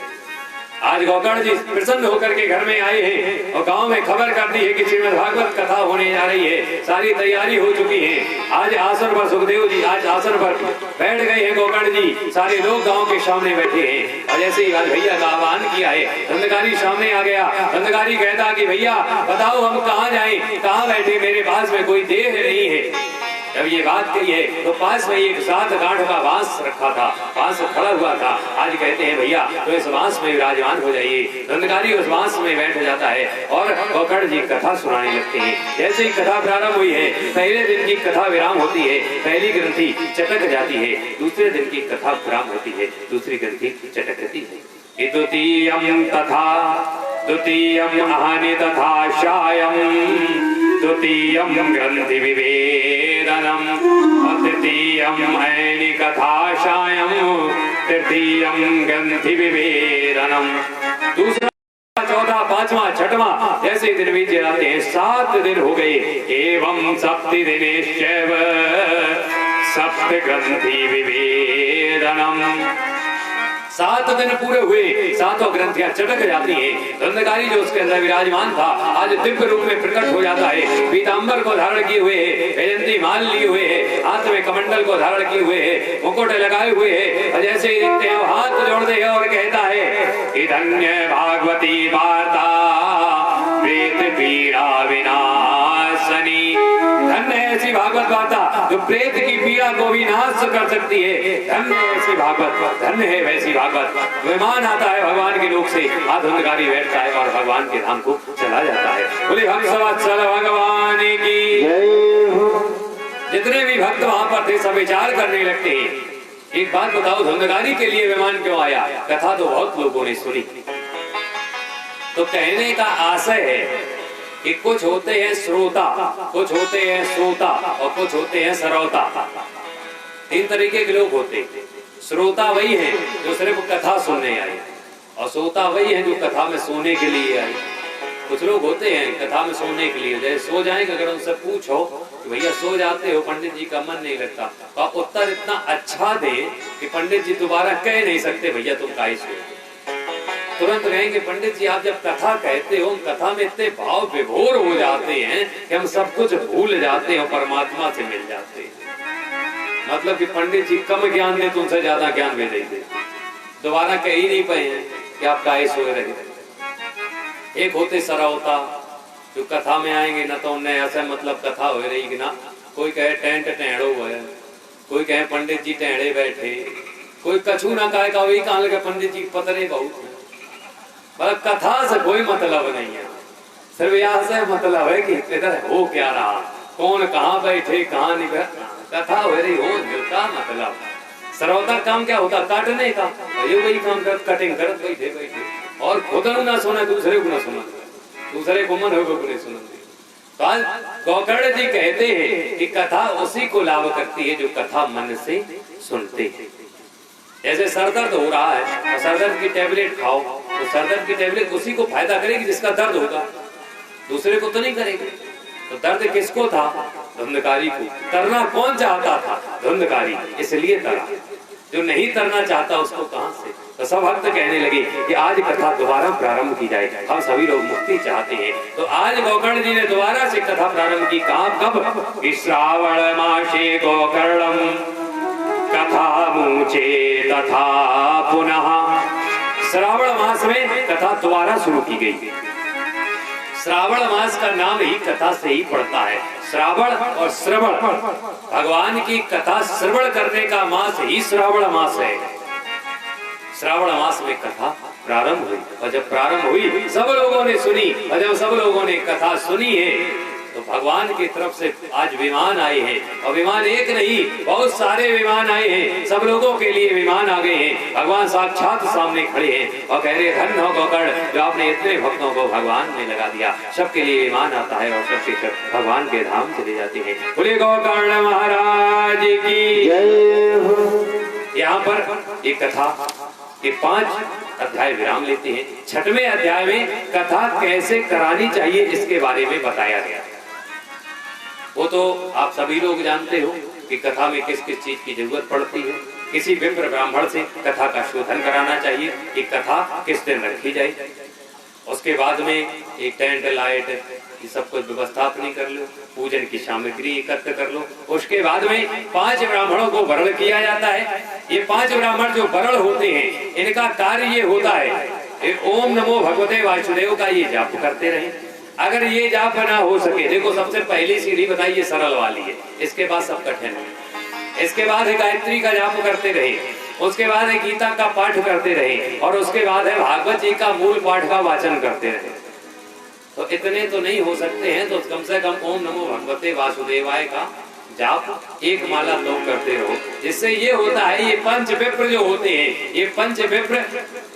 आज गोकर्ण जी प्रसन्न होकर के घर में आए हैं और गांव में खबर कर दी है कि श्रीमद् भागवत कथा होने जा रही है, सारी तैयारी हो चुकी है। आज आसन पर सुखदेव जी आज आसन पर बैठ गए हैं, गोकर्ण जी सारे लोग गांव के सामने बैठे हैं। और जैसे ही आज भैया का आह्वान किया है, धंधकारी सामने आ गया। धंधकारी कहता कि भैया बताओ हम कहाँ जाएं, कहाँ बैठे, मेरे पास में कोई देह नहीं है। जब ये बात कही है तो पास में एक 7 गांठ का बांस रखा था, बांस खड़ा हुआ था। आज कहते हैं भैया तो इस बांस में विराजमान हो जाइए। धंधकारी उस बांस में बैठ जाता है और गोकर्ण जी कथा सुनाने लगते हैं। जैसे ही कथा प्रारंभ हुई है, पहले दिन की कथा विराम होती है, पहली ग्रंथि चटक जाती है। दूसरे दिन की कथा विराम होती है, दूसरी ग्रंथि चटकती है। द्वितीयं तथा द्वितीयं हानि तथा शायं द्वितीयं ग्रंथि विभेदनम् तृतीयं ऐनि कथाशायं तृतीयं ग्रंथि विभेदनम्। दूसरा, चौथा, पांचवा, छठवां जैसे दिन बीत जाते हैं, 7 दिन हो गए। एवं सप्ति दिनेश्चैव सप्त ग्रंथि विभेदनम्। 7 दिन पूरे हुए, 7 ग्रंथियां चटक जाती हैं। धंधकारी जो उसके अंदर विराजमान था आज दिव्य रूप में प्रकट हो जाता है। पीतांबर को धारण किए हुए है, वैजंती माल लिए हुए है, हाथ में कमंडल को धारण किए हुए है, मुकुट लगाए हुए है। और जैसे ही देखते हैं हाथ जोड़ते हैं और कहता है धन्य भागवती वार्ता प्रेत पीड़ा विनाशनी। धन्य ऐसी भागवत वार्ता जो प्रेत की पीड़ा को भी नाश कर सकती है। धन्य ऐसी भागवत, धन्य है वैसी भागवत। विमान आता है भगवान के लोक से, धंधकारी बैठता है और भगवान के धाम को चला जाता है। बोले भक्तवत्सल भगवान की जय हो। जितने भी भक्त वहां पर थे सब विचार करने लगते हैं। एक बात बताओ, धंधकारी के लिए विमान क्यों आया? कथा तो बहुत लोगों ने सुनी, तो कहने का आशय है कि कुछ होते हैं श्रोता, कुछ होते हैं श्रोता और कुछ होते हैं सरौता। 3 तरीके के लोग होते हैं। श्रोता वही है जो सिर्फ कथा सुनने आए और श्रोता वही है जो कथा में सोने के लिए आए। कुछ लोग होते हैं कथा में सोने के लिए, जैसे सो जाएंगे, अगर उनसे पूछो कि भैया सो जाते हो, पंडित जी का मन नहीं लगता, तो आप उत्तर इतना अच्छा दे कि पंडित जी दोबारा कह नहीं सकते भैया तुम काहे सो। तुरंत कहेंगे पंडित जी आप जब कथा कहते हो, कथा में इतने भाव विभोर हो जाते हैं कि हम सब कुछ भूल जाते हैं, परमात्मा से मिल जाते हैं। मतलब कि पंडित जी कम ज्ञान दे, तुमसे ज्यादा ज्ञान दे देते, दोबारा कह ही नहीं पाए कि आप काहे सोए रहे। एक होते सरौता जो कथा में आएंगे ना तो उन्हें ऐसा मतलब कथा हो रही कि ना, कोई कहे टेंट टेढ़ो है, कोई कहे पंडित जी टेढ़े बैठे, कोई कछू ना कहे का वही कहा लगे पंडित जी पतरे बहुत। मतलब कथा से कोई मतलब नहीं है, सिर्फ यहाँ से मतलब है कि इधर हो क्या रहा, कौन कहाँ बैठे कहाँ नहीं बैठे, कथा हो रही हो का मतलब। सरौता काम क्या होता? काटने का। ये वही काम कर, कटिंग करत बैठे बैठे और खुद ना सुना, दूसरे को ना सुना, दूसरे को मन होगा नहीं सुना। तो आज गोकर्ण जी कहते हैं कि कथा उसी को लाभ करती है जो कथा मन से सुनते हैं। जैसे सरदर्द हो रहा है और सरदर्द की टेबलेट खाओ, तो सरदर्द की टेबलेट उसी को फायदा करेगी जिसका दर्द होगा, दूसरे को तो नहीं करेगी। तो दर्द किसको था? धुंधकारी को। तरना कौन चाहता था? धुंधकारी, इसलिए तरा। जो नहीं तरना चाहता उसको कहां से? तो सब भक्त कहने लगे कि आज कथा दोबारा प्रारंभ की जाए, हम सभी लोग मुक्ति चाहते हैं। तो आज गोकर्ण जी ने दोबारा से कथा प्रारंभ की। कहा कब? श्रावण मासे गोकर्णम कथा मुचे तथा पुनः। श्रावण मास में कथा दोबारा शुरू की गई। श्रावण मास का नाम ही कथा से ही पड़ता है। श्रावण और श्रवण, भगवान की कथा श्रवण करने का मास ही श्रावण मास है। श्रावण मास में कथा प्रारंभ हुई, और जब प्रारंभ हुई सब लोगों ने सुनी, और जब सब लोगों ने कथा सुनी है तो भगवान की तरफ से आज विमान आए हैं। और विमान एक नहीं, बहुत सारे विमान आए हैं। सब लोगों के लिए विमान आ गए हैं। भगवान साक्षात सामने खड़े हैं और कह रहे धन्य हो गोकर्ण, जो आपने इतने भक्तों को भगवान में लगा दिया। सबके लिए विमान आता है और सबके सब भगवान के धाम चले जाते हैं। बोले गोकर्ण महाराज की जय हो। यहाँ पर एक कथा के 5 अध्याय विराम लेते हैं। 6वें अध्याय में कथा कैसे करानी चाहिए इसके बारे में बताया गया। वो तो आप सभी लोग जानते हो कि कथा में किस किस चीज की जरूरत पड़ती है। किसी विप्र ब्राह्मण से कथा का शोधन कराना चाहिए कि कथा किस दिन रखी जाए। उसके बाद में एक टेंट लाइट ये सब कुछ व्यवस्था अपनी कर लो, पूजन की सामग्री एकत्र कर लो। उसके बाद में 5 ब्राह्मणों को वरण किया जाता है। ये 5 ब्राह्मण जो वरण होते हैं, इनका कार्य ये होता है ओम नमो भगवते वासुदेव का ये जाप करते रहे। अगर ये जाप ना हो सके, देखो सबसे पहली सीढ़ी बताई ये सरल वाली है, इसके बाद सब कठिन है। इसके बाद है गायत्री का जाप करते रहे, उसके बाद है गीता का पाठ करते रहे, और उसके बाद है भागवत जी का मूल पाठ का वाचन करते रहे। तो इतने तो नहीं हो सकते हैं, तो कम से कम ओम नमो भगवते वासुदेवाय का जाप एक माला तो करते रहो। जिससे ये होता है, ये 5 विप्र जो होते हैं, ये 5 विप्र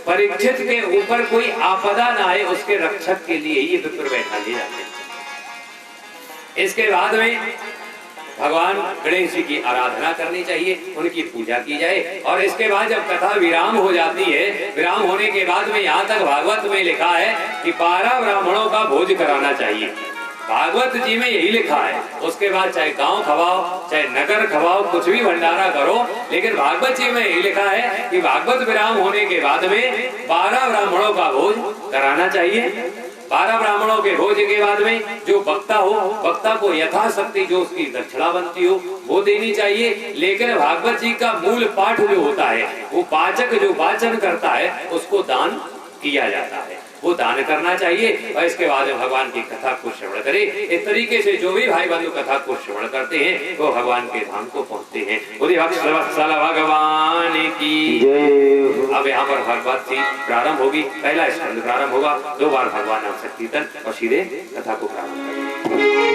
परीक्षित के ऊपर कोई आपदा ना आए उसके रक्षक के लिए ये विप्र बैठा लिए जाते हैं। इसके बाद में भगवान गणेश जी की आराधना करनी चाहिए, उनकी पूजा की जाए। और इसके बाद जब कथा विराम हो जाती है, विराम होने के बाद में यहाँ तक भागवत में लिखा है कि 12 ब्राह्मणों का भोज कराना चाहिए। भागवत जी में यही लिखा है। उसके बाद चाहे गांव खवाओ, चाहे नगर खवाओ, कुछ भी भंडारा करो, लेकिन भागवत जी में यही लिखा है कि भागवत विराम होने के बाद में 12 ब्राह्मणों का भोज कराना चाहिए। 12 ब्राह्मणों के भोज के बाद में जो वक्ता हो, वक्ता को यथाशक्ति जो उसकी दक्षिणा बनती हो वो देनी चाहिए। लेकिन भागवत जी का मूल पाठ जो होता है, वो वाचक जो वाचन करता है उसको दान किया जाता है, वो दान करना चाहिए। और इसके बाद भगवान की कथा को श्रवण करे। इस तरीके से जो भी भाई बंधु कथा को श्रवण करते हैं वो भगवान के धाम को पहुंचते हैं। भगवान की जय। अब यहाँ पर भागवत जी प्रारंभ होगी, पहला स्कंद प्रारंभ होगा, 2 बार भगवान नाम संकीर्तन और सीधे कथा को प्रारंभ करेंगे।